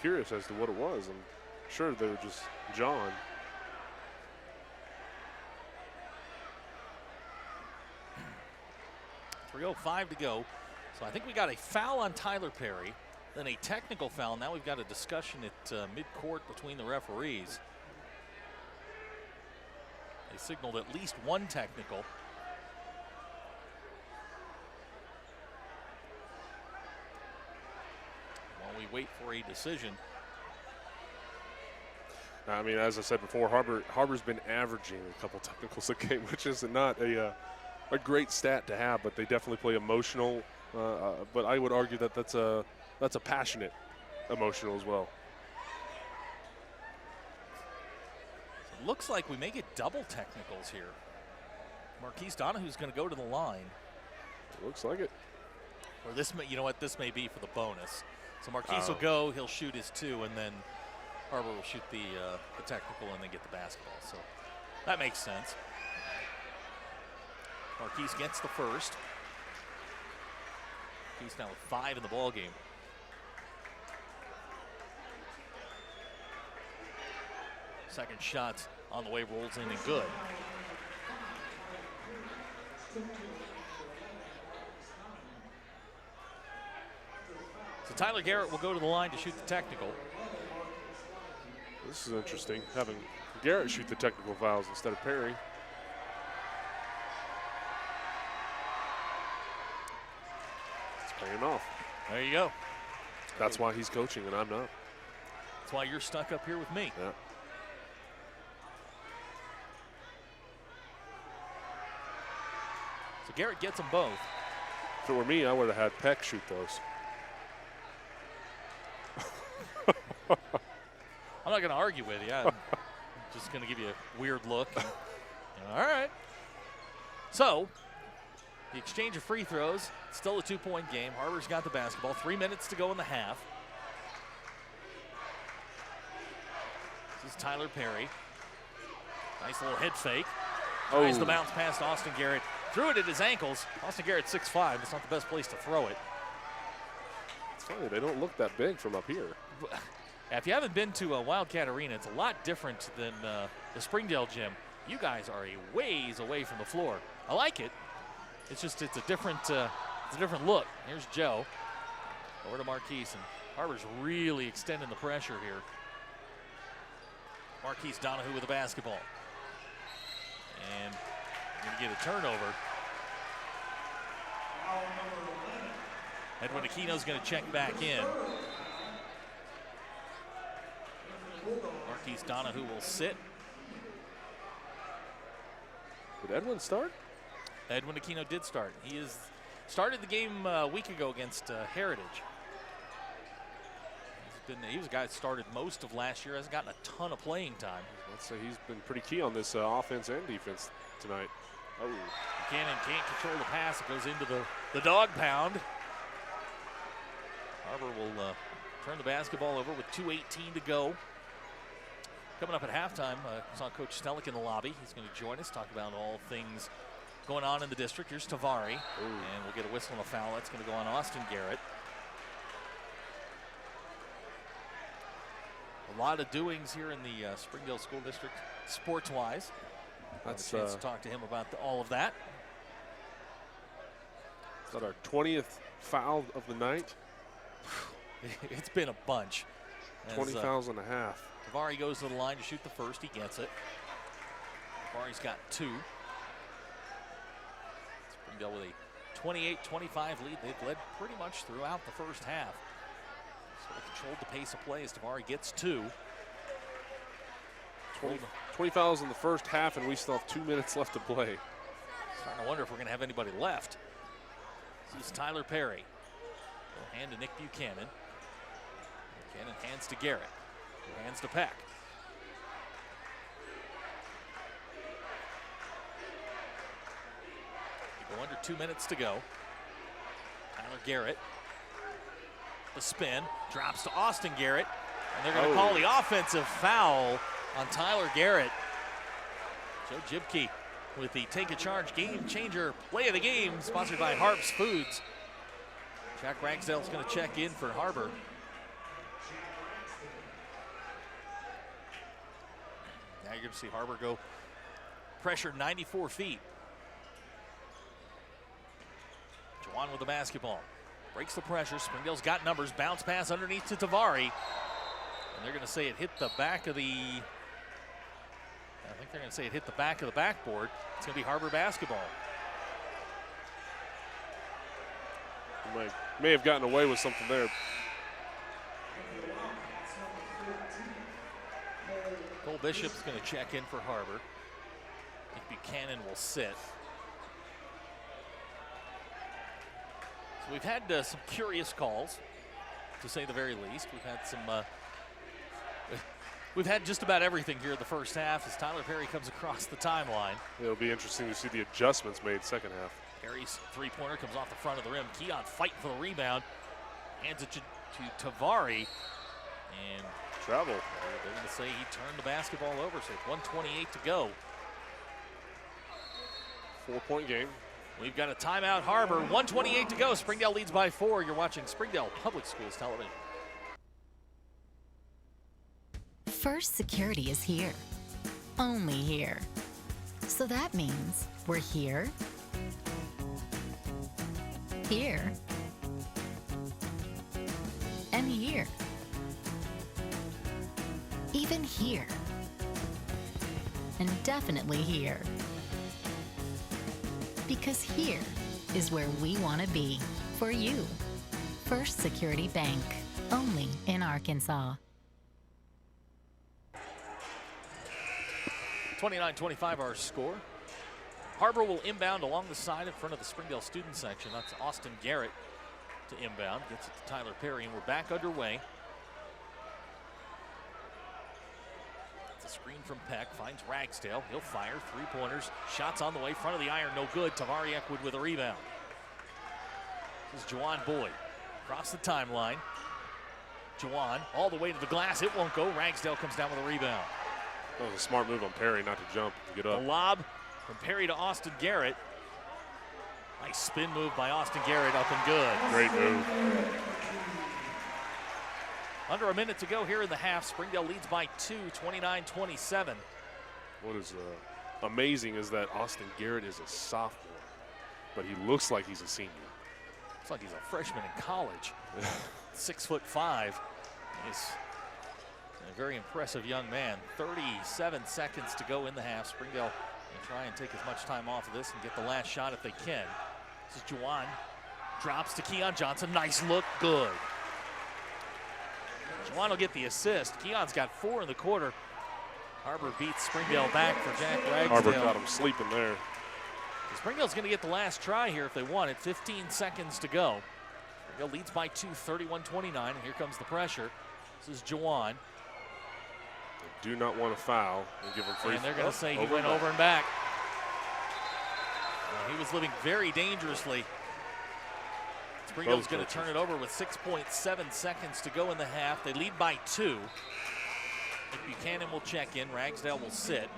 curious as to what it was. I'm sure they were just John. .305 to go. So I think we got a foul on Tyler Perry, then a technical foul. Now we've got a discussion at midcourt between the referees. They signaled at least one technical. While we wait for a decision. I mean, as I said before, Har-Ber's been averaging a couple technicals a game, which is not a great stat to have, but they definitely play emotional. But I would argue that that's a passionate emotional as well. So it looks like we may get double technicals here. Marquise Donahue's going to go to the line. It looks like it. Or this may, you know what, this may be for the bonus. So Marquise will go, he'll shoot his 2, and then Har-Ber will shoot the technical and then get the basketball. So that makes sense. Marquise gets the first. He's now with 5 in the ball game. Second shot on the way, rolls in and good. So Tyler Garrett will go to the line to shoot the technical. This is interesting, having Garrett shoot the technical fouls instead of Perry. It's paying off. There you go. That's why he's coaching and I'm not. That's why you're stuck up here with me. Yeah. So Garrett gets them both. If it were me, I would have had Peck shoot those. I'm not going to argue with you. I'm just going to give you a weird look. All right. So the exchange of free throws, still a 2-point game. Har-Ber's got the basketball. 3 minutes to go in the half. This is Tyler Perry. Nice little head fake. Tries the bounce past Austin Garrett. Threw it at his ankles. Austin Garrett 6'5". It's not the best place to throw it. It's funny, they don't look that big from up here. If you haven't been to a Wildcat Arena, it's a lot different than the Springdale gym. You guys are a ways away from the floor. I like it. It's just it's a different look. Here's Joe over to Marquise, and Har-Ber's really extending the pressure here. Marquise Donahue with the basketball, and going to get a turnover. Edwin Aquino's going to check back in. Marquise Donahue will sit. Did Edwin start? Edwin Aquino did start. He started the game a week ago against Heritage. He was a guy that started most of last year, hasn't gotten a ton of playing time. Let's say he's been pretty key on this offense and defense tonight. Oh. Buchanan can't control the pass. It goes into the dog pound. Har-Ber will turn the basketball over with 2:18 to go. Coming up at halftime, saw Coach Stellick in the lobby. He's going to join us, talk about all things going on in the district. Here's Tavari, and we'll get a whistle and a foul. That's going to go on Austin Garrett. A lot of doings here in the Springdale School District, sports-wise. That's a chance to talk to him about all of that. Is that our 20th foul of the night? It's been a bunch. 20 fouls and a half. Tavari goes to the line to shoot the first. He gets it. Tavari's got 2. Springdale with a 28-25 lead. They've led pretty much throughout the first half. So they controlled the pace of play as Tavari gets 2. 20 fouls in the first half, and we still have 2 minutes left to play. Starting to wonder if we're going to have anybody left. This is Tyler Perry. He'll hand to Nick Buchanan. Buchanan hands to Garrett. Hands to Peck. We go under 2 minutes to go. Tyler Garrett. The spin. Drops to Austin Garrett. And they're going to call the offensive foul on Tyler Garrett. Joe Jibke with the Take a Charge Game Changer Play of the Game, sponsored by Harps Foods. Jack Ragsdale's going to check in for Har-Ber. Now you're going to see Har-Ber go pressure 94 feet. Juwan with the basketball. Breaks the pressure. Springdale's got numbers. Bounce pass underneath to Tavari. And they're going to say it hit the back of the... I think they're going to say it hit the back of the backboard. It's going to be Har-Ber basketball. May have gotten away with something there. Cole Bishop's going to check in for Har-Ber. I think Buchanan will sit. So we've had some curious calls, to say the very least. We've had some... We've had just about everything here in the first half as Tyler Perry comes across the timeline. It'll be interesting to see the adjustments made second half. Perry's three-pointer comes off the front of the rim. Keon fighting for the rebound. Hands it to Tavari. And travel. They're going to say he turned the basketball over, so it's 1:28 to go. 4-point game. We've got a timeout, Har-Ber. 1:28 to go. Springdale leads by 4. You're watching Springdale Public Schools television. First Security is here. Only here. So that means we're here, here, and here. Even here. And definitely here. Because here is where we want to be for you. First Security Bank. Only in Arkansas. 29-25 our score. Har-Ber will inbound along the side in front of the Springdale student section. That's Austin Garrett to inbound. Gets it to Tyler Perry, and we're back underway. It's a screen from Peck. Finds Ragsdale. He'll fire. Three-pointers. Shots on the way. Front of the iron. No good. Tavari Eckwood with a rebound. This is Juwan Boyd. Across the timeline. Juwan all the way to the glass. It won't go. Ragsdale comes down with a rebound. That was a smart move on Perry not to jump, to get up. A lob from Perry to Austin Garrett. Nice spin move by Austin Garrett, up and good. Great move. Under a minute to go here in the half. Springdale leads by 2, 29-27. What is amazing is that Austin Garrett is a sophomore, but he looks like he's a senior. Looks like he's a freshman in college. 6'5". He's a very impressive young man. 37 seconds to go in the half. Springdale will try and take as much time off of this and get the last shot if they can. This is Juwan. Drops to Keon Johnson. Nice look. Good. Juwan will get the assist. Keon's got 4 in the quarter. Har-Ber beats Springdale back for Jack Ragsdale. Har-Ber got him sleeping there. Springdale's going to get the last try here if they want it. 15 seconds to go. Springdale leads by 2, 31-29. And here comes the pressure. This is Juwan. Do not want to foul and give him free. And they're going to say he went over and back. He was living very dangerously. Springdale's going to turn it over with 6.7 seconds to go in the half. They lead by 2. Buchanan will check in. Ragsdale will sit.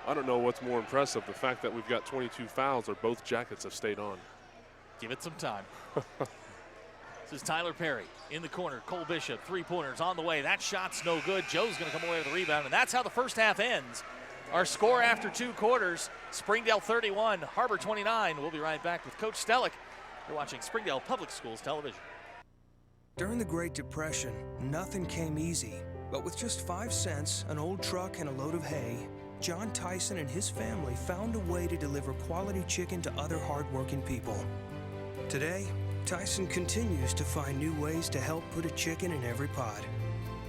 I don't know what's more impressive, the fact that we've got 22 fouls or both jackets have stayed on. Give it some time. This is Tyler Perry in the corner. Cole Bishop, three-pointers on the way. That shot's no good. Joe's going to come away with the rebound, and that's how the first half ends. Our score after 2 quarters, Springdale 31, Har-Ber 29. We'll be right back with Coach Stellick. You're watching Springdale Public Schools television. During the Great Depression, nothing came easy. But with just 5 cents, an old truck, and a load of hay, John Tyson and his family found a way to deliver quality chicken to other hardworking people. Today, Tyson continues to find new ways to help put a chicken in every pot.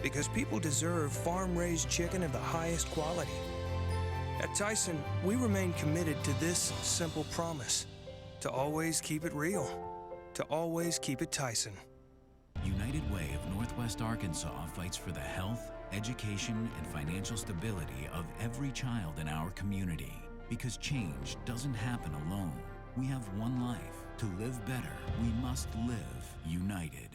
Because people deserve farm-raised chicken of the highest quality. At Tyson, we remain committed to this simple promise: to always keep it real, to always keep it Tyson. United Way of Northwest Arkansas fights for the health, education, and financial stability of every child in our community. Because change doesn't happen alone. We have one life. To live better, we must live united.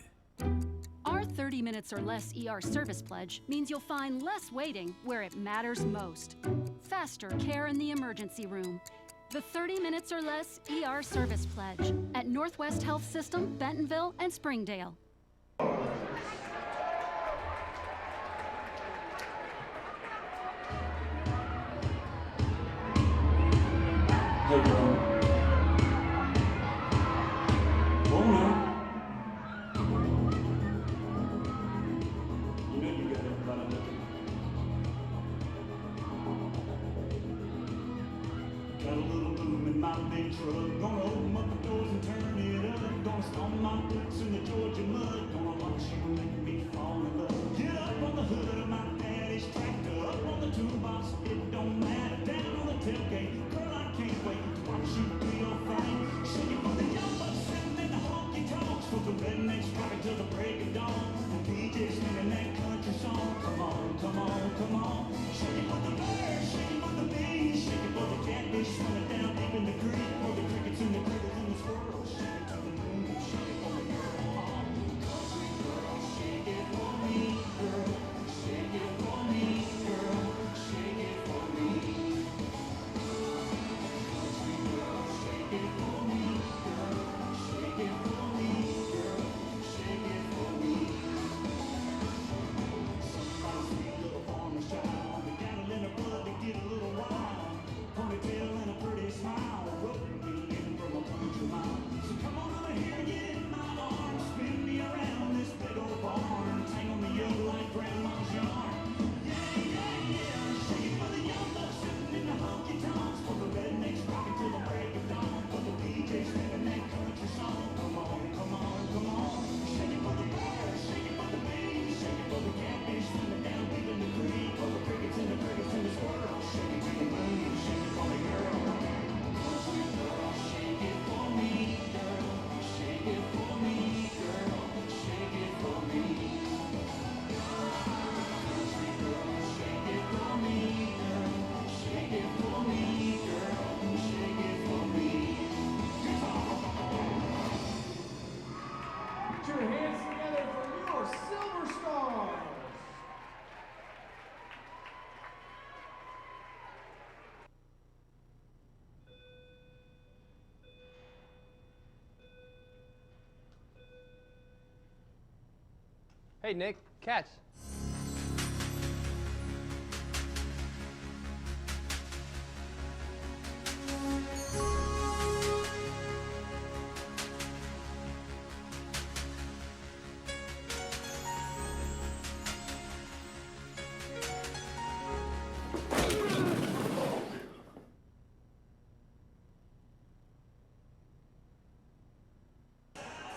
Our 30 minutes or less ER service pledge means you'll find less waiting where it matters most. Faster care in the emergency room. The 30 minutes or less ER service pledge at Northwest Health System, Bentonville, and Springdale. Chevy truck. Gonna open up the doors and turn it up. Gonna stomp my boots in the Georgia mud. Gonna watch you make me fall in love. Get up on the hood of my daddy's tractor. Up on the toolbox, it don't matter. Down on the tailgate, girl, I can't wait to watch you do your thing. Shaking for the young bucks sitting in the honky tonks. For the rednecks rocking till the break of dawn. The DJ's singing that country song. Come on, come on, come on. Shaking for the birds, shaking for the bees, shaking for the catfish swimming down deep in the creek. For the crickets and the critters and the squirrels. Shaking to the moon, shaking for the girl. Country girl, shake it for me, girl. Shake it for me, girl. Shake it for me. Country girl, shake it for me, girl. Shake it for me, girl. Shake it for me. Somebody's sweet little farmer's child. The cattle in her blood, they get a little wild. Ponytail and a pretty smile. Roping me in from a country mile. So come on over here and get in my arms. Spin me around this big old barn. Tangle me up like grandma's yarn. Yeah, yeah, yeah. Shake it for the young bucks sitting in the honky tonks. For the rednecks rocking till the break of dawn. For the DJs singing that country song. Come on, come on, come on. Shake it for the birds, shake it for the bees, shake it for the catfish swimming down deep in the creek. For the crickets and the crickets and the squirrels. Shake it to the moon, shake it for me, girl. Country girl, shake it for me, girl. Shake it for me, girl. Shake it for me. Country girl, shake it for me, girl. Shake it for me, girl. Shake it for me. Put your hands together for your Silver Stars. Hey, Nick, catch.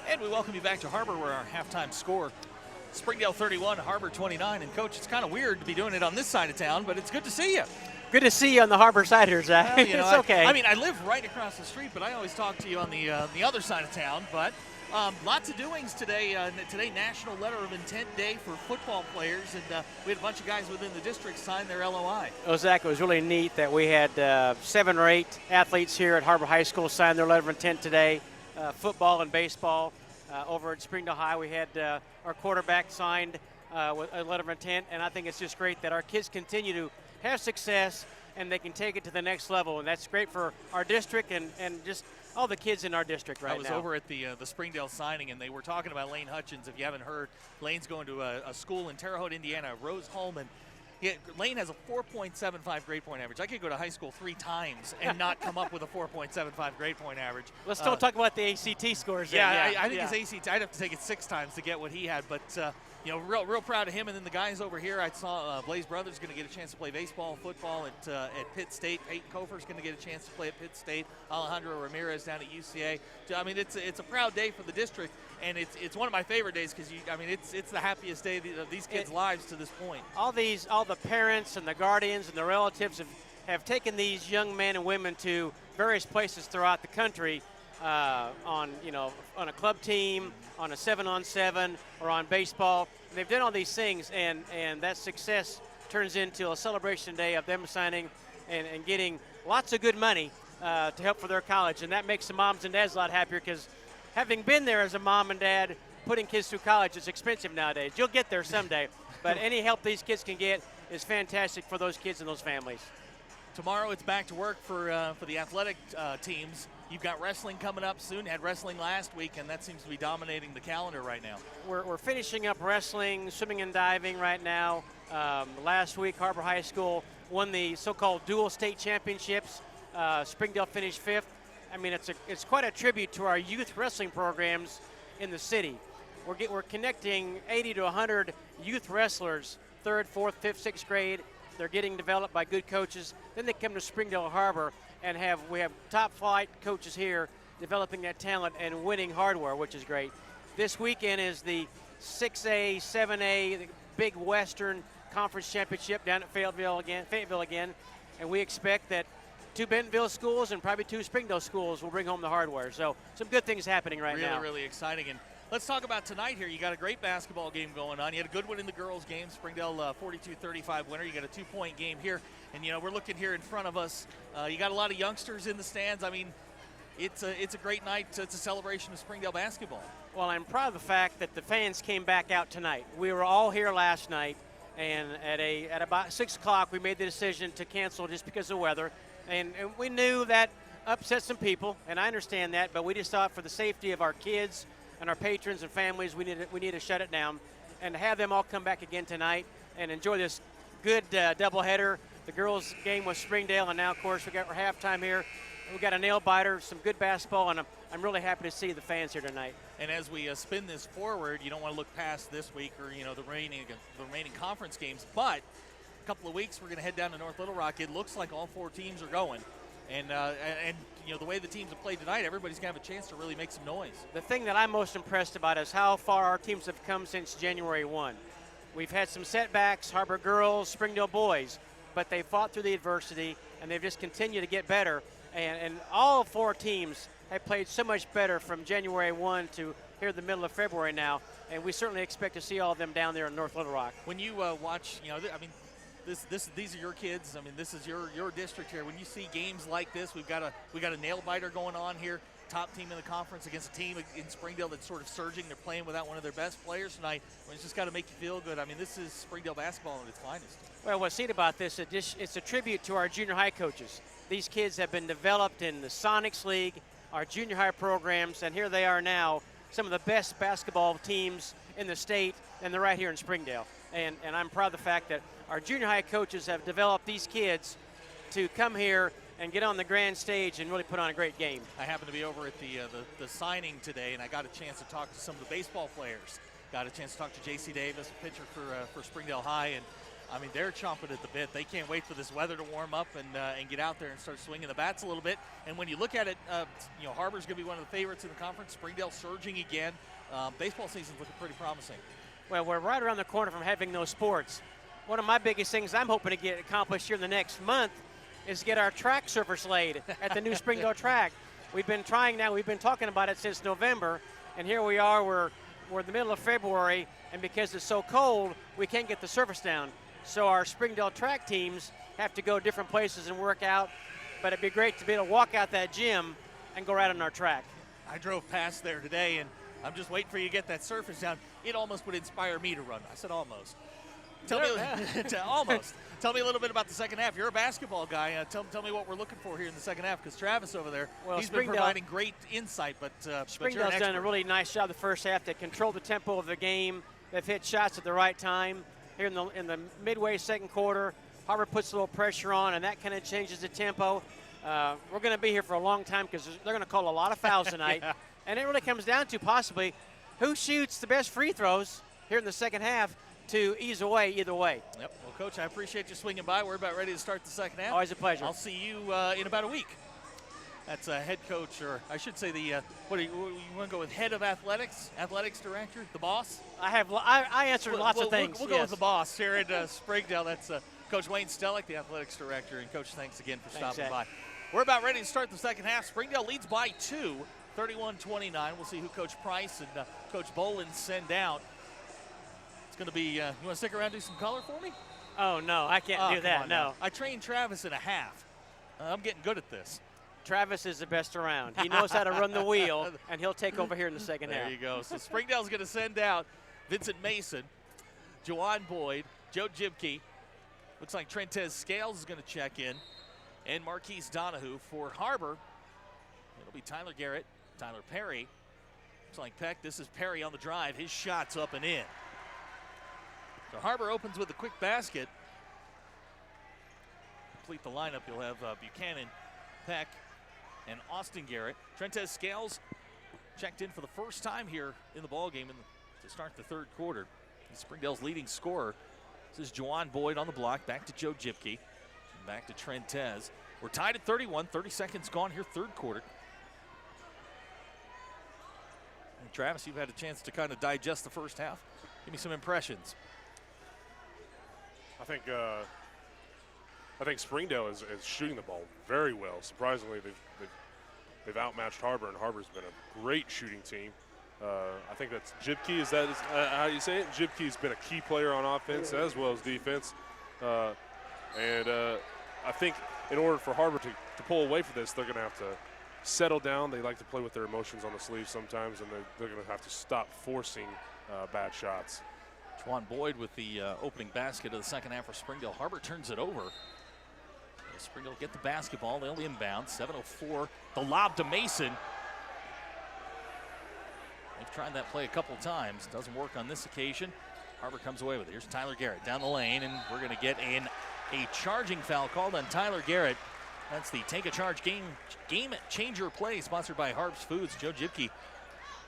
And we welcome you back to Har-Ber, where our halftime score, Springdale 31, Har-Ber 29. And Coach, it's kind of weird to be doing it on this side of town, but it's good to see you. Good to see you on the Har-Ber side here, Zach. Well, you know, it's okay. I mean, I live right across the street, but I always talk to you on the other side of town. But lots of doings today. Today, National Letter of Intent Day for football players, and we had a bunch of guys within the district sign their LOI. Well, Zach, it was really neat that we had 7 or 8 athletes here at Har-Ber High School sign their letter of intent today, football and baseball. Over at Springdale High, we had our quarterback signed with a letter of intent, and I think it's just great that our kids continue to have success and they can take it to the next level, and that's great for our district and just all the kids in our district right now. I was over at the Springdale signing, and they were talking about Lane Hutchins. If you haven't heard, Lane's going to a school in Terre Haute, Indiana, Rose Holman. Yeah, Lane has a 4.75 grade point average. I could go to high school 3 times and not come up with a 4.75 grade point average. Let's don't talk about the ACT scores. Yeah, I think his ACT, I'd have to take it 6 times to get what he had. But, you know, real proud of him. And then the guys over here, I saw Blaze Brothers going to get a chance to play baseball, football at Pitt State. Peyton Kofer's going to get a chance to play at Pitt State. Alejandro Ramirez down at UCA. I mean, it's a proud day for the district. And it's one of my favorite days because it's the happiest day of these kids' lives to this point. All the parents and the guardians and the relatives have taken these young men and women to various places throughout the country on a club team, on a 7-on-7, or on baseball. And they've done all these things, and that success turns into a celebration day of them signing and getting lots of good money to help for their college, and that makes the moms and dads a lot happier because having been there as a mom and dad, putting kids through college is expensive nowadays. You'll get there someday, but any help these kids can get is fantastic for those kids and those families. Tomorrow it's back to work for the athletic teams. You've got wrestling coming up soon. Had wrestling last week, and that seems to be dominating the calendar right now. We're finishing up wrestling, swimming and diving right now. Last week, Har-Ber High School won the so-called dual state championships. Springdale finished 5th. I mean, it's quite a tribute to our youth wrestling programs in the city. We're connecting 80 to 100 youth wrestlers, 3rd, 4th, 5th, 6th grade. They're getting developed by good coaches. Then they come to Springdale Har-Ber, and we have top flight coaches here developing that talent and winning hardware, which is great. This weekend is the 6A, 7A, the Big Western Conference Championship down at Fayetteville again, and we expect that 2 Bentonville schools and probably 2 Springdale schools will bring home the hardware. So some good things happening right now. Really exciting. And let's talk about tonight here. You got a great basketball game going on. You had a good one in the girls' game. Springdale 42-35 winner. You got a 2-point game here. And, you know, we're looking here in front of us. You got a lot of youngsters in the stands. I mean, it's a great night. It's a celebration of Springdale basketball. Well, I'm proud of the fact that the fans came back out tonight. We were all here last night, and at about 6 o'clock we made the decision to cancel just because of weather. And we knew that upset some people, and I understand that, but we just thought for the safety of our kids and our patrons and families, we need to shut it down and have them all come back again tonight and enjoy this good doubleheader. The girls' game was Springdale, and now, of course, we got our halftime here. We got a nail biter, some good basketball, and I'm really happy to see the fans here tonight. And as we spin this forward, you don't want to look past this week or the remaining conference games, but a couple of weeks we're going to head down to North Little Rock. It looks like all 4 teams are going, and the way the teams have played tonight, everybody's going to have a chance to really make some noise. The thing that I'm most impressed about is how far our teams have come since January 1. We've had some setbacks, Har-Ber girls, Springdale boys, but they fought through the adversity and they've just continued to get better. And all 4 teams have played so much better from January 1 to here the middle of February now, and we certainly expect to see all of them down there in North Little Rock. When you watch, these are your kids. I mean, this is your district here. When you see games like this, we got a nail biter going on here. Top team in the conference against a team in Springdale that's sort of surging. They're playing without one of their best players tonight. It's just got to make you feel good. I mean, this is Springdale basketball at its finest. Well, what's neat about this, it's a tribute to our junior high coaches. These kids have been developed in the Sonics League, our junior high programs, and here they are now, some of the best basketball teams in the state, and they're right here in Springdale. And I'm proud of the fact that our junior high coaches have developed these kids to come here and get on the grand stage and really put on a great game. I happened to be over at the signing today, and I got a chance to talk to some of the baseball players. Got a chance to talk to J.C. Davis, a pitcher for Springdale High, and I mean, they're chomping at the bit. They can't wait for this weather to warm up and get out there and start swinging the bats a little bit. And when you look at it, Har-Ber's going to be one of the favorites in the conference. Springdale surging again. Baseball season's looking pretty promising. Well, we're right around the corner from having those sports. One of my biggest things I'm hoping to get accomplished here in the next month is get our track surface laid at the new Springdale track. We've been talking about it since November, and here we are, we're in the middle of February, and because it's so cold, we can't get the surface down. So our Springdale track teams have to go different places and work out, but it'd be great to be able to walk out that gym and go right on our track. I drove past there today, and I'm just waiting for you to get that surface down. It almost would inspire me to run. I said almost. Almost. Tell me a little bit about the second half. You're a basketball guy. Tell me what we're looking for here in the second half, because Travis over there, he's been providing great insight. But Springdale's done a really nice job the first half. They controlled the tempo of the game. They've hit shots at the right time. Here in the midway second quarter, Har-Ber puts a little pressure on, and that kind of changes the tempo. We're going to be here for a long time because they're going to call a lot of fouls tonight. Yeah. And it really comes down to possibly who shoots the best free throws here in the second half to ease away either way. Yep. Well, Coach, I appreciate you swinging by. We're about ready to start the second half. Always a pleasure. I'll see you in about a week. That's a head coach, or I should say you want to go with head of athletics director, the boss? I answered lots of things. We'll go with the boss here at Springdale. That's Coach Wayne Stellick, the athletics director. And Coach, thanks again for stopping by. We're about ready to start the second half. Springdale leads by 2, 31-29. We'll see who Coach Price and Coach Boland send out. It's going to be, you want to stick around and do some color for me? Oh, no, I can't do that, no. I trained Travis in a half. I'm getting good at this. Travis is the best around. He knows how to run the wheel, and he'll take over here in the second half. There you go. So Springdale's going to send out Vincent Mason, Jawan Boyd, Joe Jibke. Looks like Trentez Scales is going to check in, and Marquise Donahue. For Har-Ber, it'll be Tyler Garrett, Tyler Perry. Looks like Peck. This is Perry on the drive. His shot's up and in. So Har-Ber opens with a quick basket. Complete the lineup. You'll have Buchanan, Peck, and Austin Garrett. Trentez Scales checked in for the first time here in the ballgame to start the third quarter. He's Springdale's leading scorer. This is Jawan Boyd on the block. Back to Joe Jibke. Back to Trentez. We're tied at 31, 30 seconds gone here, third quarter. And Travis, you've had a chance to kind of digest the first half. Give me some impressions. I think Springdale is shooting the ball very well. Surprisingly, they've outmatched Har-Ber, and Har-Ber's been a great shooting team. I think that's Jibke. Is that how you say it? Jibke's been a key player on offense as well as defense. I think in order for Har-Ber to pull away from this, they're going to have to settle down. They like to play with their emotions on the sleeve sometimes, and they're going to have to stop forcing bad shots. Juwan Boyd with the opening basket of the second half for Springdale. Har-Ber turns it over. Springdale get the basketball. They'll inbound. 7:04. The lob to Mason. They've tried that play a couple times. Doesn't work on this occasion. Har-Ber comes away with it. Here's Tyler Garrett down the lane, and we're going to get a charging foul called on Tyler Garrett. That's the Take a Charge game changer play sponsored by Harps Foods. Joe Jibke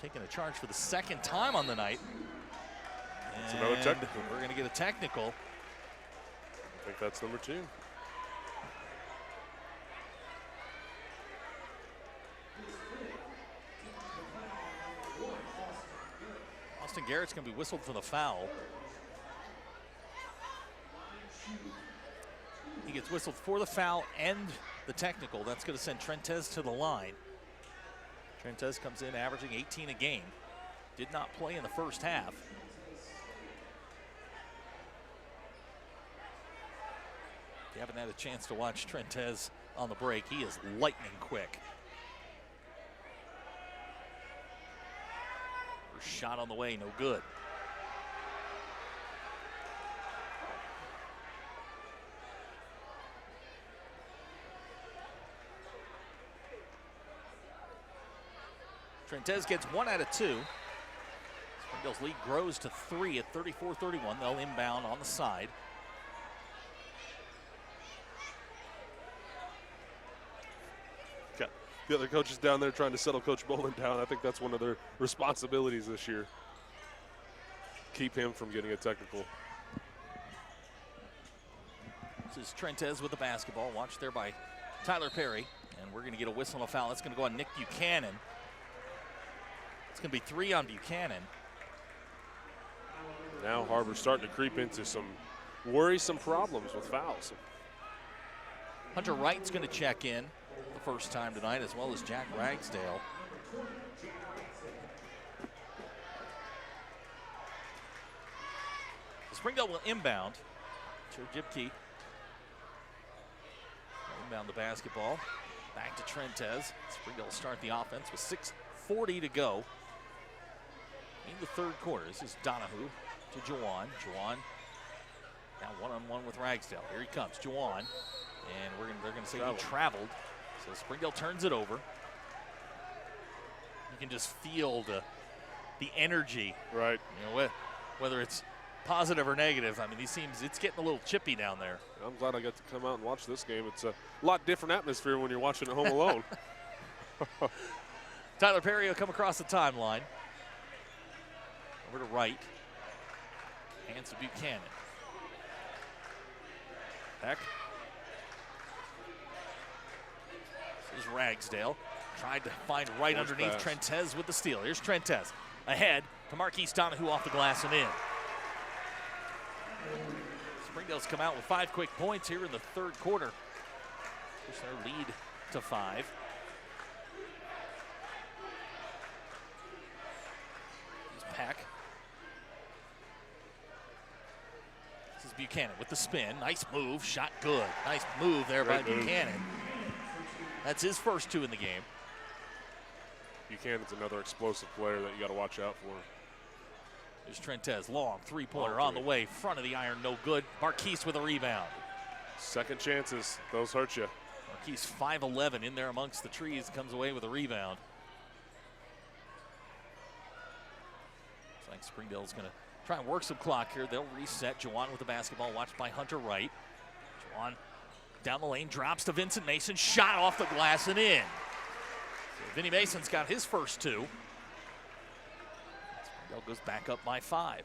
taking a charge for the second time on the night. It's another technical. We're going to get a technical. I think that's number 2. Austin Garrett's going to be whistled for the foul. He gets whistled for the foul and the technical. That's going to send Trentez to the line. Trentez comes in averaging 18 a game. Did not play in the first half. If you haven't had a chance to watch Trentez on the break, he is lightning quick. First shot on the way, no good. Trentez gets 1 out of 2. Springdale's lead grows to 3 at 34-31. They'll inbound on the side. The other coaches down there trying to settle Coach Bolin down. I think that's one of their responsibilities this year. Keep him from getting a technical. This is Trentez with the basketball. Watched there by Tyler Perry. And we're going to get a whistle and a foul. That's going to go on Nick Buchanan. It's going to be 3 on Buchanan. Now Har-Ber's starting to creep into some worrisome problems with fouls. Hunter Wright's going to check in the first time tonight, as well as Jack Ragsdale. Springdale will inbound. Joe Jibke inbound the basketball. Back to Trentez. Springdale will start the offense with 6:40 to go in the third quarter. This is Donahue to Juwan. Juwan now one-on-one with Ragsdale. Here he comes, Juwan. And they're going to say he traveled. So Springdale turns it over. You can just feel the energy. Right. You know, whether it's positive or negative. I mean, it's getting a little chippy down there. I'm glad I got to come out and watch this game. It's a lot different atmosphere when you're watching at home alone. Tyler Perry will come across the timeline. Over to Wright. Hands to Buchanan. Peck. This is Ragsdale. Tried to find Wright underneath. Pass. Trentez with the steal. Here's Trentez. Ahead to Marquise Donahue off the glass and in. Springdale's come out with 5 quick points here in the third quarter. Push their lead to 5. Here's Peck. This is Buchanan with the spin. Nice move. Shot good. Nice move there by Buchanan. That's his first 2 in the game. Buchanan's another explosive player that you got to watch out for. There's Trentez, long three-pointer on the way, front of the iron, no good. Marquise with a rebound. Second chances, those hurt you. Marquise 5'11" in there amongst the trees, comes away with a rebound. Looks like Springdale's going to try and work some clock here. They'll reset. Juwan with the basketball, watched by Hunter Wright. Juwan down the lane, drops to Vincent Mason, shot off the glass and in. So Vinny Mason's got his first 2. Springdale goes back up by 5.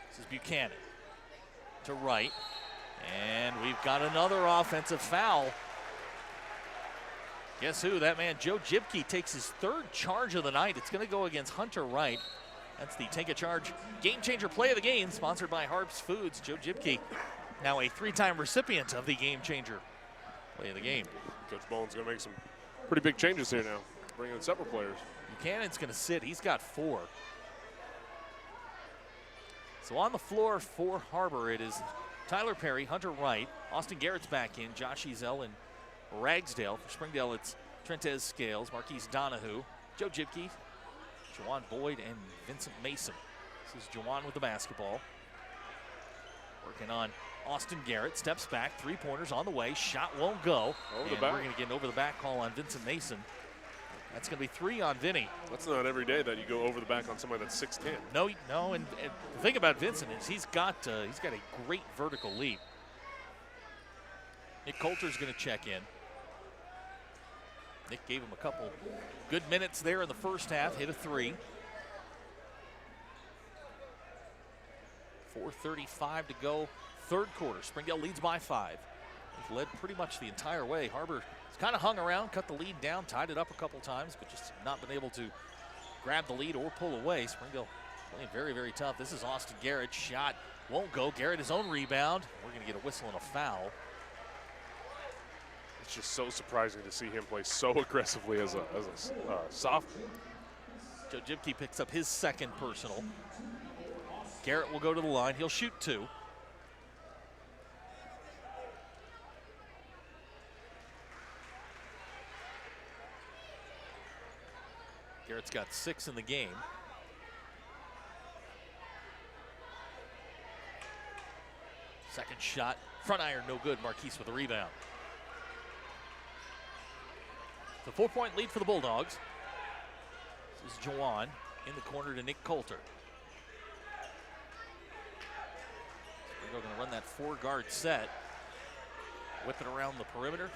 This is Buchanan to Wright. And we've got another offensive foul. Guess who? That man, Joe Jibke, takes his 3rd charge of the night. It's going to go against Hunter Wright. That's the Take a Charge Game Changer Play of the Game, sponsored by Harps Foods. Joe Jibke, now a 3-time recipient of the Game Changer Play of the Game. Coach Bowen's going to make some pretty big changes here now, bringing in several players. Buchanan's going to sit. He's got 4. So on the floor for Har-Ber, it is Tyler Perry, Hunter Wright, Austin Garrett's back in, Josh Ezel, and Ragsdale. For Springdale, it's Trentez Scales, Marquise Donahue, Joe Jibke, Jawan Boyd, and Vincent Mason. This is Jawan with the basketball. Working on Austin Garrett, steps back, 3-pointers on the way, shot won't go. Over the back. We're going to get an over the back call on Vincent Mason. That's going to be 3 on Vinny. That's not every day that you go over the back on somebody that's 6'10". No, and the thing about Vincent is he's got a great vertical leap. Nick Coulter's going to check in. Nick gave him a couple good minutes there in the first half, hit a 3. 4:35 to go, 3rd quarter. Springdale leads by 5. They've led pretty much the entire way. Har-Ber kind of hung around, cut the lead down, tied it up a couple times, but just not been able to grab the lead or pull away. Springdale playing very, very tough. This is Austin Garrett. Shot won't go. Garrett, his own rebound. We're going to get a whistle and a foul. It's just so surprising to see him play so aggressively as a sophomore. Joe Jibke picks up his 2nd personal. Garrett will go to the line. He'll shoot 2. Garrett's got 6 in the game. Second shot, front iron, no good. Marquise with the rebound. The 4-point lead for the Bulldogs. This is Jawan in the corner to Nick Coulter. We're going to run that 4-guard set. Whip it around the perimeter.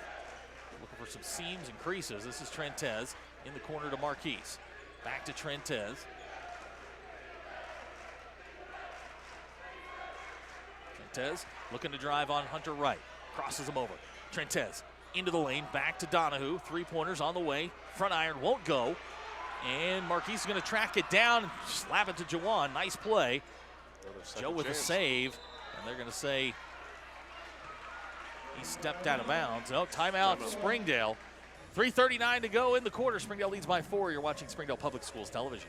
Looking for some seams and creases. This is Trentez in the corner to Marquise. Back to Trentez. Trentez looking to drive on Hunter Wright. Crosses him over. Trentez into the lane. Back to Donahue. 3-pointers on the way. Front iron won't go. And Marquise is going to track it down and slap it to Jawan. Nice play. Joe with a save. And they're going to say he stepped out of bounds. No, timeout Springdale. 3:39 to go in the quarter. Springdale leads by 4. You're watching Springdale Public Schools television.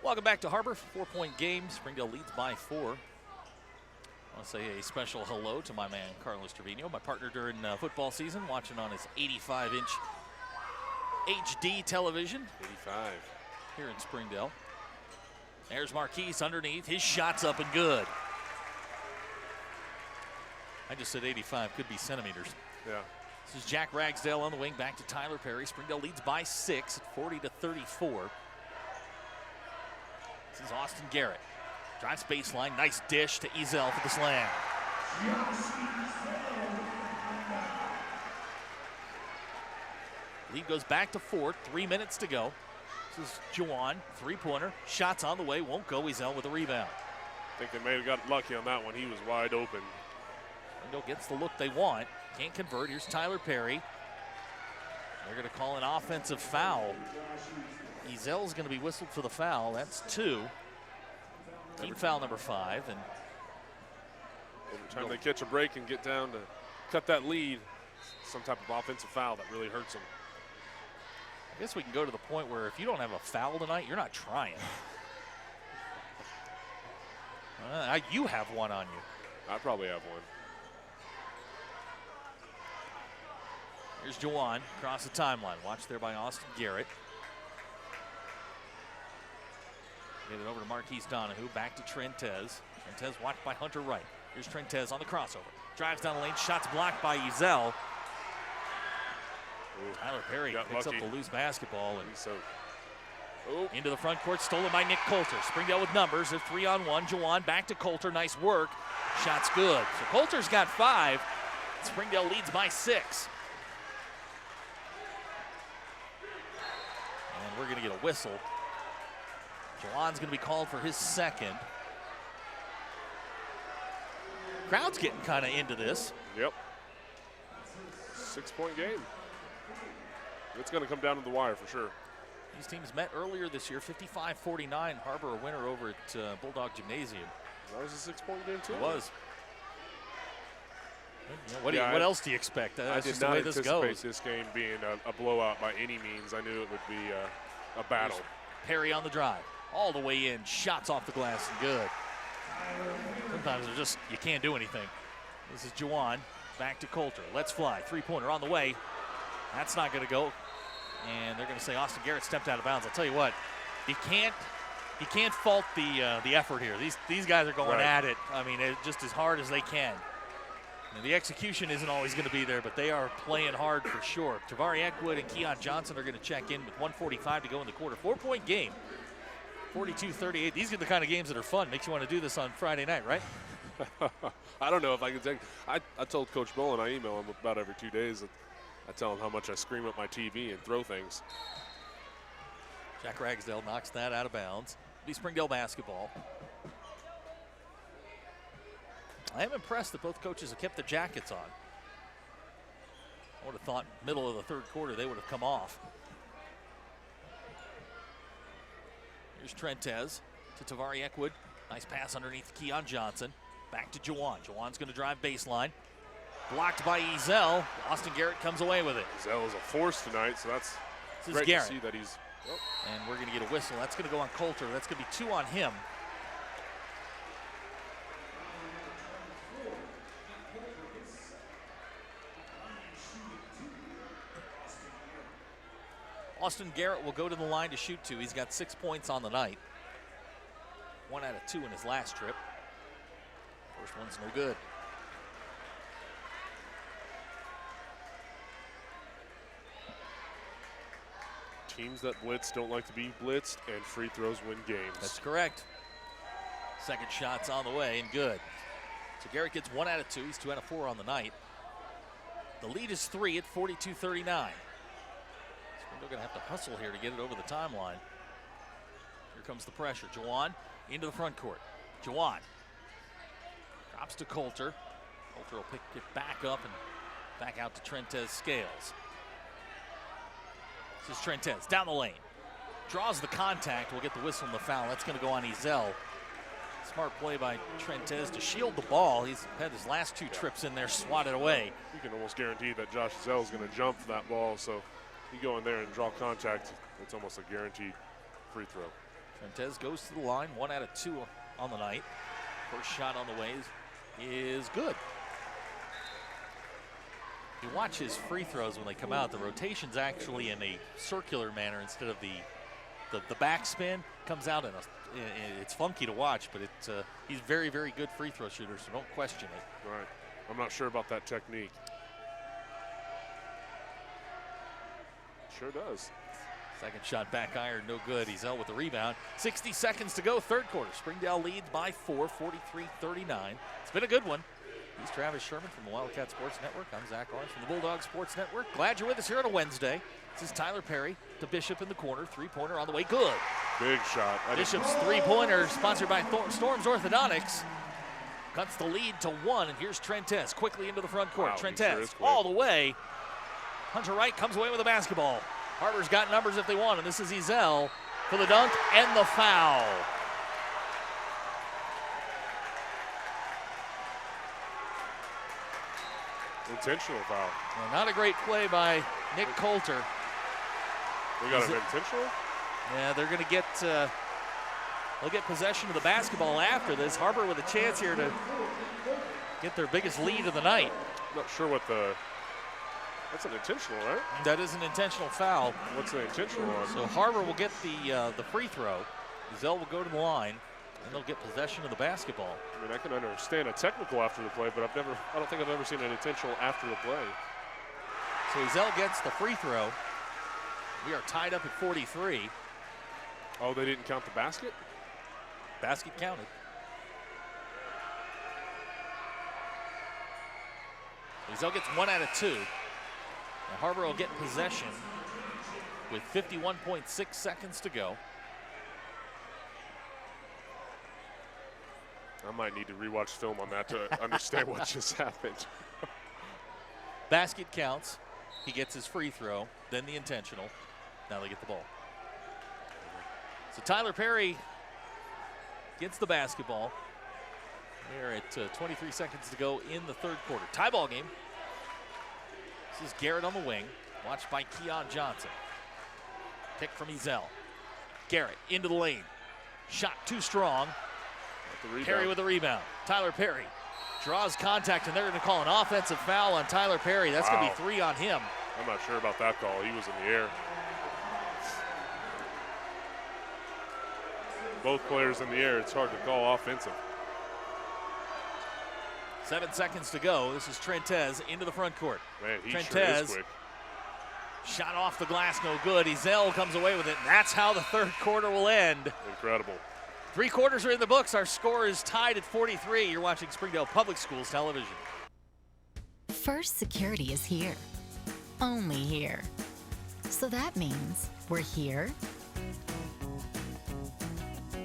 Welcome back to Har-Ber. 4-point game. Springdale leads by 4. I want to say a special hello to my man Carlos Trevino, my partner during football season, watching on his 85-inch HD television. 85. Here in Springdale. There's Marquise underneath. His shot's up and good. I just said 85. Could be centimeters. Yeah. This is Jack Ragsdale on the wing. Back to Tyler Perry. Springdale leads by 6 at 40-34. This is Austin Garrett. Drives baseline. Nice dish to Ezel for the slam. Lead goes back to 4. 3 minutes to go. This is Jawan. 3-pointer. Shots on the way. Won't go. Ezel with the rebound. I think they may have got lucky on that one. He was wide open. Springdale gets the look they want. Can't convert. Here's Tyler Perry. They're going to call an offensive foul. Ezel's going to be whistled for the foul. That's 2. Team foul number 5. And every time they catch a break and get down to cut that lead, some type of offensive foul that really hurts them. I guess we can go to the point where if you don't have a foul tonight, you're not trying. You have one on you. I probably have one. Here's Jawan across the timeline. Watched there by Austin Garrett. Get it over to Marquise Donahue. Back to Trentez. Trentez watched by Hunter Wright. Here's Trentez on the crossover. Drives down the lane. Shots blocked by Ezel. Tyler Perry picks up the loose basketball and into the front court, stolen by Nick Coulter. Springdale with numbers. They're 3-on-1. Jawan back to Coulter. Nice work. Shot's good. So Coulter's got 5. Springdale leads by 6. And we're going to get a whistle. Jawan's going to be called for his second. Crowd's getting kind of into this. Yep. 6-point game. It's going to come down to the wire for sure. These teams met earlier this year, 55-49. Har-Ber a winner over at Bulldog Gymnasium. That was a 6-point game too? It was. What else do you expect? I That's did just the not way this anticipate goes. this game being a blowout by any means. I knew it would be a battle. There's Perry on the drive. All the way in. Shots off the glass and good. Sometimes they're just, you can't do anything. This is Jawan. Back to Coulter. Let's fly. 3-pointer on the way. That's not going to go. And they're going to say Austin Garrett stepped out of bounds. I'll tell you what, you can't fault the effort here. These guys are going at it. I mean, just as hard as they can. And the execution isn't always going to be there, but they are playing hard for sure. Tavari Eckwood and Keon Johnson are going to check in with 1:45 to go in the quarter. 4-point game. 42-38. These are the kind of games that are fun. Makes you want to do this on Friday night, right? I don't know if I can take. I told Coach Bolin, I email him about every 2 days. I tell him how much I scream at my TV and throw things. Jack Ragsdale knocks that out of bounds. It'll be Springdale basketball. I am impressed that both coaches have kept their jackets on. I would have thought middle of the third quarter they would have come off. Here's Trentez to Tavari Eckwood. Nice pass underneath Keon Johnson. Back to Jawan. Jawan's going to drive baseline. Blocked by Ezel. Austin Garrett comes away with it. Ezel is a force tonight, so that's great Garrett. to see that he's. Oh. And we're going to get a whistle. That's going to go on Coulter. That's going to be 2 on him. Austin Garrett will go to the line to shoot 2. He's got 6 points on the night. 1 out of 2 in his last trip. First one's no good. Teams that blitz don't like to be blitzed, and free throws win games. That's correct. Second shot's on the way and good. So Garrett gets 1 out of 2. He's 2 out of 4 on the night. The lead is 3 at 42-39. They're going to have to hustle here to get it over the timeline. Here comes the pressure. Jawan into the front court. Jawan drops to Coulter. Coulter will pick it back up and back out to Trentez Scales. This is Trentez down the lane. Draws the contact. We'll get the whistle and the foul. That's going to go on Ezel. Smart play by Trentez to shield the ball. He's had his last 2 trips in there swatted away. You can almost guarantee that Josh Ezel is going to jump for that ball, so you go in there and draw contact, it's almost a guaranteed free throw. Trentez goes to the line, 1 out of 2 on the night. First shot on the way is good. You watch his free throws when they come out. The rotation's actually in a circular manner instead of the backspin. Comes out in it's funky to watch, but he's very, very good free throw shooter, so don't question it. Right. I'm not sure about that technique. Sure does. Second shot back iron, no good. Ezel with the rebound. 60 seconds to go, third quarter. Springdale leads by 4, 43-39. It's been a good one. He's Travis Sherman from the Wildcat Sports Network. I'm Zach Arns from the Bulldog Sports Network. Glad you're with us here on a Wednesday. This is Tyler Perry to Bishop in the corner. 3-pointer on the way, good. Big shot. Bishop's 3-pointer, sponsored by Storms Orthodontics. Cuts the lead to 1, and here's Trentez quickly into the front court. Wow, Trentez all the way. Hunter Wright comes away with the basketball. Har-Ber's got numbers if they want, and this is Ezel for the dunk and the foul. Intentional foul. Well, not a great play by Nick Coulter. We got an intentional? Yeah, they're going to get they'll get possession of the basketball after this. Har-Ber with a chance here to get their biggest lead of the night. Not sure what the That's an intentional, right? That is an intentional foul. What's the intentional on? So Har-Ber will get the free throw. Ezell will go to the line, and they'll get possession of the basketball. I mean, I can understand a technical after the play, but I don't think I've ever seen an intentional after the play. So Ezell gets the free throw. We are tied up at 43. Oh, they didn't count the basket? Basket counted. Ezell gets 1 out of 2. And Har-Ber will get possession with 51.6 seconds to go. I might need to rewatch film on that to understand what just happened. Basket counts. He gets his free throw, then the intentional. Now they get the ball. So Tyler Perry gets the basketball. We're at 23 seconds to go in the third quarter. Tie ball game. This is Garrett on the wing, watched by Keon Johnson. Pick from Ezell. Garrett into the lane. Shot too strong. Perry with the rebound. Tyler Perry draws contact, and they're going to call an offensive foul on Tyler Perry. That's going to be 3 on him. I'm not sure about that call. He was in the air. Both players in the air. It's hard to call offensive. 7 seconds to go. This is Trentez into the front court. Man, he Trentez sure is quick. Shot off the glass, no good. Ezell comes away with it, and that's how the third quarter will end. Incredible. 3 quarters are in the books. Our score is tied at 43. You're watching Springdale Public Schools television. First Security is here. Only here. So that means we're here,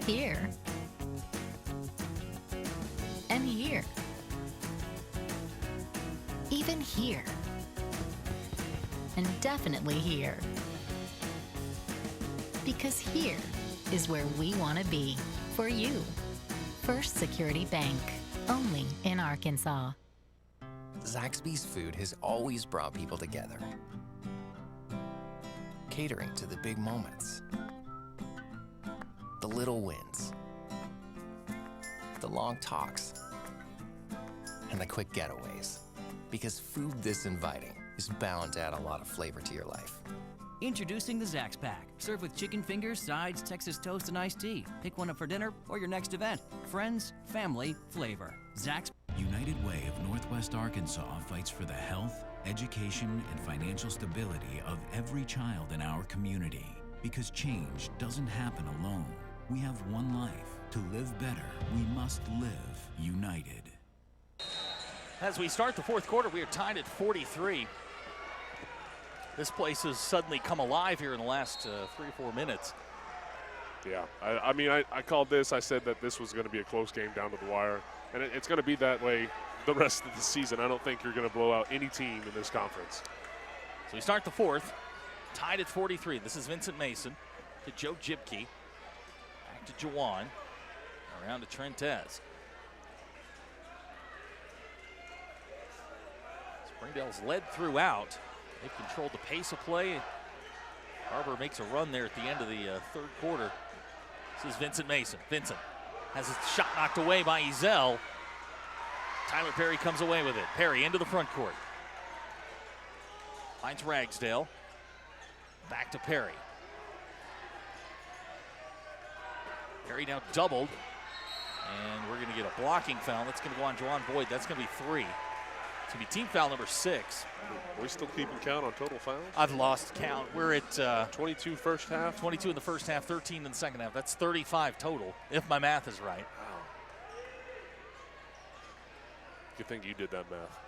here, and here. Even here. And definitely here. Because here is where we want to be for you. First Security Bank, only in Arkansas. Zaxby's food has always brought people together. Catering to the big moments, the little wins, the long talks, and the quick getaways. Because food this inviting is bound to add a lot of flavor to your life. Introducing the Zax Pack. Served with chicken fingers, sides, Texas toast, and iced tea. Pick one up for dinner or your next event. Friends, family, flavor. Zax. United Way of Northwest Arkansas fights for the health, education, and financial stability of every child in our community. Because change doesn't happen alone. We have one life. To live better, we must live united. As we start the fourth quarter, we are tied at 43. This place has suddenly come alive here in the last 3 or 4 minutes. Yeah, I mean, I called this. I said that this was going to be a close game down to the wire, and it's going to be that way the rest of the season. I don't think you're going to blow out any team in this conference. So we start the fourth, tied at 43. This is Vincent Mason to Joe Jibke. Back to Jawan. Around to Trentez. Springdale's led throughout. They've controlled the pace of play. Har-Ber makes a run there at the end of the third quarter. This is Vincent Mason. Vincent has his shot knocked away by Ezell. Tyler Perry comes away with it. Perry into the front court. Finds Ragsdale. Back to Perry. Perry now doubled. And we're going to get a blocking foul. That's going to go on Juwan Boyd. That's going to be 3. It's going to be team foul number 6. Are we still keeping count on total fouls? I've lost count. We're at 22 first half? 22 in the first half, 13 in the second half. That's 35 total, if my math is right. Wow. Good thing you did that math.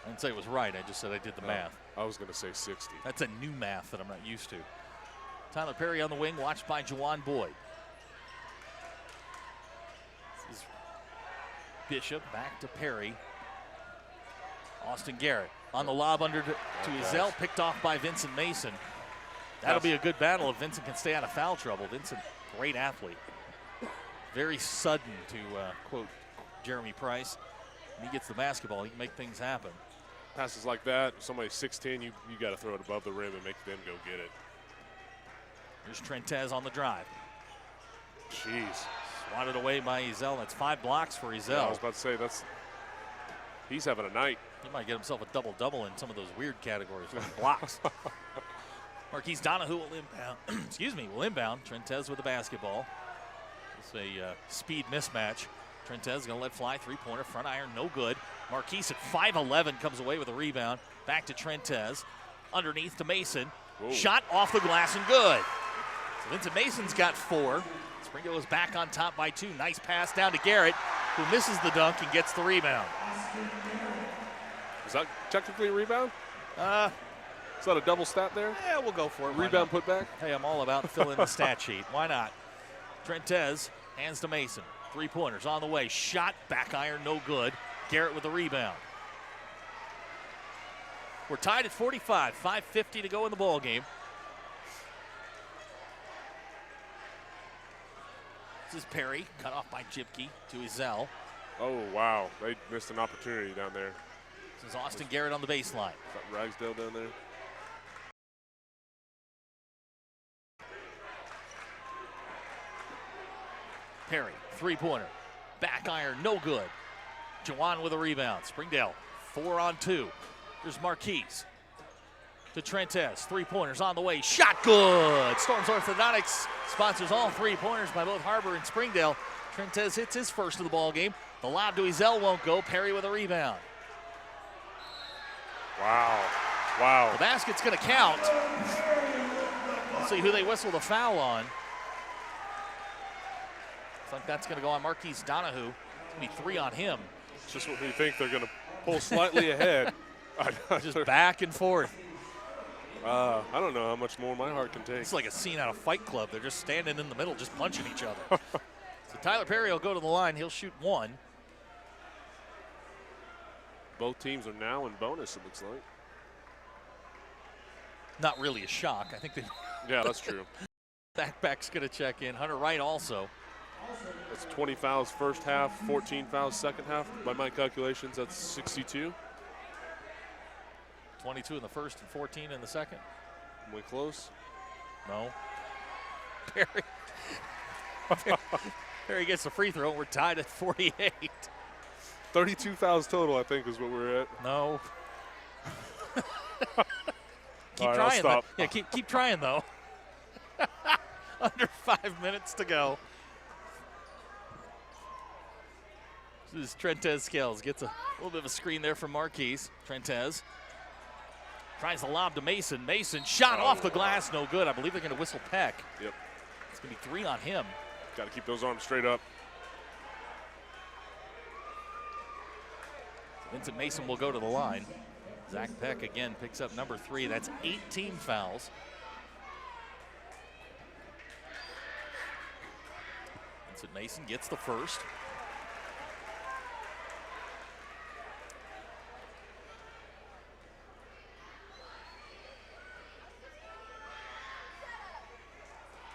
I didn't say it was right. I just said I did the math. I was going to say 60. That's a new math that I'm not used to. Tyler Perry on the wing, watched by Juwan Boyd. This is Bishop back to Perry. Austin Garrett on the lob under to Ezell, picked off by Vincent Mason. That'll be a good battle if Vincent can stay out of foul trouble. Vincent, great athlete. Very sudden, to quote Jeremy Price. When he gets the basketball, he can make things happen. Passes like that, somebody 6'10", you got to throw it above the rim and make them go get it. Here's Trentez on the drive. Jeez. Swatted away by Ezell. That's 5 blocks for Ezell. Yeah, I was about to say, that's He's having a night. He might get himself a double-double in some of those weird categories like blocks. Marquise Donahue will inbound. Excuse me, will inbound. Trentez with the basketball. It's a speed mismatch. Trentez going to let fly, three-pointer, front iron, no good. Marquise at 5'11" comes away with a rebound. Back to Trentez. Underneath to Mason. Whoa. Shot off the glass and good. So Vincent Mason's got 4. Springdale is back on top by 2. Nice pass down to Garrett, who misses the dunk and gets the rebound. Is that technically a rebound? Is that a double stat there? Yeah, we'll go for it. Rebound put back? Hey, I'm all about filling the stat sheet. Why not? Trentez hands to Mason. Three-pointers on the way. Shot, back iron, no good. Garrett with the rebound. We're tied at 45. 5:50 to go in the ball game. This is Perry, cut off by Jibke to Ezell. Oh, wow. They missed an opportunity down there. This is Austin Garrett on the baseline. Is that Ragsdale down there? Perry, three-pointer. Back iron, no good. Jawan with a rebound. Springdale, 4 on 2. There's Marquise. To Trentez, three-pointers on the way. Shot good! Storms Orthodontics sponsors all three-pointers by both Har-Ber and Springdale. Trentez hits his first of the ball game. The lob to Ezell won't go. Perry with a rebound. Wow. Wow. The basket's going to count. Let's see who they whistle the foul on. I think that's going to go on Marquise Donahue. It's going to be 3 on him. It's just what we think they're going to pull slightly ahead. Just back and forth. I don't know how much more my heart can take. It's like a scene out of Fight Club. They're just standing in the middle, just punching each other. So Tyler Perry will go to the line. He'll shoot 1. Both teams are now in bonus, it looks like. Not really a shock. I think they. Yeah, that's true. Backpack's going to check in. Hunter Wright also. That's 20 fouls first half, 14 fouls second half. By my calculations, that's 62. 22 in the first and 14 in the second. Am we close? No. Perry gets the free throw. We're tied at 48. 32 fouls total, I think, is what we're at. No. Keep All right, trying. I'll stop. Yeah, keep trying, though. Under 5 minutes to go. This is Trentez Scales. Gets a little bit of a screen there from Marquise. Trentez tries the lob to Mason. Mason shot off the glass, no good. I believe they're going to whistle Peck. Yep. It's going to be 3 on him. Got to keep those arms straight up. Vincent Mason will go to the line. Zach Peck again picks up number 3. That's 18 fouls. Vincent Mason gets the first.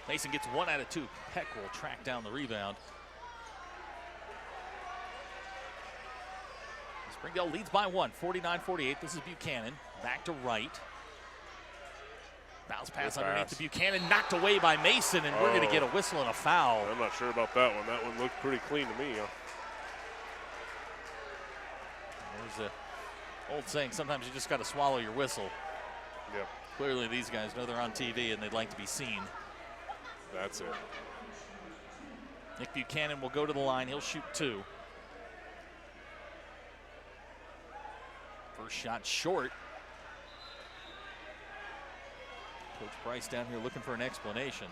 Mason gets 1 out of 2. Peck will track down the rebound. Springdale leads by 1, 49-48. This is Buchanan. Back to Wright. Bounce pass underneath to Buchanan. Knocked away by Mason, and we're going to get a whistle and a foul. I'm not sure about that one. That one looked pretty clean to me. There's an old saying, sometimes you just got to swallow your whistle. Yep. Clearly these guys know they're on TV and they'd like to be seen. That's it. Nick Buchanan will go to the line. He'll shoot 2. First shot short. Coach Price down here looking for an explanation.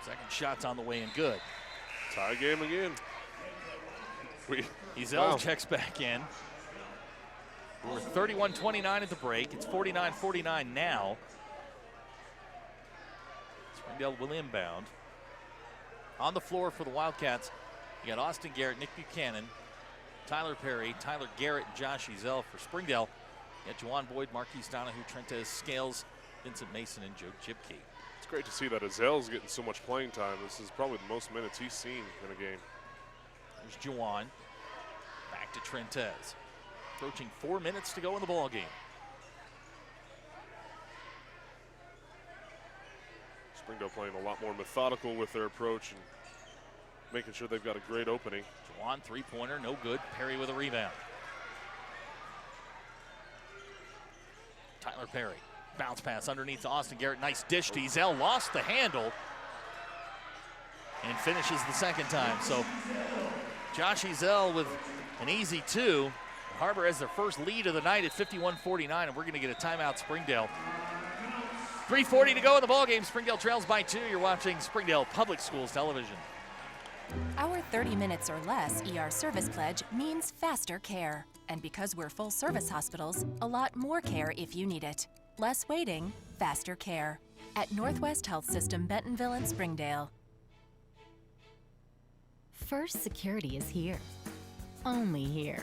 Second shot's on the way and good. Tie game again. Ezell checks back in. We're 31-29 at the break. It's 49-49 now. Springdale will inbound. On the floor for the Wildcats, you got Austin Garrett, Nick Buchanan, Tyler Perry, Tyler Garrett, and Josh Ezell. For Springdale, you got Juwan Boyd, Marquise Donahue, Trentez Scales, Vincent Mason, and Joe Jibke. It's great to see that Ezell's getting so much playing time. This is probably the most minutes he's seen in a game. There's Juwan. Back to Trentez. Approaching 4 minutes to go in the ball game. Springdale playing a lot more methodical with their approach and making sure they've got a great opening. Juwan, three-pointer, no good. Perry with a rebound. Tyler Perry, bounce pass underneath to Austin Garrett. Nice dish to Ezel, lost the handle and finishes the second time. So Josh Ezel with an easy two. Har-Ber has their first lead of the night at 51-49, and we're going to get a timeout, Springdale. 3:40 to go in the ballgame. Springdale trails by 2. You're watching Springdale Public Schools Television. Our 30 minutes or less ER service pledge means faster care. And because we're full service hospitals, a lot more care if you need it. Less waiting, faster care. At Northwest Health System, Bentonville and Springdale. First Security is here. Only here.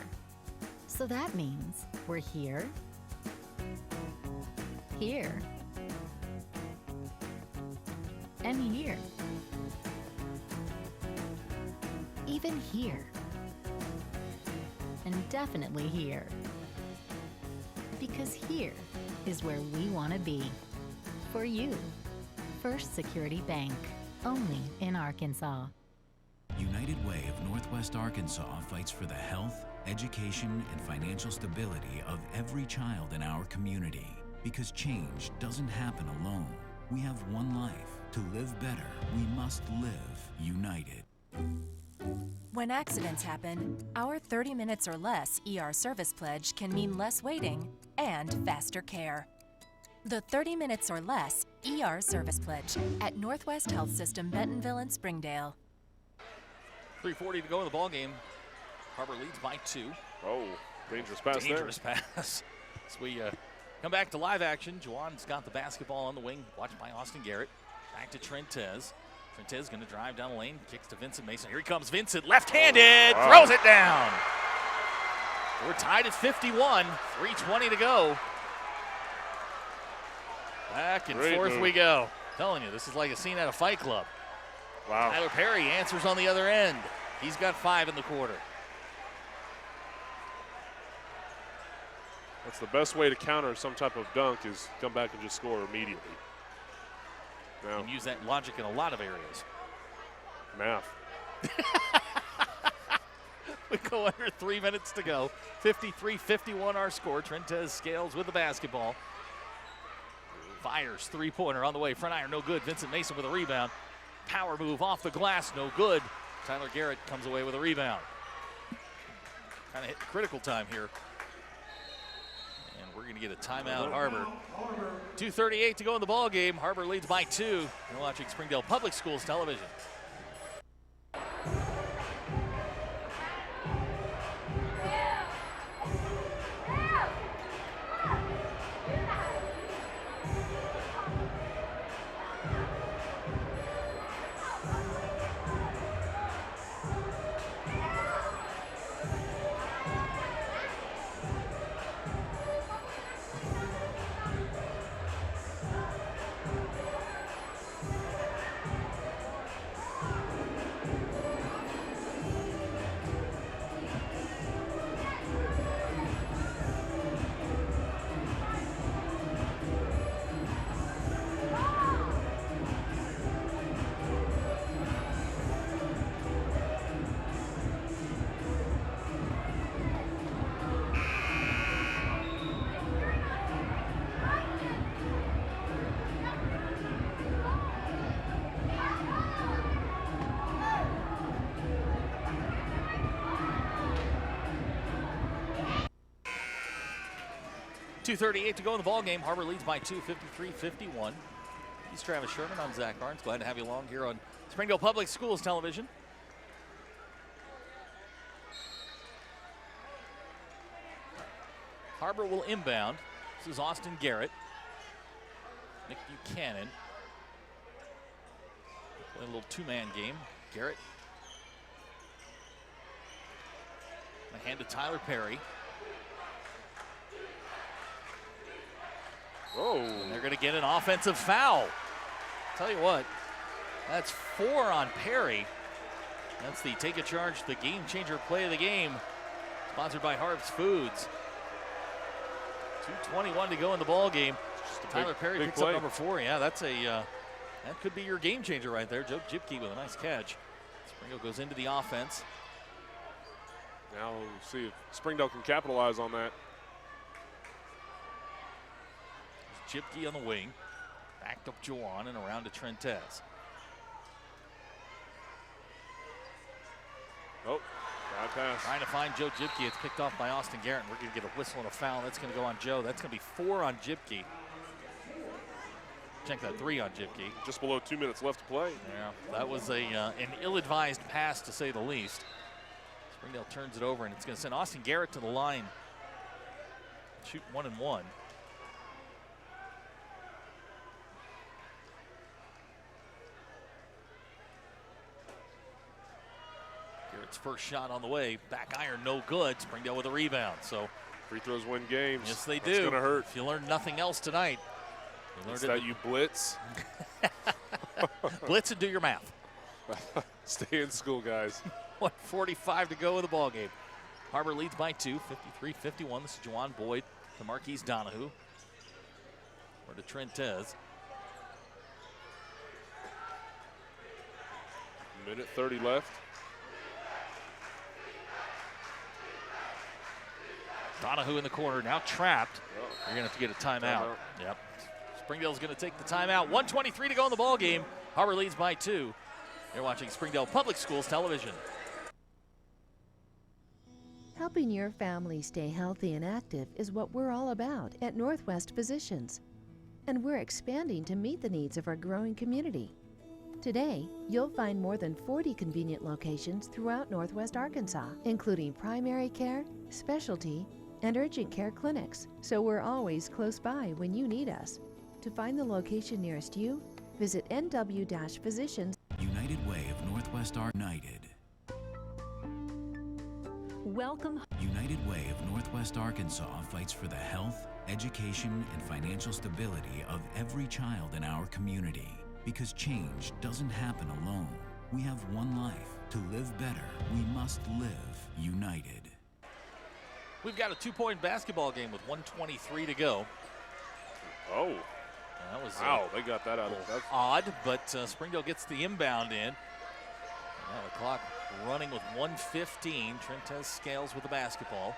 So that means we're here, here, and here. Even here. And definitely here. Because here is where we want to be. For you. First Security Bank. Only in Arkansas. United Way of Northwest Arkansas fights for the health, education, and financial stability of every child in our community. Because change doesn't happen alone. We have one life. To live better, we must live united. When accidents happen, our 30 minutes or less ER service pledge can mean less waiting and faster care. The 30 minutes or less ER service pledge at Northwest Health System, Bentonville and Springdale. 3:40 to go in the ballgame. Har-Ber leads by 2. Oh, dangerous pass there. Dangerous pass. So we come back to live action. Juwan's got the basketball on the wing, watched by Austin Garrett. Back to Trentez. Trentez going to drive down the lane, kicks to Vincent Mason. Here he comes, Vincent, left-handed, throws it down. We're tied at 51, 3:20 to go. Back and forth we go. Telling you, this is like a scene at a fight club. Wow. Tyler Perry answers on the other end. He's got 5 in the quarter. That's the best way to counter some type of dunk is come back and just score immediately. You can use that logic in a lot of areas. Math. We go under 3 minutes to go. 53-51 our score. Trentez Scales with the basketball. Fires, three-pointer on the way. Front iron, no good. Vincent Mason with a rebound. Power move off the glass, no good. Tyler Garrett comes away with a rebound. Kind of hit critical time here. And we're going to get a timeout, Har-Ber. 2:38 to go in the ball game. Har-Ber leads by 2. You're watching Springdale Public Schools Television. .238 to go in the ball game. Har-Ber leads by 2, 53-51. He's Travis Sherman. I'm Zach Barnes. Glad to have you along here on Springdale Public Schools Television. Har-Ber will inbound. This is Austin Garrett. Nick Buchanan. Play a little two-man game. Garrett. A hand to Tyler Perry. Oh. And they're going to get an offensive foul. Tell you what, that's 4 on Perry. That's the take a charge, the game changer play of the game. Sponsored by Harps Foods. 2:21 to go in the ball game. Tyler Perry picks up number 4. Yeah, that's a That could be your game changer right there. Joe Jipke with a nice catch. Springdale goes into the offense. Now we'll see if Springdale can capitalize on that. Jipke on the wing. Backed up Juwan and around to Trentez. Oh, bad pass. Trying to find Joe Jipke. It's picked off by Austin Garrett. We're going to get a whistle and a foul. That's going to go on Joe. That's going to be 4 on Jipke. Check that, 3 on Jipke. Just below 2 minutes left to play. Yeah, that was an ill-advised pass to say the least. Springdale turns it over, and it's going to send Austin Garrett to the line. Shoot 1 and 1. Garrett's first shot on the way. Back iron, no good. Springdale with a rebound. So free throws win games. Yes, they do. It's going to hurt. If you learned nothing else tonight, you learned that you blitz. Blitz and do your math. Stay in school, guys. 1:45 to go in the ball game. Har-Ber leads by 2, 53-51. This is Juwan Boyd to Marquise Donahue. Or to Trentez. Minute 30 left. Donahue in the corner, now trapped. You're going to have to get a timeout. Yep. Springdale's going to take the timeout. 1:23 to go in the ball game. Har-Ber leads by 2. You're watching Springdale Public Schools television. Helping your family stay healthy and active is what we're all about at Northwest Physicians. And we're expanding to meet the needs of our growing community. Today, you'll find more than 40 convenient locations throughout Northwest Arkansas, including primary care, specialty, and urgent care clinics, so we're always close by when you need us. To find the location nearest you, visit nw-physicians. United Way of Northwest United. Welcome. United Way of Northwest Arkansas fights for the health, education, and financial stability of every child in our community. Because change doesn't happen alone. We have one life. To live better, we must live united. We've got a 2-point basketball game with 1:23 to go. Oh. That was wow, they got that out of it. Odd, but Springdale gets the inbound in. Now the clock running with 1:15. Trentez Scales with the basketball.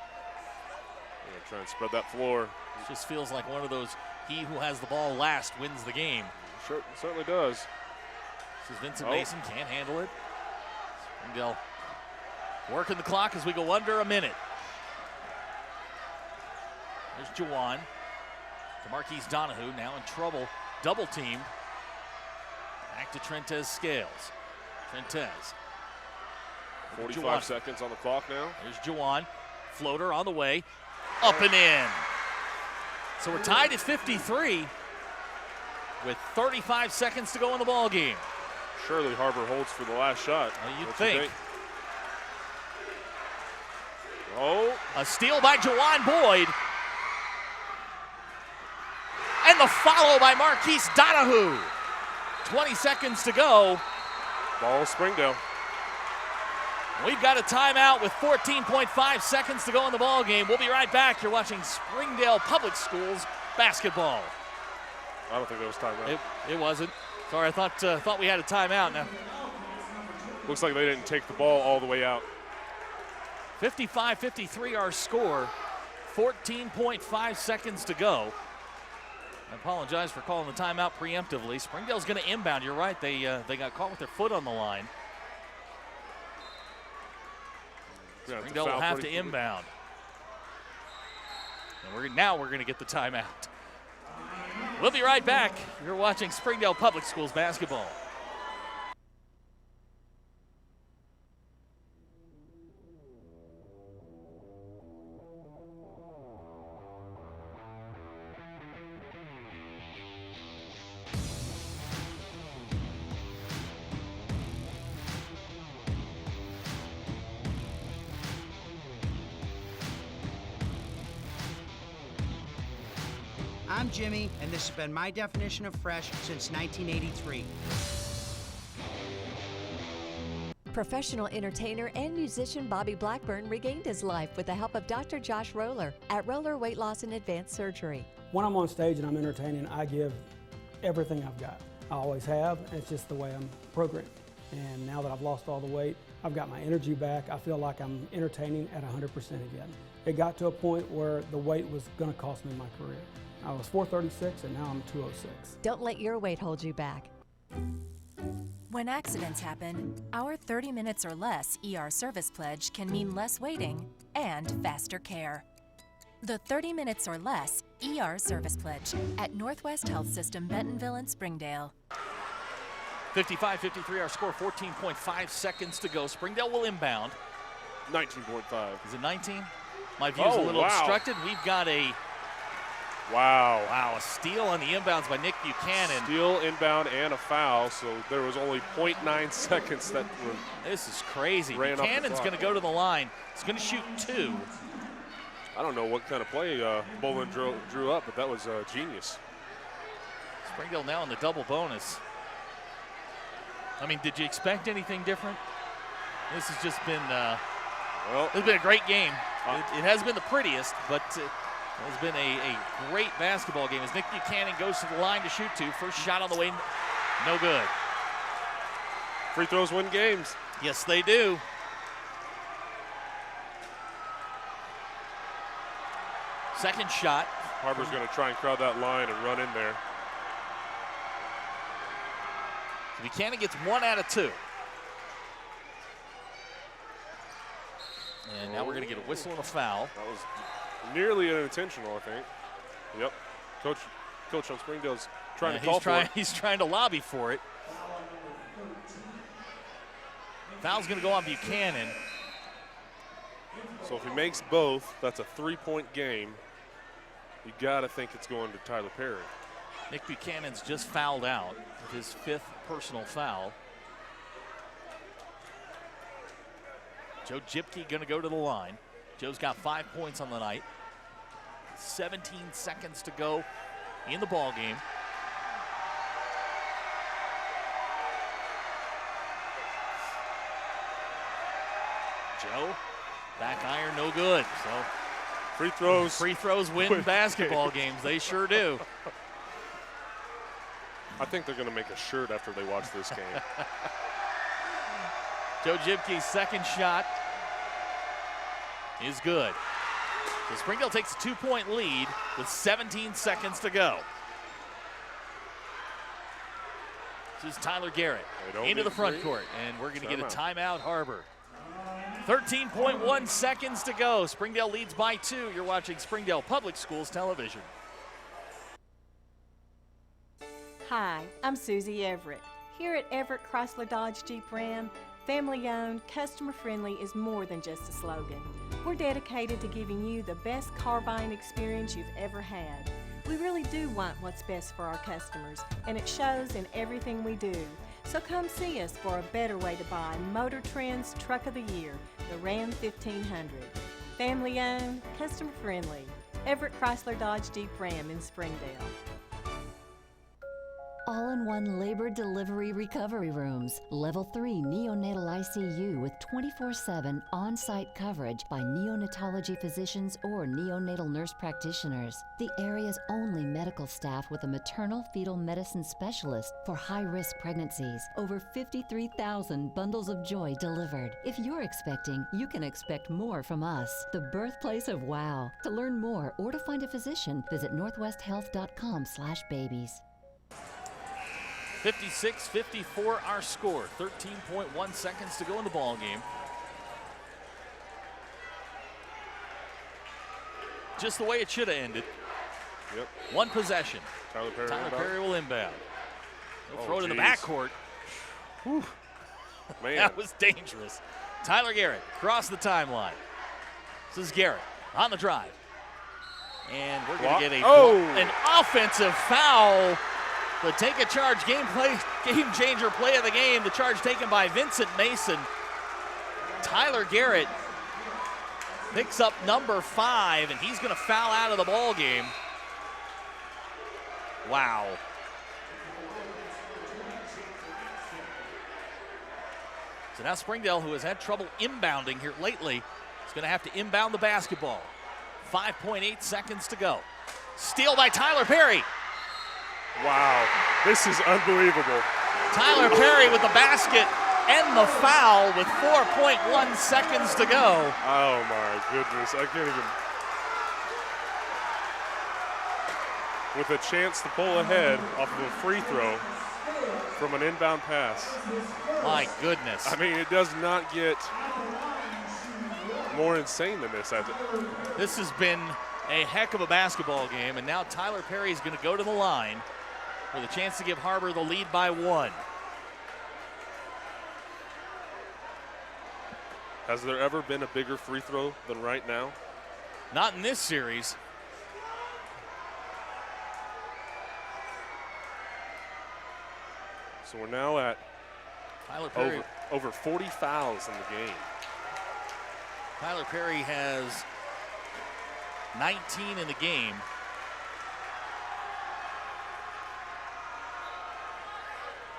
Yeah, trying to spread that floor. It just feels like one of those he who has the ball last wins the game. Sure, certainly does. This is Vincent Mason, can't handle it. Springdale working the clock as we go under a minute. There's Juwan. To Marquise Donahue, now in trouble. Double teamed. Back to Trentez Scales. Trentez. 45 seconds on the clock now. There's Juwan. Floater on the way. Up and in. So we're tied at 53 with 35 seconds to go in the ball game. Surely Har-Ber holds for the last shot. Well, you'd think. Oh. A steal by Juwan Boyd. And the follow by Marquise Donahue. 20 seconds to go. Ball Springdale. We've got a timeout with 14.5 seconds to go in the ball game. We'll be right back. You're watching Springdale Public Schools basketball. I don't think that was timeout. It wasn't. Sorry, I thought we had a timeout now. Looks like they didn't take the ball all the way out. 55-53 our score. 14.5 seconds to go. I apologize for calling the timeout preemptively. Springdale's going to inbound. You're right. They got caught with their foot on the line. Springdale will have to inbound. And now we're going to get the timeout. We'll be right back. You're watching Springdale Public Schools basketball. I'm Jimmy, and this has been my definition of fresh since 1983. Professional entertainer and musician Bobby Blackburn regained his life with the help of Dr. Josh Roller at Roller Weight Loss and Advanced Surgery. When I'm on stage and I'm entertaining, I give everything I've got. I always have, and it's just the way I'm programmed. And now that I've lost all the weight, I've got my energy back. I feel like I'm entertaining at 100% again. It got to a point where the weight was going to cost me my career. I was 436 and now I'm 206. Don't let your weight hold you back. When accidents happen, our 30 minutes or less ER service pledge can mean less waiting and faster care. The 30 minutes or less ER service pledge at Northwest Health System Bentonville and Springdale. 55-53 our score, 14.5 seconds to go. Springdale will inbound. 19.5. Is it 19? My view's a little obstructed. We've got a a steal on the inbounds by Nick Buchanan. Steal, inbound, and a foul, so there was only 0.9 seconds that were. This is crazy. Buchanan's going to go to the line. He's going to shoot 2. I don't know what kind of play Bolin drew up, but that was genius. Springdale now in the double bonus. I mean, did you expect anything different? This has just been it's been a great game. It has been the prettiest, but it has been a great basketball game as Nick Buchanan goes to the line to shoot 2. First shot on the way, no good. Free throws win games. Yes, they do. Second shot. Har-Ber's going to try and crowd that line and run in there. Buchanan gets 1 out of 2. And now we're going to get a whistle and a foul. That was nearly unintentional, I think. Yep. Coach on Springdale's trying to call for it. He's trying to lobby for it. Foul's going to go on Buchanan. So if he makes both, that's a 3-point game. You got to think it's going to Tyler Perry. Nick Buchanan's just fouled out with his 5th personal foul. Joe Jipke going to go to the line. Joe's got 5 points on the night. 17 seconds to go in the ball game. Joe, back iron, no good. So free throws win basketball games. They sure do. I think they're going to make a shirt after they watch this game. Joe Jibke's second shot is good. So Springdale takes a 2-point lead with 17 seconds to go. This is Tyler Garrett into the front court, and we're going to get a timeout, Har-Ber. 13.1 seconds to go. Springdale leads by 2. You're watching Springdale Public Schools Television. Hi, I'm Susie Everett. Here at Everett Chrysler Dodge Jeep Ram, family-owned, customer-friendly is more than just a slogan. We're dedicated to giving you the best car buying experience you've ever had. We really do want what's best for our customers, and it shows in everything we do. So come see us for a better way to buy Motor Trend's Truck of the Year, the Ram 1500. Family-owned, customer-friendly. Everett Chrysler Dodge Jeep Ram in Springdale. All-in-one labor delivery recovery rooms. Level 3 neonatal ICU with 24/7 on-site coverage by neonatology physicians or neonatal nurse practitioners. The area's only medical staff with a maternal fetal medicine specialist for high-risk pregnancies. Over 53,000 bundles of joy delivered. If you're expecting, you can expect more from us. The birthplace of wow. To learn more or to find a physician, visit northwesthealth.com/babies. 56-54 our score. 13.1 seconds to go in the ball game. Just the way it should have ended. Yep. One possession. Tyler Perry will inbound. He'll throw it in the backcourt. Whew. Man. That was dangerous. Tyler Garrett across the timeline. This is Garrett on the drive. And we're going to get an offensive foul. The take a charge game changer play of the game. The charge taken by Vincent Mason. Tyler Garrett picks up number 5, and he's going to foul out of the ball game. Wow. So now Springdale, who has had trouble inbounding here lately, is going to have to inbound the basketball. 5.8 seconds to go. Steal by Tyler Perry. Wow, this is unbelievable. Tyler Perry with the basket and the foul with 4.1 seconds to go. Oh my goodness, I can't even. With a chance to pull ahead off of a free throw from an inbound pass. My goodness. I mean, it does not get more insane than this, has it? This has been a heck of a basketball game, and now Tyler Perry is going to go to the line with a chance to give Har-Ber the lead by 1. Has there ever been a bigger free throw than right now? Not in this series. So we're now at Tyler Perry. over 40 fouls in the game. Tyler Perry has 19 in the game.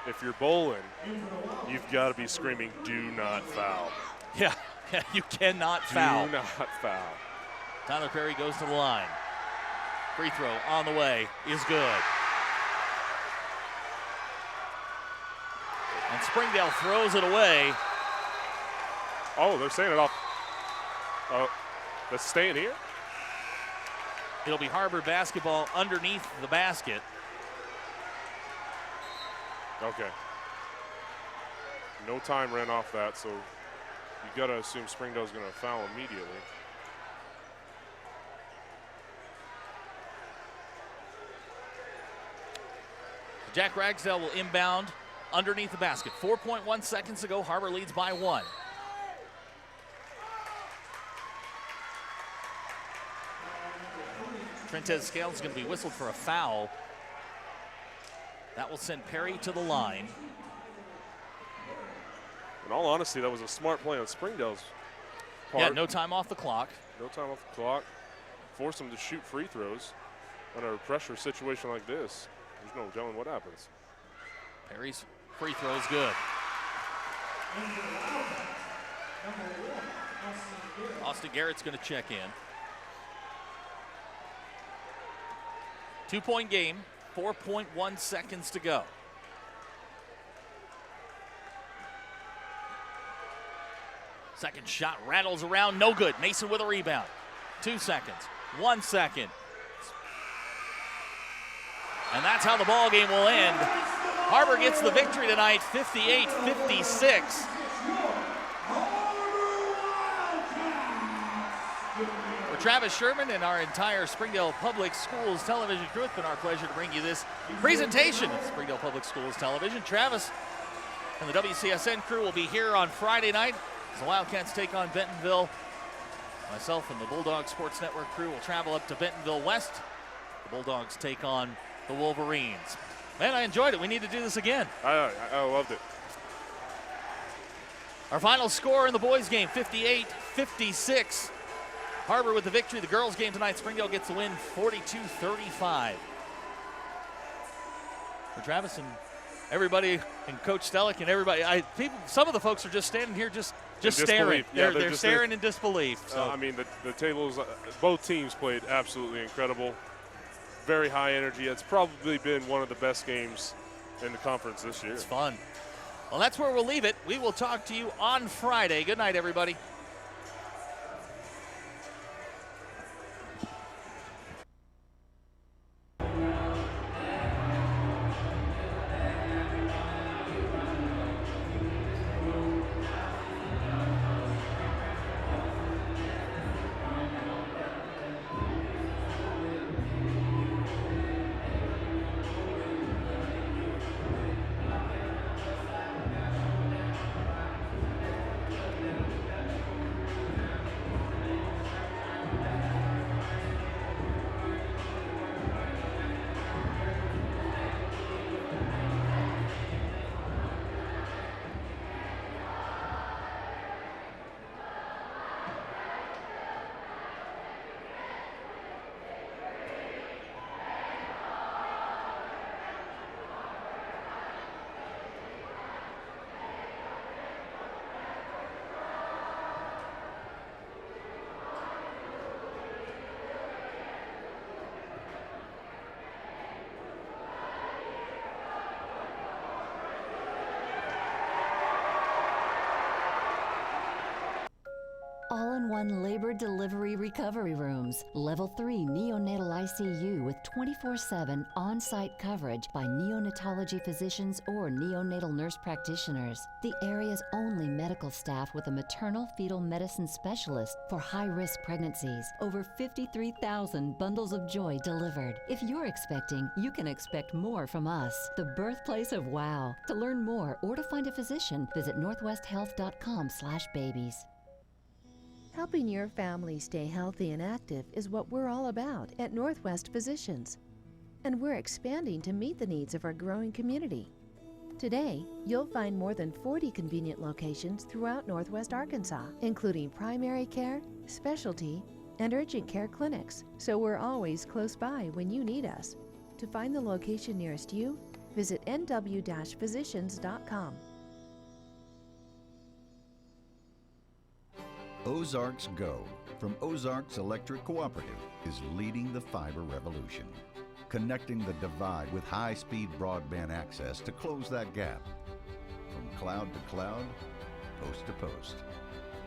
If you're bowling, you've got to be screaming, do not foul. Yeah, you cannot foul. Do not foul. Tyler Perry goes to the line. Free throw on the way is good. And Springdale throws it away. Oh, they're saying it off. That's staying here? It'll be Har-Ber basketball underneath the basket. Okay. No time ran off that, so you got to assume Springdale's going to foul immediately. Jack Ragsdale will inbound underneath the basket. 4.1 seconds to go. Har-Ber leads by 1. Trentez Scales is going to be whistled for a foul. That will send Perry to the line. In all honesty, that was a smart play on Springdale's part. Yeah, no time off the clock. No time off the clock. Force them to shoot free throws under a pressure situation like this. There's no telling what happens. Perry's free throw is good. Austin Garrett's going to check in. 2-point game, 4.1 seconds to go. Second shot rattles around, no good. Mason with a rebound. 2 seconds, 1 second. And that's how the ball game will end. Har-Ber gets the victory tonight, 58-56. For Travis Sherman and our entire Springdale Public Schools television crew, it's been our pleasure to bring you this presentation of Springdale Public Schools television. Travis and the WCSN crew will be here on Friday night as the Wildcats take on Bentonville. Myself and the Bulldog Sports Network crew will travel up to Bentonville West. The Bulldogs take on the Wolverines. Man, I enjoyed it. We need to do this again. I loved it. Our final score in the boys' game, 58-56. Har-Ber with the victory. The girls' game tonight, Springdale gets the win, 42-35. For Travis and everybody, and Coach Stellick and everybody, some of the folks are just standing here just staring. Yeah, they're staring in disbelief. So. I mean, the tables, both teams played absolutely incredible. Very high energy. It's probably been one of the best games in the conference this year. It's fun. Well, that's where we'll leave it. We will talk to you on Friday. Good night, everybody. all-in-one labor delivery recovery rooms, level 3 neonatal ICU with 24/7 on-site coverage by neonatology physicians or neonatal nurse practitioners. The area's only medical staff with a maternal fetal medicine specialist for high-risk pregnancies. Over 53,000 bundles of joy delivered. If you're expecting, you can expect more from us. The birthplace of wow. To learn more or to find a physician, visit northwesthealth.com/babies. Helping your family stay healthy and active is what we're all about at Northwest Physicians. And we're expanding to meet the needs of our growing community. Today, you'll find more than 40 convenient locations throughout Northwest Arkansas, including primary care, specialty, and urgent care clinics. So we're always close by when you need us. To find the location nearest you, visit nw-physicians.com. Ozarks Go from Ozarks Electric Cooperative is leading the fiber revolution, connecting the divide with high-speed broadband access to close that gap. From cloud to cloud, post to post.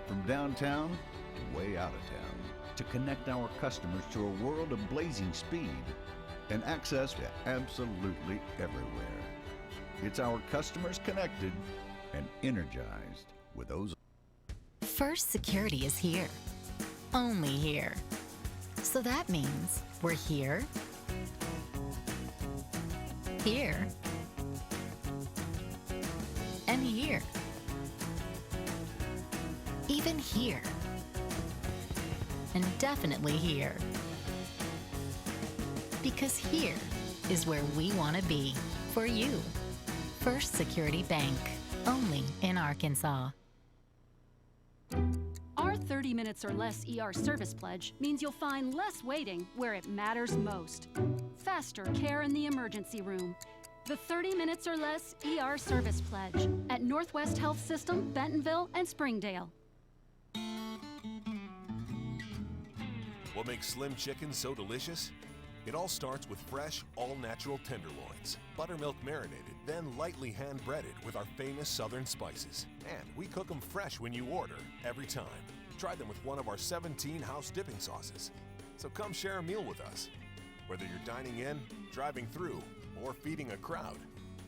From downtown to way out of town, to connect our customers to a world of blazing speed and access to absolutely everywhere. It's our customers connected and energized with Ozarks. First Security is here. Only here. So that means we're here, here, and here. Even here. And definitely here. Because here is where we want to be for you. First Security Bank. Only in Arkansas. Our 30 minutes or less ER service pledge means you'll find less waiting where it matters most. Faster care in the emergency room. The 30 minutes or less ER service pledge at Northwest Health System, Bentonville, and Springdale. What makes Slim Chicken so delicious? It all starts with fresh, all-natural tenderloins, buttermilk marinated, then lightly hand-breaded with our famous southern spices. And we cook them fresh when you order, every time. Try them with one of our 17 house dipping sauces. So come share a meal with us. Whether you're dining in, driving through, or feeding a crowd,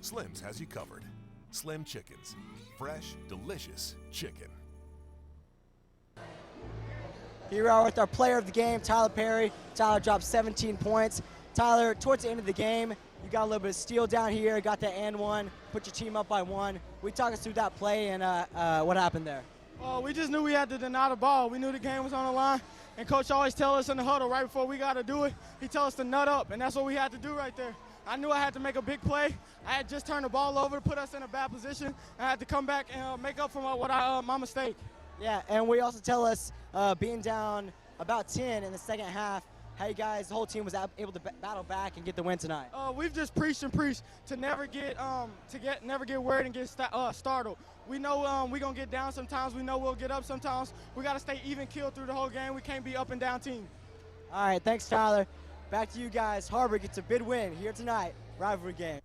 Slim's has you covered. Slim Chickens. Fresh, delicious chicken. Here we are with our player of the game, Tyler Perry. Tyler dropped 17 points. Tyler, towards the end of the game, you got a little bit of steal down here, got the and one, put your team up by 1. We talk us through that play and what happened there. We just knew we had to deny the ball. We knew the game was on the line, and Coach always tell us in the huddle right before we got to do it, he tell us to nut up, and that's what we had to do right there. I knew I had to make a big play. I had just turned the ball over to put us in a bad position. I had to come back and make up for my mistake. Yeah, and we also tell us being down about 10 in the second half, how you guys, the whole team was able to battle back and get the win tonight. We've just preached and preached to never get worried and get startled. We know we're gonna get down sometimes. We know we'll get up sometimes. We got to stay even keeled through the whole game. We can't be up and down team. All right, thanks, Tyler. Back to you guys. Har-Ber gets a big win here tonight. Rivalry game.